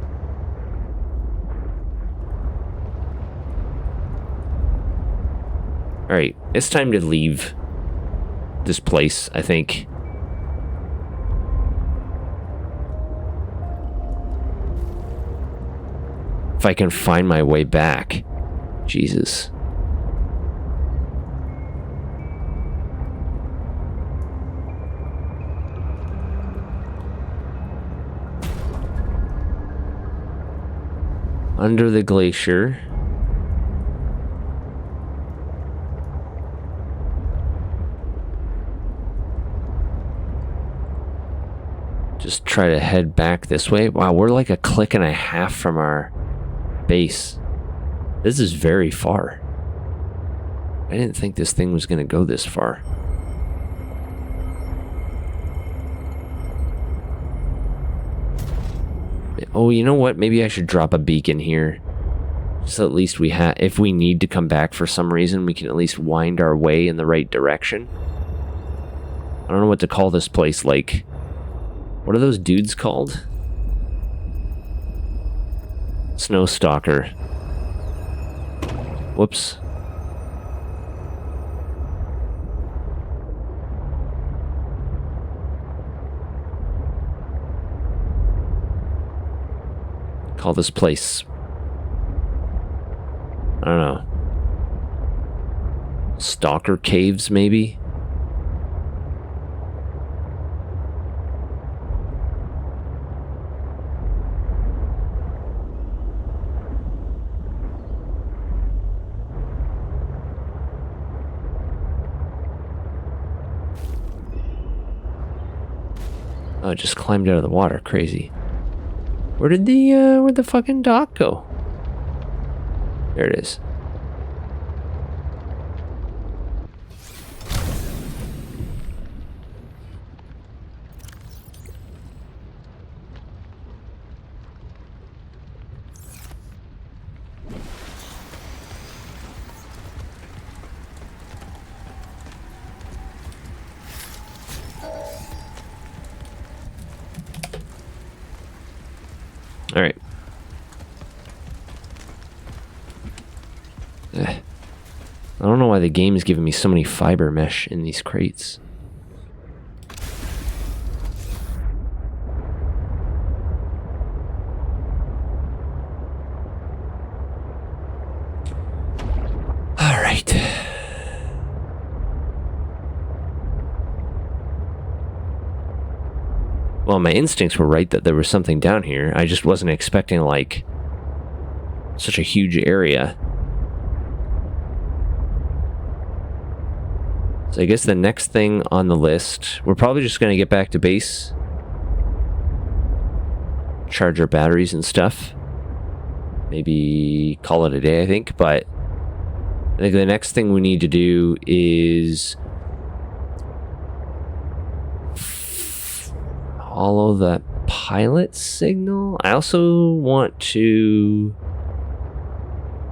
Alright, it's time to leave this place, I think. If I can find my way back. Jesus. Under the glacier. Just try to head back this way. Wow, we're like a click and a half from our base. This is very far. I didn't think this thing was going to go this far. Oh, you know what? Maybe I should drop a beacon here. So at least we have, if we need to come back for some reason, we can at least wind our way in the right direction. I don't know what to call this place, like... What are those dudes called? Snow Stalker. Whoops. Call this place... I don't know. Stalker Caves, maybe? Oh, it just climbed out of the water. Crazy. Where'd the fucking dock go? There it is. All right. I don't know why the game is giving me so many fiber mesh in these crates. All right. Well, my instincts were right that there was something down here. I just wasn't expecting, like, such a huge area. So I guess the next thing on the list, we're probably just going to get back to base. Charge our batteries and stuff. Maybe call it a day, I think. But I think the next thing we need to do is... follow the pilot signal. I also want to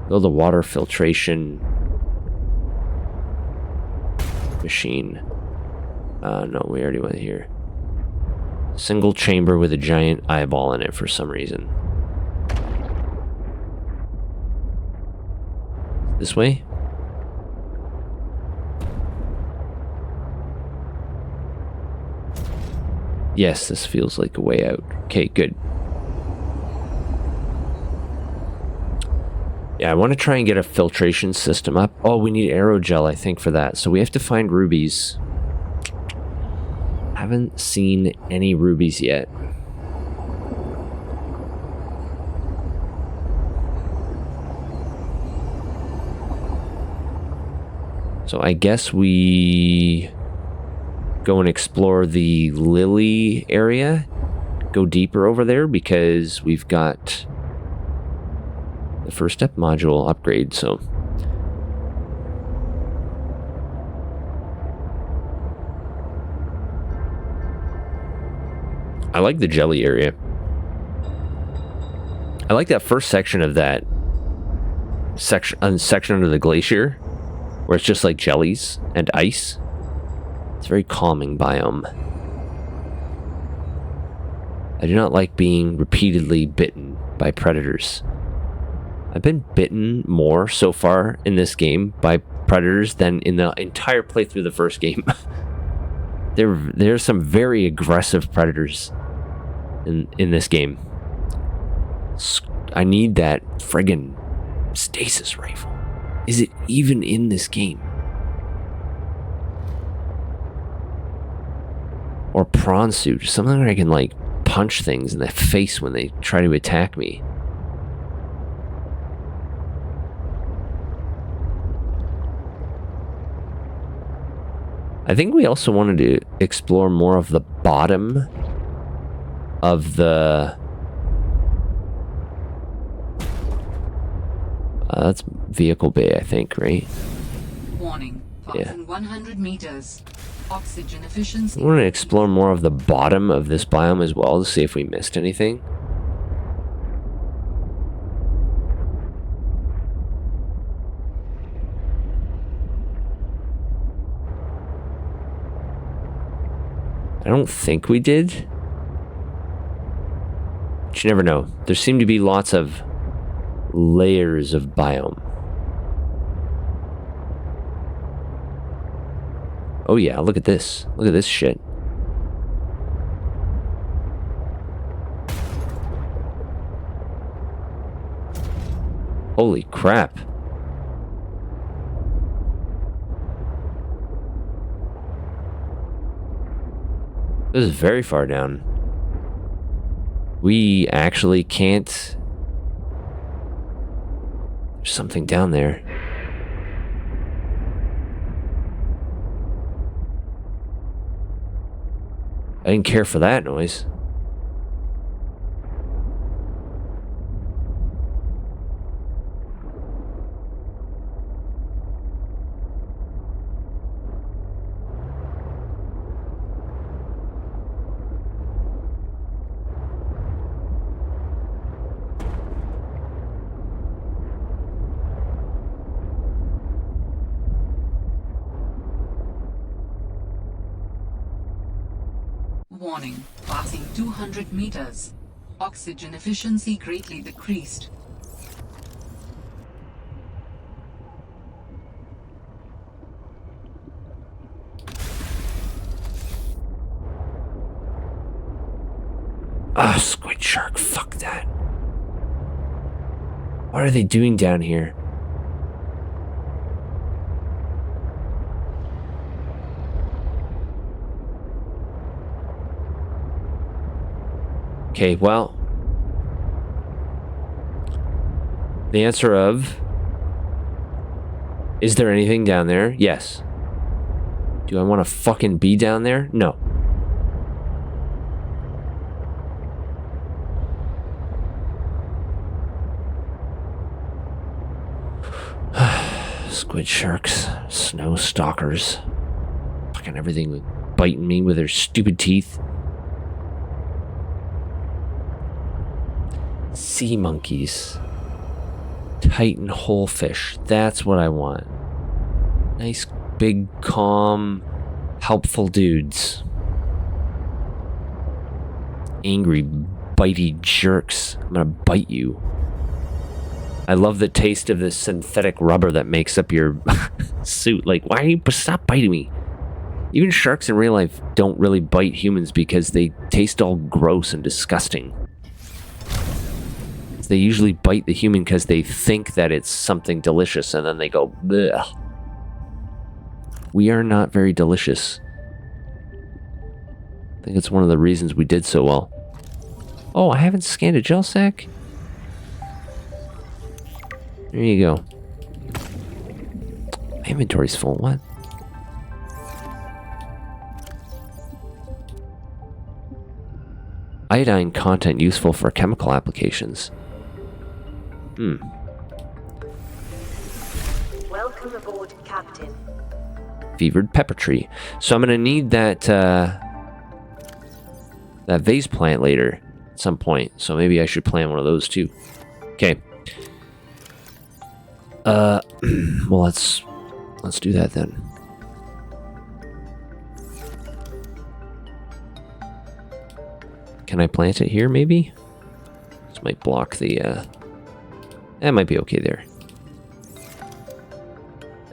build a water filtration machine. No, we already went here. Single chamber with a giant eyeball in it for some reason. This way? Yes, this feels like a way out. Okay, good. Yeah, I want to try and get a filtration system up. Oh, we need aerogel, I think, for that. So we have to find rubies. Haven't seen any rubies yet. So I guess we go and explore the lily area. Go deeper over there because we've got the first step module upgrade, so I like the jelly area. I like that first section of that section under the glacier where it's just like jellies and ice. It's a very calming biome. I do not like being repeatedly bitten by predators. I've been bitten more so far in this game by predators than in the entire playthrough of the first game. There's some very aggressive predators in this game. I need that friggin' stasis rifle. Is it even in this game? Or prawn suit, something where I can like punch things in the face when they try to attack me. I think we also wanted to explore more of the bottom of the... that's vehicle bay, I think, right? Warning. Yeah. 100 meters. Oxygen efficiency. I want to explore more of the bottom of this biome as well to see if we missed anything. I don't think we did. But you never know. There seem to be lots of layers of biome. Oh yeah, look at this. Look at this shit. Holy crap. This is very far down. We actually can't... There's something down there. I didn't care for that noise. Warning. Passing 200 meters. Oxygen efficiency greatly decreased. Ah, squid shark, fuck that. What are they doing down here? Okay, well, the answer of, is there anything down there? Yes. Do I want to fucking be down there? No. Squid sharks, snow stalkers, fucking everything biting me with their stupid teeth. Sea monkeys. Titan holefish. That's what I want. Nice, big, calm, helpful dudes. Angry, bitey jerks. I'm gonna bite you. I love the taste of this synthetic rubber that makes up your suit. Like, why are you... Stop biting me. Even sharks in real life don't really bite humans because they taste all gross and disgusting. They usually bite the human because they think that it's something delicious, and then they go, bleh. We are not very delicious. I think it's one of the reasons we did so well. Oh, I haven't scanned a gel sack? There you go. My inventory's full. What? Iodine content useful for chemical applications. Welcome aboard, Captain. Fevered pepper tree. So I'm gonna need that that vase plant later at some point. So maybe I should plant one of those too. Okay. Well, let's do that then. Can I plant it here, maybe? This might block the, that might be okay there.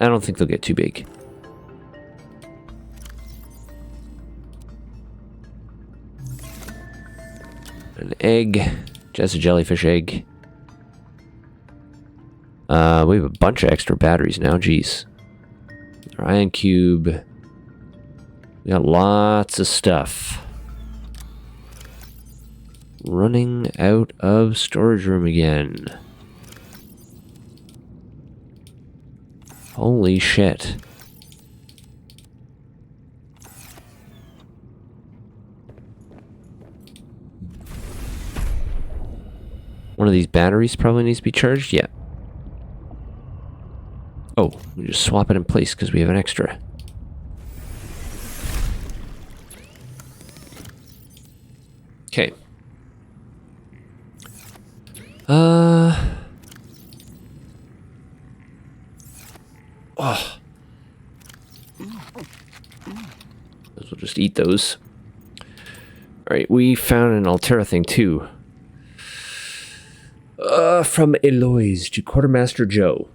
I don't think they'll get too big. An egg. Just a jellyfish egg. We have a bunch of extra batteries now, jeez. Our ion cube. We got lots of stuff. Running out of storage room again. Holy shit. One of these batteries probably needs to be charged? Yeah. Oh, we just swap it in place because we have an extra. Okay. Oh. We'll just eat those. Alright, we found an Altera thing too. From Eloise to Quartermaster Joe.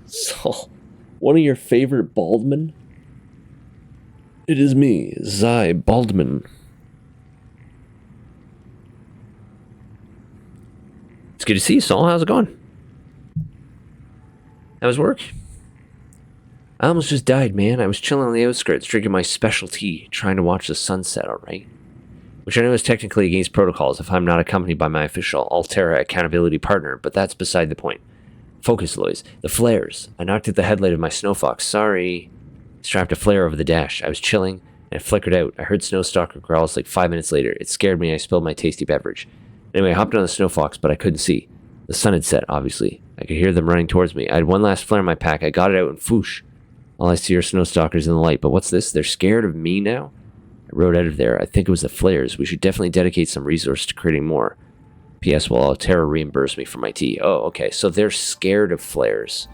So, one of your favorite Baldmen? It is me, Zy Baldman. It's good to see you, Saul. How's it going? How was work? I almost just died, man. I was chilling on the outskirts, drinking my special tea, trying to watch the sunset, alright? Which I know is technically against protocols if I'm not accompanied by my official Altera accountability partner, but that's beside the point. Focus, Lois. The flares. I knocked out the headlight of my Snowfox. Sorry. Strapped a flare over the dash. I was chilling, and it flickered out. I heard Snowstalker growls like 5 minutes later. It scared me, and I spilled my tasty beverage. Anyway, I hopped on the Snowfox, but I couldn't see. The sun had set, obviously. I could hear them running towards me. I had one last flare in my pack. I got it out and foosh. All I see are Snowstalkers in the light. But what's this? They're scared of me now? I rode out of there. I think it was the flares. We should definitely dedicate some resource to creating more. P.S. Will Altera reimburse me for my tea? Oh, okay. So they're scared of flares.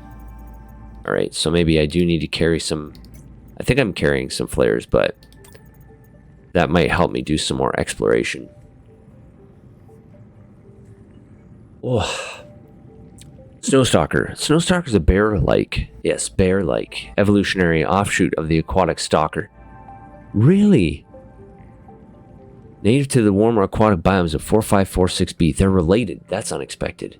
Alright, so maybe I do need to carry some... I think I'm carrying some flares, but... that might help me do some more exploration. Oh. Snowstalker. Snowstalker is a bear-like, yes, bear-like, evolutionary offshoot of the aquatic stalker. Really? Native to the warmer aquatic biomes of 4546b, they're related. That's unexpected.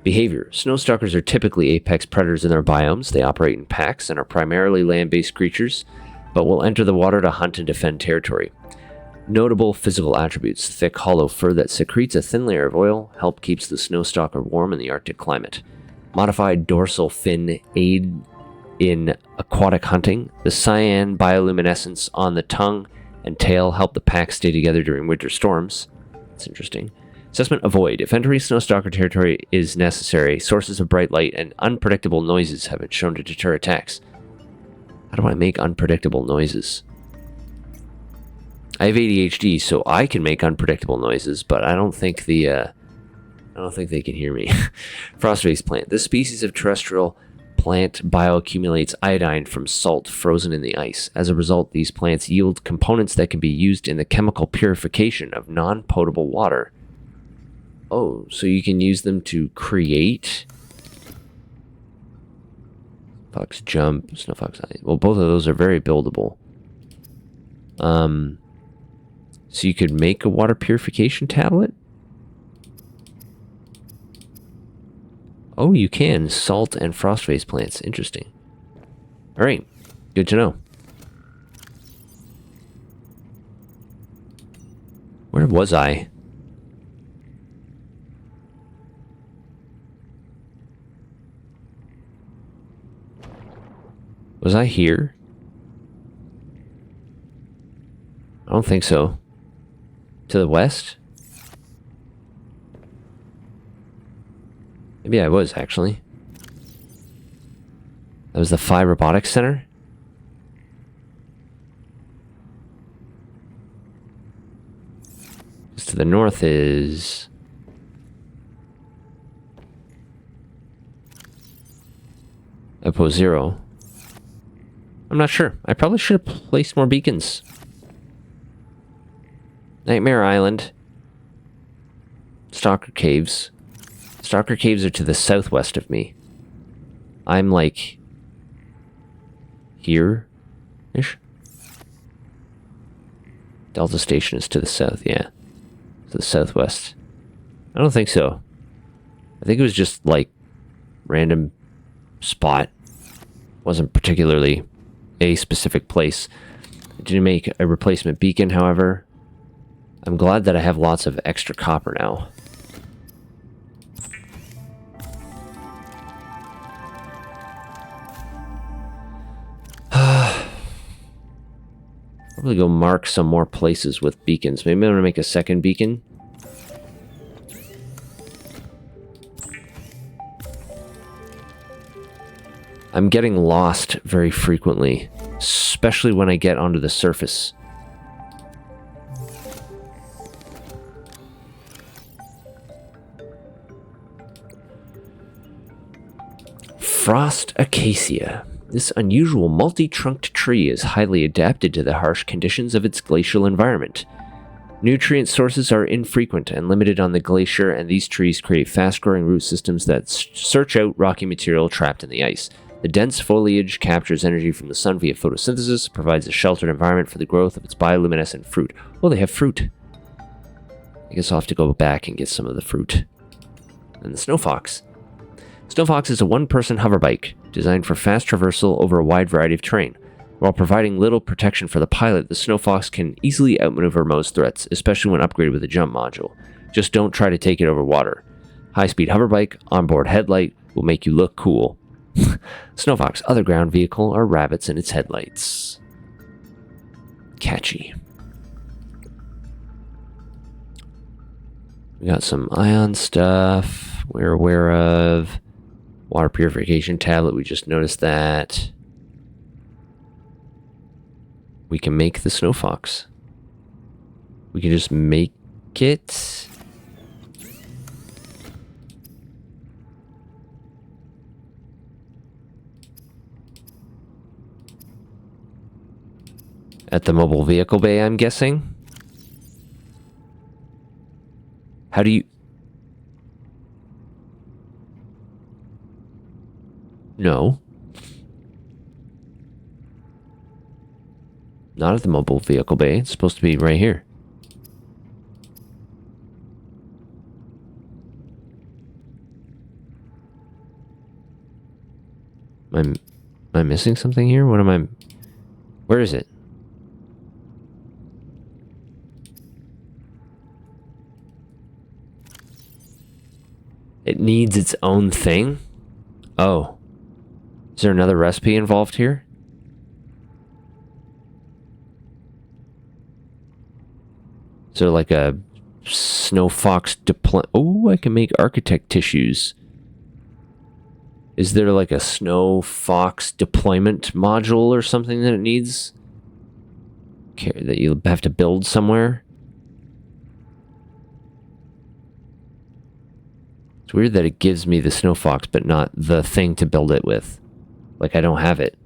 Behavior. Snowstalkers are typically apex predators in their biomes. They operate in packs and are primarily land-based creatures, but will enter the water to hunt and defend territory. Notable physical attributes. Thick, hollow fur that secretes a thin layer of oil, help keeps the snowstalker warm in the Arctic climate. Modified dorsal fin aid in aquatic hunting. The cyan bioluminescence on the tongue and tail help the pack stay together during winter storms. That's interesting. Assessment: avoid. If entering snowstalker territory is necessary, sources of bright light and unpredictable noises have been shown to deter attacks. How do I make unpredictable noises? I have ADHD, so I can make unpredictable noises, but I don't think they can hear me. Frost-based plant. This species of terrestrial plant bioaccumulates iodine from salt frozen in the ice. As a result, these plants yield components that can be used in the chemical purification of non-potable water. Oh, so you can use them to create. Fox jump, snow fox eye. Well, both of those are very buildable. So you could make a water purification tablet? Oh, you can. Salt and frost-based plants. Interesting. Alright. Good to know. Where was I? Was I here? I don't think so. To the west? Maybe I was, actually. That was the Phi Robotics Center? Just to the north is... Outpost 0. I'm not sure. I probably should have placed more beacons. Nightmare Island. Stalker Caves. Stalker Caves are to the southwest of me. I'm like... here-ish? Delta Station is to the south, yeah. To the southwest. I don't think so. I think it was just, like, random spot. Wasn't particularly a specific place. I didn't make a replacement beacon, however. I'm glad that I have lots of extra copper now. Probably go mark some more places with beacons. Maybe I'm gonna make a second beacon. I'm getting lost very frequently, especially when I get onto the surface. Frost Acacia. This unusual multi-trunked tree is highly adapted to the harsh conditions of its glacial environment. Nutrient sources are infrequent and limited on the glacier, and these trees create fast-growing root systems that search out rocky material trapped in the ice. The dense foliage captures energy from the sun via photosynthesis, provides a sheltered environment for the growth of its bioluminescent fruit. Oh, they have fruit. I guess I'll have to go back and get some of the fruit. And the snow fox. Snow fox is a one-person hoverbike designed for fast traversal over a wide variety of terrain. While providing little protection for the pilot, the Snow Fox can easily outmaneuver most threats, especially when upgraded with a jump module. Just don't try to take it over water. High-speed hoverbike, onboard headlight will make you look cool. Snow Fox other ground vehicle are rabbits in its headlights. Catchy. We got some ion stuff we're aware of. Water purification tablet, we just noticed that. We can make the Snow Fox. We can just make it. At the mobile vehicle bay, I'm guessing. How do you... No. Not at the mobile vehicle bay. It's supposed to be right here. Am I missing something here? What am I... Where is it? It needs its own thing? Oh. Is there another recipe involved here? Is there like a Snow Fox deploy... Oh, I can make architect tissues. Is there like a Snow Fox deployment module or something that it needs? Okay, that you have to build somewhere? It's weird that it gives me the Snow Fox, but not the thing to build it with. Like, I don't have it.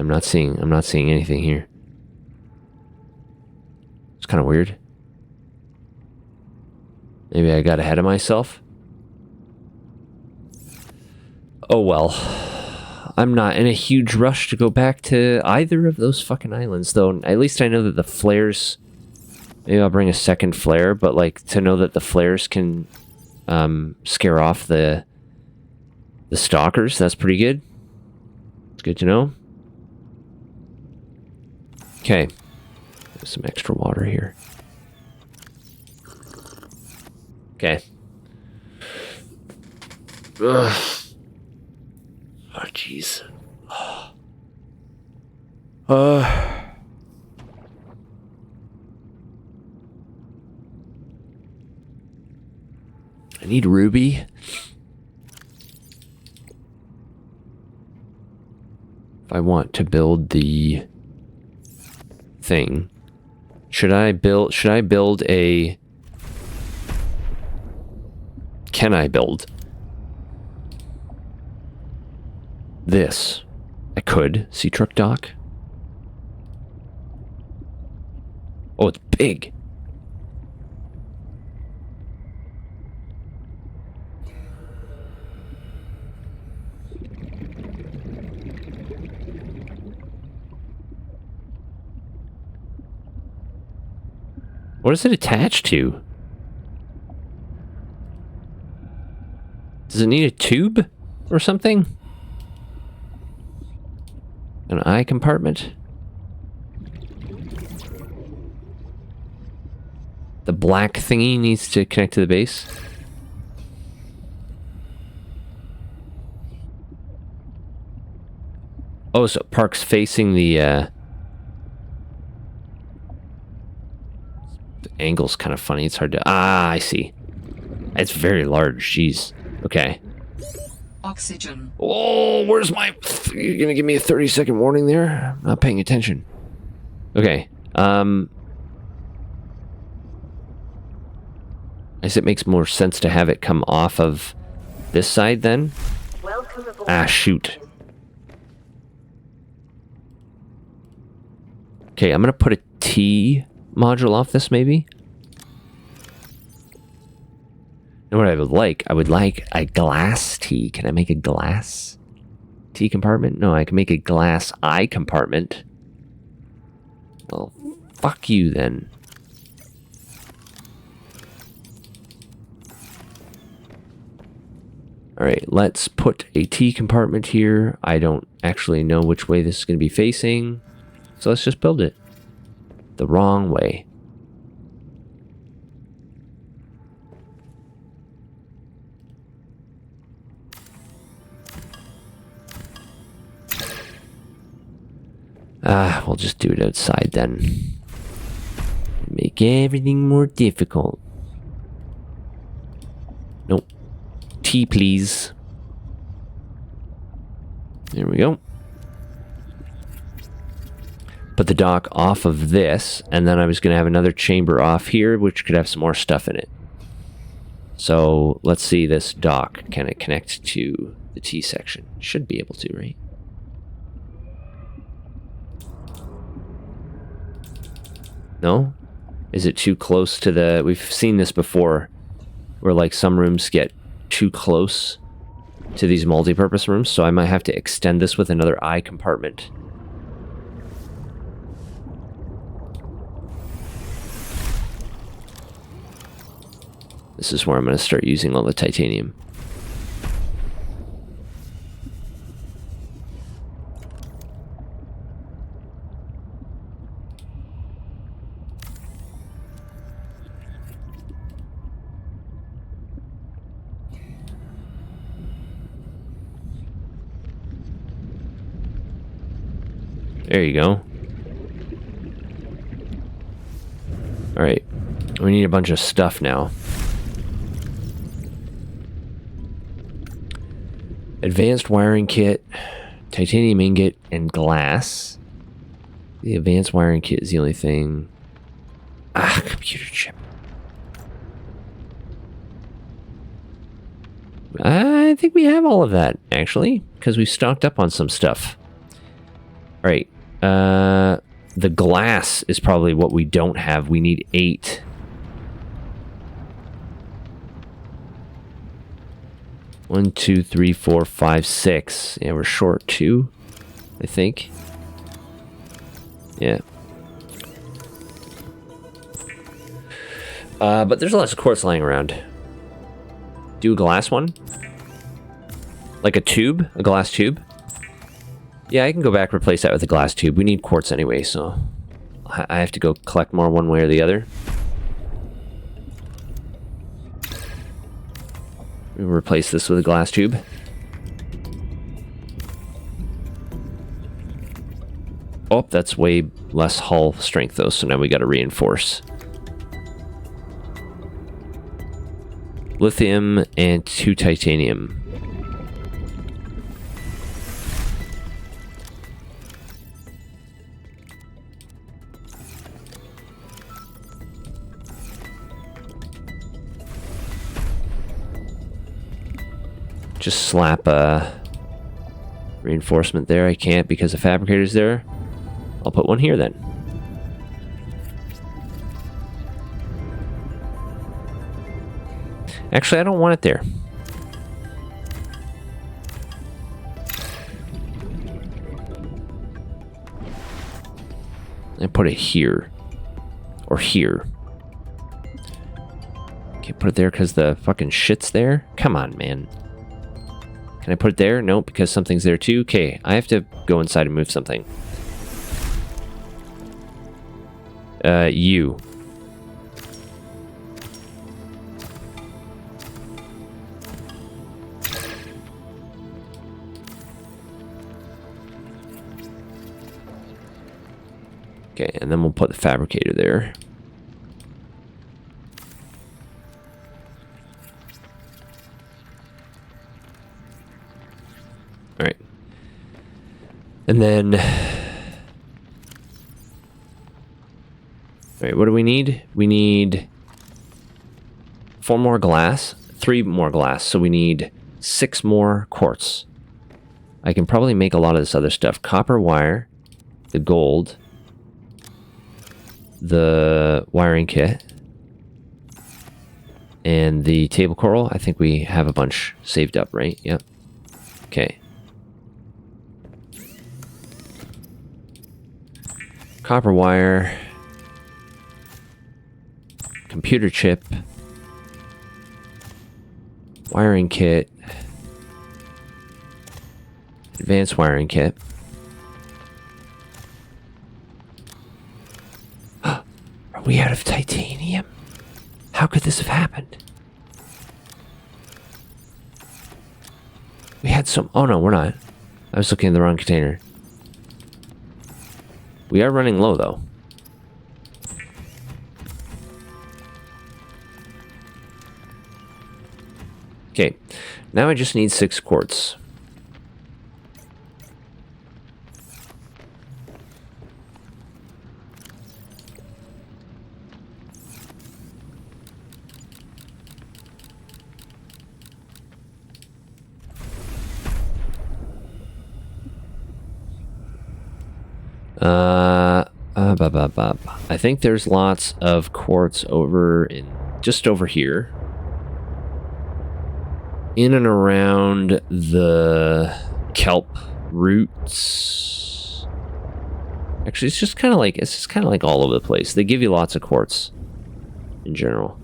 I'm not seeing anything here. It's kind of weird. Maybe I got ahead of myself. Oh well. I'm not in a huge rush to go back to either of those fucking islands, though. At least I know that the flares... Maybe I'll bring a second flare, but, like, to know that the flares can scare off the stalkers, that's pretty good. It's good to know. Okay. There's some extra water here. Okay. Ugh. Oh, jeez. I need ruby. If I want to build the thing, should I build a... Can I build this? I could. Sea truck dock. Oh, it's big. What is it attached to? Does it need a tube or something? An eye compartment? The black thingy needs to connect to the base. Oh, so park's facing the angle's kind of funny. It's hard to... Ah, I see. It's very large. Jeez. Okay. Oxygen. Oh, where's my... You're gonna give me a 30-second warning there? I'm not paying attention. Okay. I guess it makes more sense to have it come off of this side then. Welcome aboard. Ah, shoot. Okay, I'm gonna put a T module off this, maybe? You know what I would like a glass T. Can I make a glass T compartment? No, I can make a glass I compartment. Well, fuck you then. Alright, let's put a T compartment here. I don't actually know which way this is going to be facing. So let's just build it the wrong way. We'll just do it outside then. Make everything more difficult. Nope. T, please. There we go. Put the dock off of this, and then I was going to have another chamber off here, which could have some more stuff in it. So let's see this dock. Can it connect to the T section? Should be able to, right? No? Is it too close to the... We've seen this before, where like some rooms get too close to these multi-purpose rooms, so I might have to extend this with another eye compartment. This is where I'm going to start using all the titanium. There you go. Alright. We need a bunch of stuff now. Advanced wiring kit, titanium ingot, and glass. The advanced wiring kit is the only thing. Ah, computer chip. I think we have all of that, actually, because we stocked up on some stuff. All right. The glass is probably what we don't have. We need 8. One, 2, 3, 4, 5, 6. Yeah, we're short 2, I think. Yeah. But there's lots of quartz lying around. Do a glass one? Like a tube? A glass tube? Yeah, I can go back and replace that with a glass tube. We need quartz anyway, so I have to go collect more one way or the other. We'll replace this with a glass tube. Oh, that's way less hull strength though, so now we gotta reinforce. Lithium and 2 titanium. Just slap a reinforcement there. I can't because the fabricator's there. I'll put one here then. Actually, I don't want it there. I put it here. Or here. Can't put it there because the fucking shit's there? Come on, man. Can I put it there? Nope, because something's there too. Okay, I have to go inside and move something. You. Okay, and then we'll put the fabricator there. All right. And then... All right, what do we need? We need 4 more glass, 3 more glass, so we need 6 more quartz. I can probably make a lot of this other stuff. Copper wire, the gold, the wiring kit, and the table coral. I think we have a bunch saved up, right? Yep. Okay. Copper wire, computer chip, wiring kit, advanced wiring kit. Are we out of titanium? How could this have happened? We had some... Oh no, we're not. I was looking in the wrong container. We are running low though. Okay, now I just need 6 quartz. I think there's lots of quartz over in just over here. In and around the kelp roots. Actually, it's just kind of like all over the place. They give you lots of quartz in general.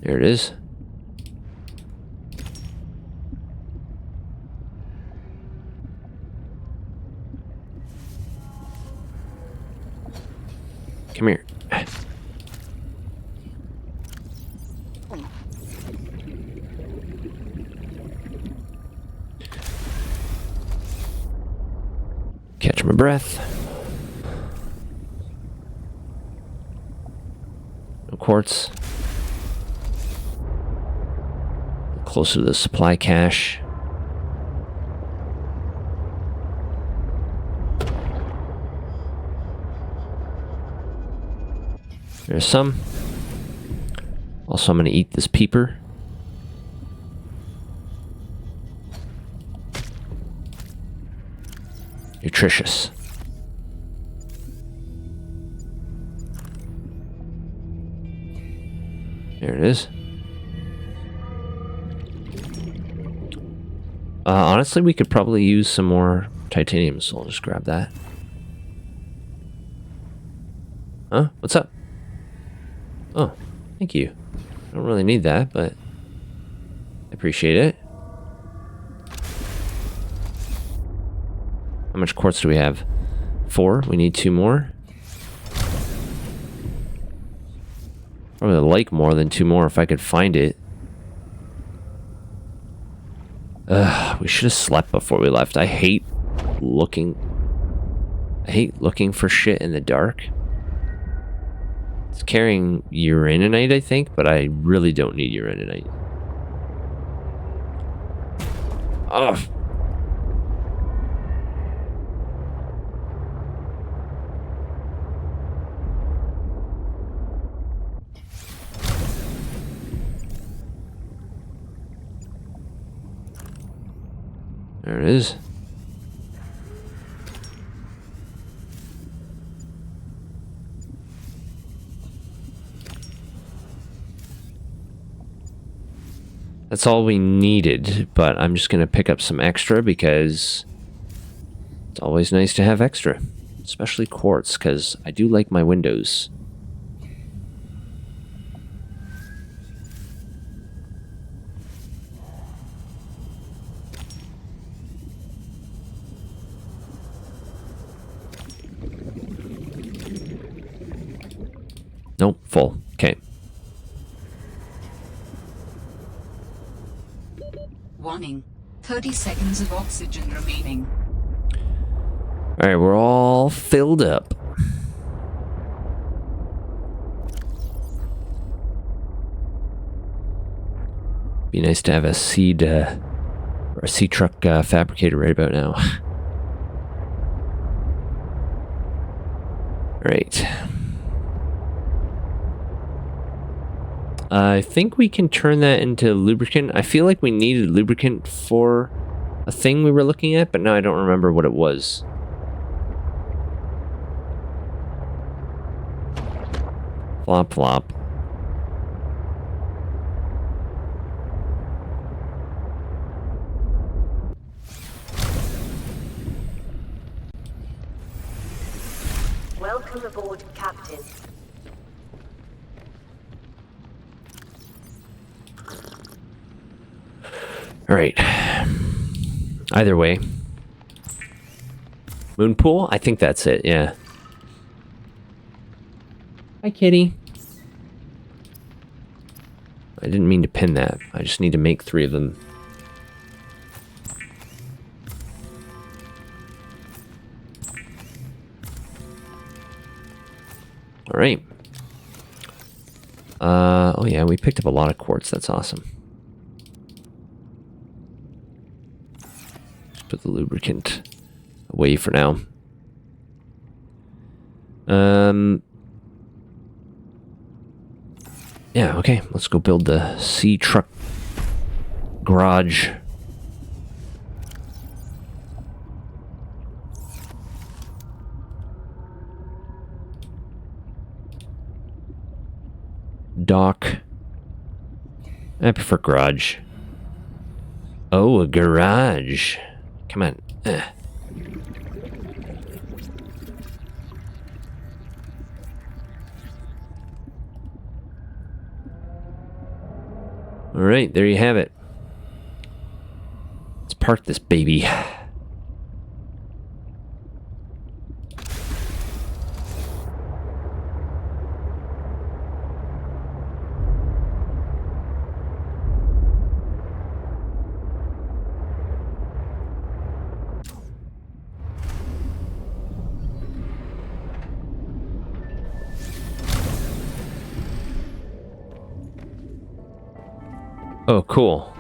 There it is. Come here. Catch my breath. No quartz. Closer to the supply cache. There's some. Also, I'm going to eat this peeper. Nutritious. There it is. Honestly, we could probably use some more titanium, so I'll just grab that. Huh? What's up? Oh, thank you. I don't really need that, but I appreciate it. How much quartz do we have? 4. We need 2 more. Probably like more than 2 more if I could find it. We should have slept before we left. I hate looking for shit in the dark. It's carrying uraninite, I think, but I really don't need uraninite. Oh. There it is. That's all we needed, but I'm just going to pick up some extra because it's always nice to have extra, especially quartz, because I do like my windows. Nope, full. Okay. Warning. 30 seconds of oxygen remaining. Alright, we're all filled up. Be nice to have a seed, or a seed truck fabricator right about now. Right. I think we can turn that into lubricant. I feel like we needed lubricant for a thing we were looking at, but now I don't remember what it was. Flop, flop. Welcome aboard, Captain. All right. Either way. Moon pool? I think that's it, yeah. Hi, kitty. I didn't mean to pin that. I just need to make 3 of them. All right. Oh yeah, we picked up a lot of quartz. That's awesome. Just put the lubricant away for now. Yeah, okay. Let's go build the sea truck garage. Dock. I prefer garage. Oh, a garage. Come on. All right, there you have it. Let's park this baby. Oh, cool.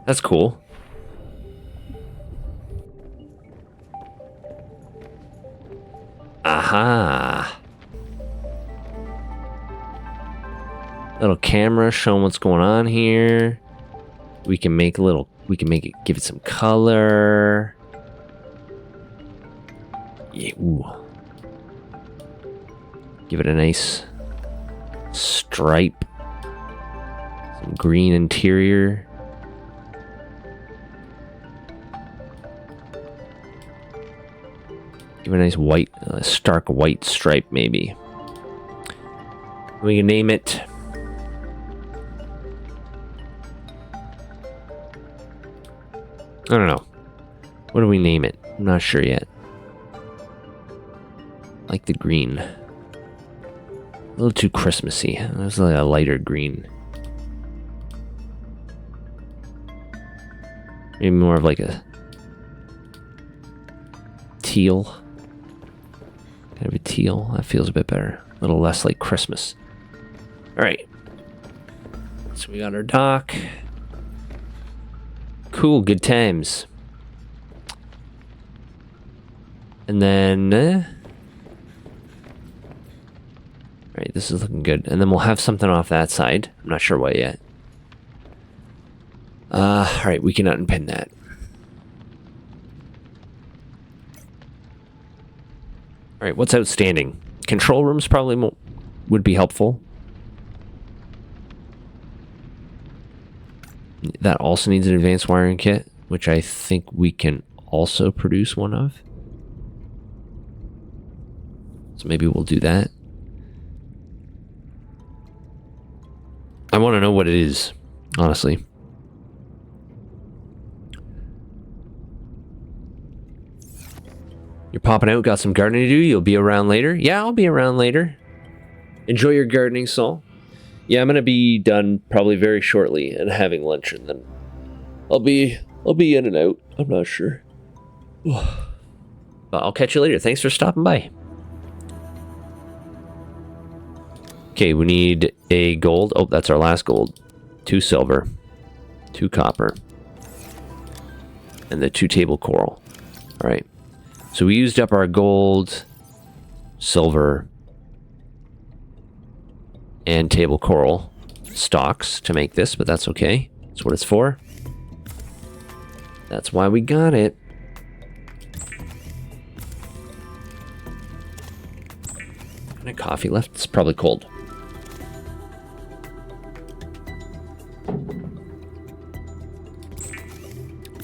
That's cool. Aha. Little camera showing what's going on here. We can make it, give it some color. Yeah, ooh. Give it a nice stripe. Some green interior. Give it a nice white, stark white stripe maybe. We can name it. I don't know. What do we name it? I'm not sure yet. Like the green. A little too Christmassy. It's like a lighter green. Maybe more of like a teal. Kind of a teal. That feels a bit better. A little less like Christmas. Alright. So we got our dock. Cool, good times. And then... Alright, this is looking good. And then we'll have something off that side. I'm not sure what yet. Alright, we can unpin that. Alright, what's outstanding? Control rooms probably would be helpful. That also needs an advanced wiring kit, which I think we can also produce one of. So maybe we'll do that. I want to know what it is, honestly. You're popping out, got some gardening to do, you'll be around later? Yeah, I'll be around later. Enjoy your gardening, Saul. Yeah, I'm gonna be done probably very shortly and having lunch, and then I'll be in and out. I'm not sure. But I'll catch you later. Thanks for stopping by. Okay, we need a gold. Oh, that's our last gold. 2 silver, 2 copper, and the 2 table coral. All right. So we used up our gold, silver, and table coral stocks to make this, but that's okay. That's what it's for. That's why we got it. Any coffee left? It's probably cold.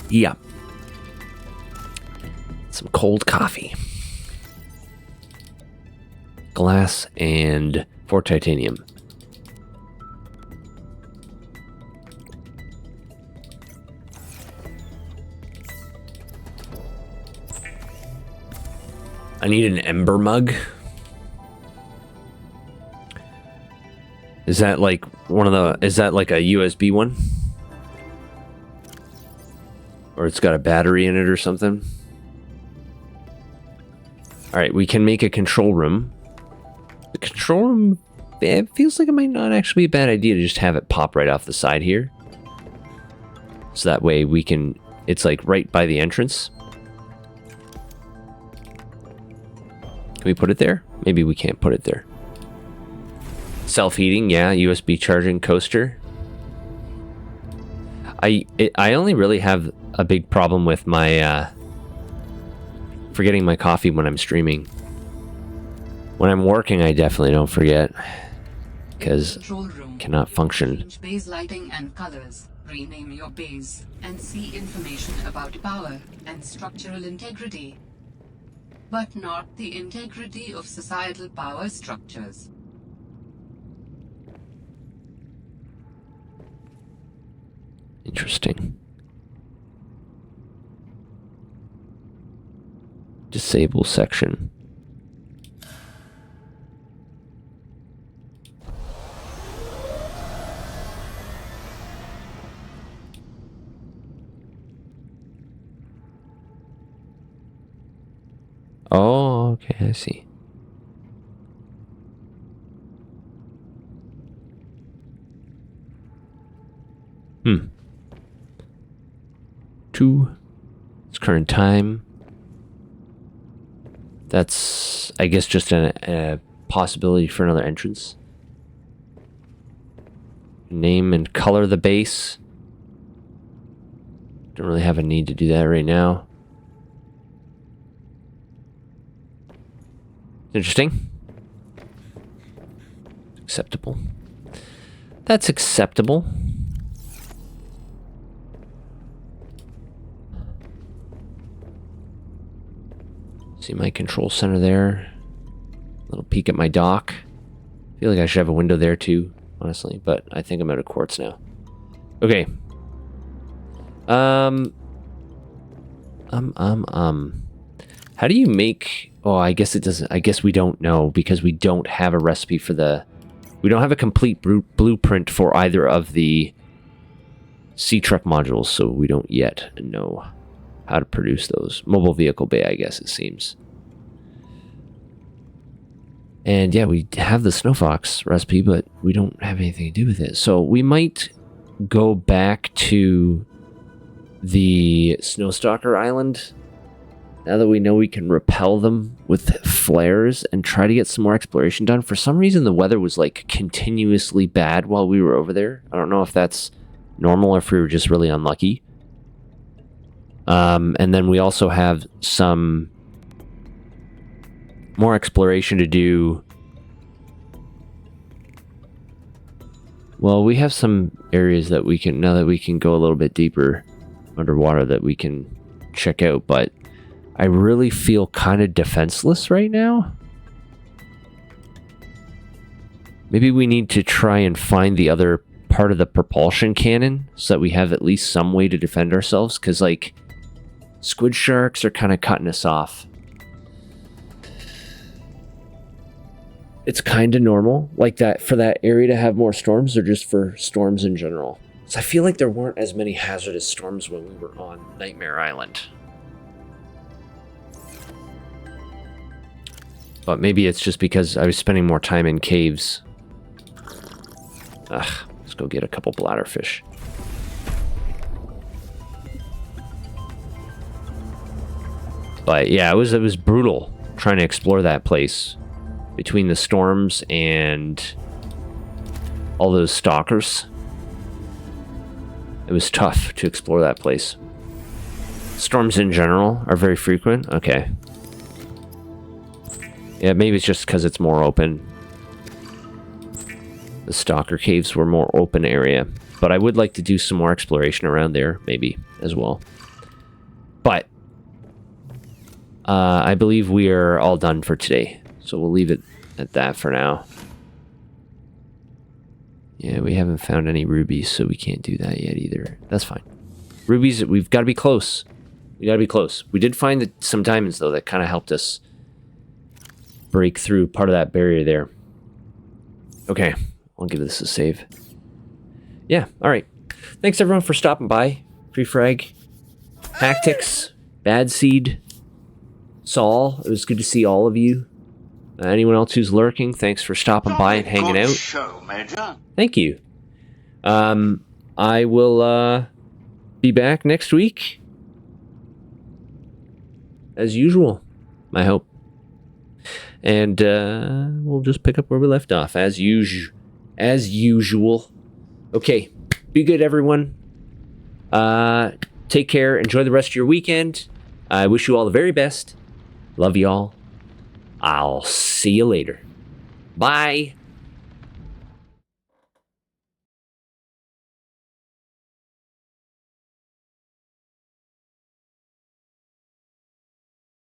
Yeah. Some cold coffee. Glass and 4 titanium. I need an ember mug. Is that like one of the... Is that like a USB one? Or it's got a battery in it or something? Alright, we can make a control room. The control room... It feels like it might not actually be a bad idea to just have it pop right off the side here. So that way we can... It's like right by the entrance. Can we put it there? Maybe we can't put it there. Self-heating, yeah. USB charging coaster. I only really have a big problem with my forgetting my coffee when I'm streaming. When I'm working, I definitely don't forget because cannot function. Change base lighting and colors. Rename your base and see information about power and structural integrity, but not the integrity of societal power structures. Interesting. Disable section. Oh, okay, I see. It's current time. That's, I guess, just a possibility for another entrance. Name and color the base. Don't really have a need to do that right now. Interesting. Acceptable. That's acceptable. See my control center there. Little peek at my dock. Feel like I should have a window there too, honestly, but I think I'm out of quartz now. Okay. How do you make... Oh, I guess it doesn't... I guess we don't know because we don't have a recipe for the... We don't have a complete blueprint for either of the C-Truck modules, so we don't yet know how to produce those. Mobile vehicle bay, I guess it seems. And yeah, we have the Snow Fox recipe, but we don't have anything to do with it. So we might go back to the Snowstalker Island now that we know we can repel them with flares and try to get some more exploration done. For some reason, the weather was like continuously bad while we were over there. I don't know if that's normal or if we were just really unlucky. And then we also have some more exploration to do. Well, we have some areas that we can, now that we can go a little bit deeper underwater, that we can check out, but I really feel kind of defenseless right now. Maybe we need to try and find the other part of the propulsion cannon so that we have at least some way to defend ourselves, because like squid sharks are kind of cutting us off. It's kind of normal like that for that area to have more storms, or just for storms in general. So I feel like there weren't as many hazardous storms when we were on Nightmare Island. But maybe it's just because I was spending more time in caves. Ugh, let's go get a couple bladderfish. But yeah, it was brutal trying to explore that place. Between the storms and all those stalkers. It was tough to explore that place. Storms in general are very frequent. Okay. Yeah, maybe it's just because it's more open. The Stalker Caves were more open area. But I would like to do some more exploration around there, maybe, as well. But I believe we are all done for today. So we'll leave it at that for now. Yeah, we haven't found any rubies, so we can't do that yet either. That's fine. Rubies, we've got to be close. We got to be close. We did find some diamonds, though, that kind of helped us break through part of that barrier there. Okay, I'll give this a save. Yeah, all right. Thanks, everyone, for stopping by. Free Frag, Tactics, Bad Seed, Saul. It was good to see all of you. Anyone else who's lurking, thanks for stopping by and hanging out. Show, Major. Thank you. I will be back next week. As usual, I hope. And we'll just pick up where we left off, as usual. Okay, be good, everyone. Take care. Enjoy the rest of your weekend. I wish you all the very best. Love y'all. I'll see you later. Bye.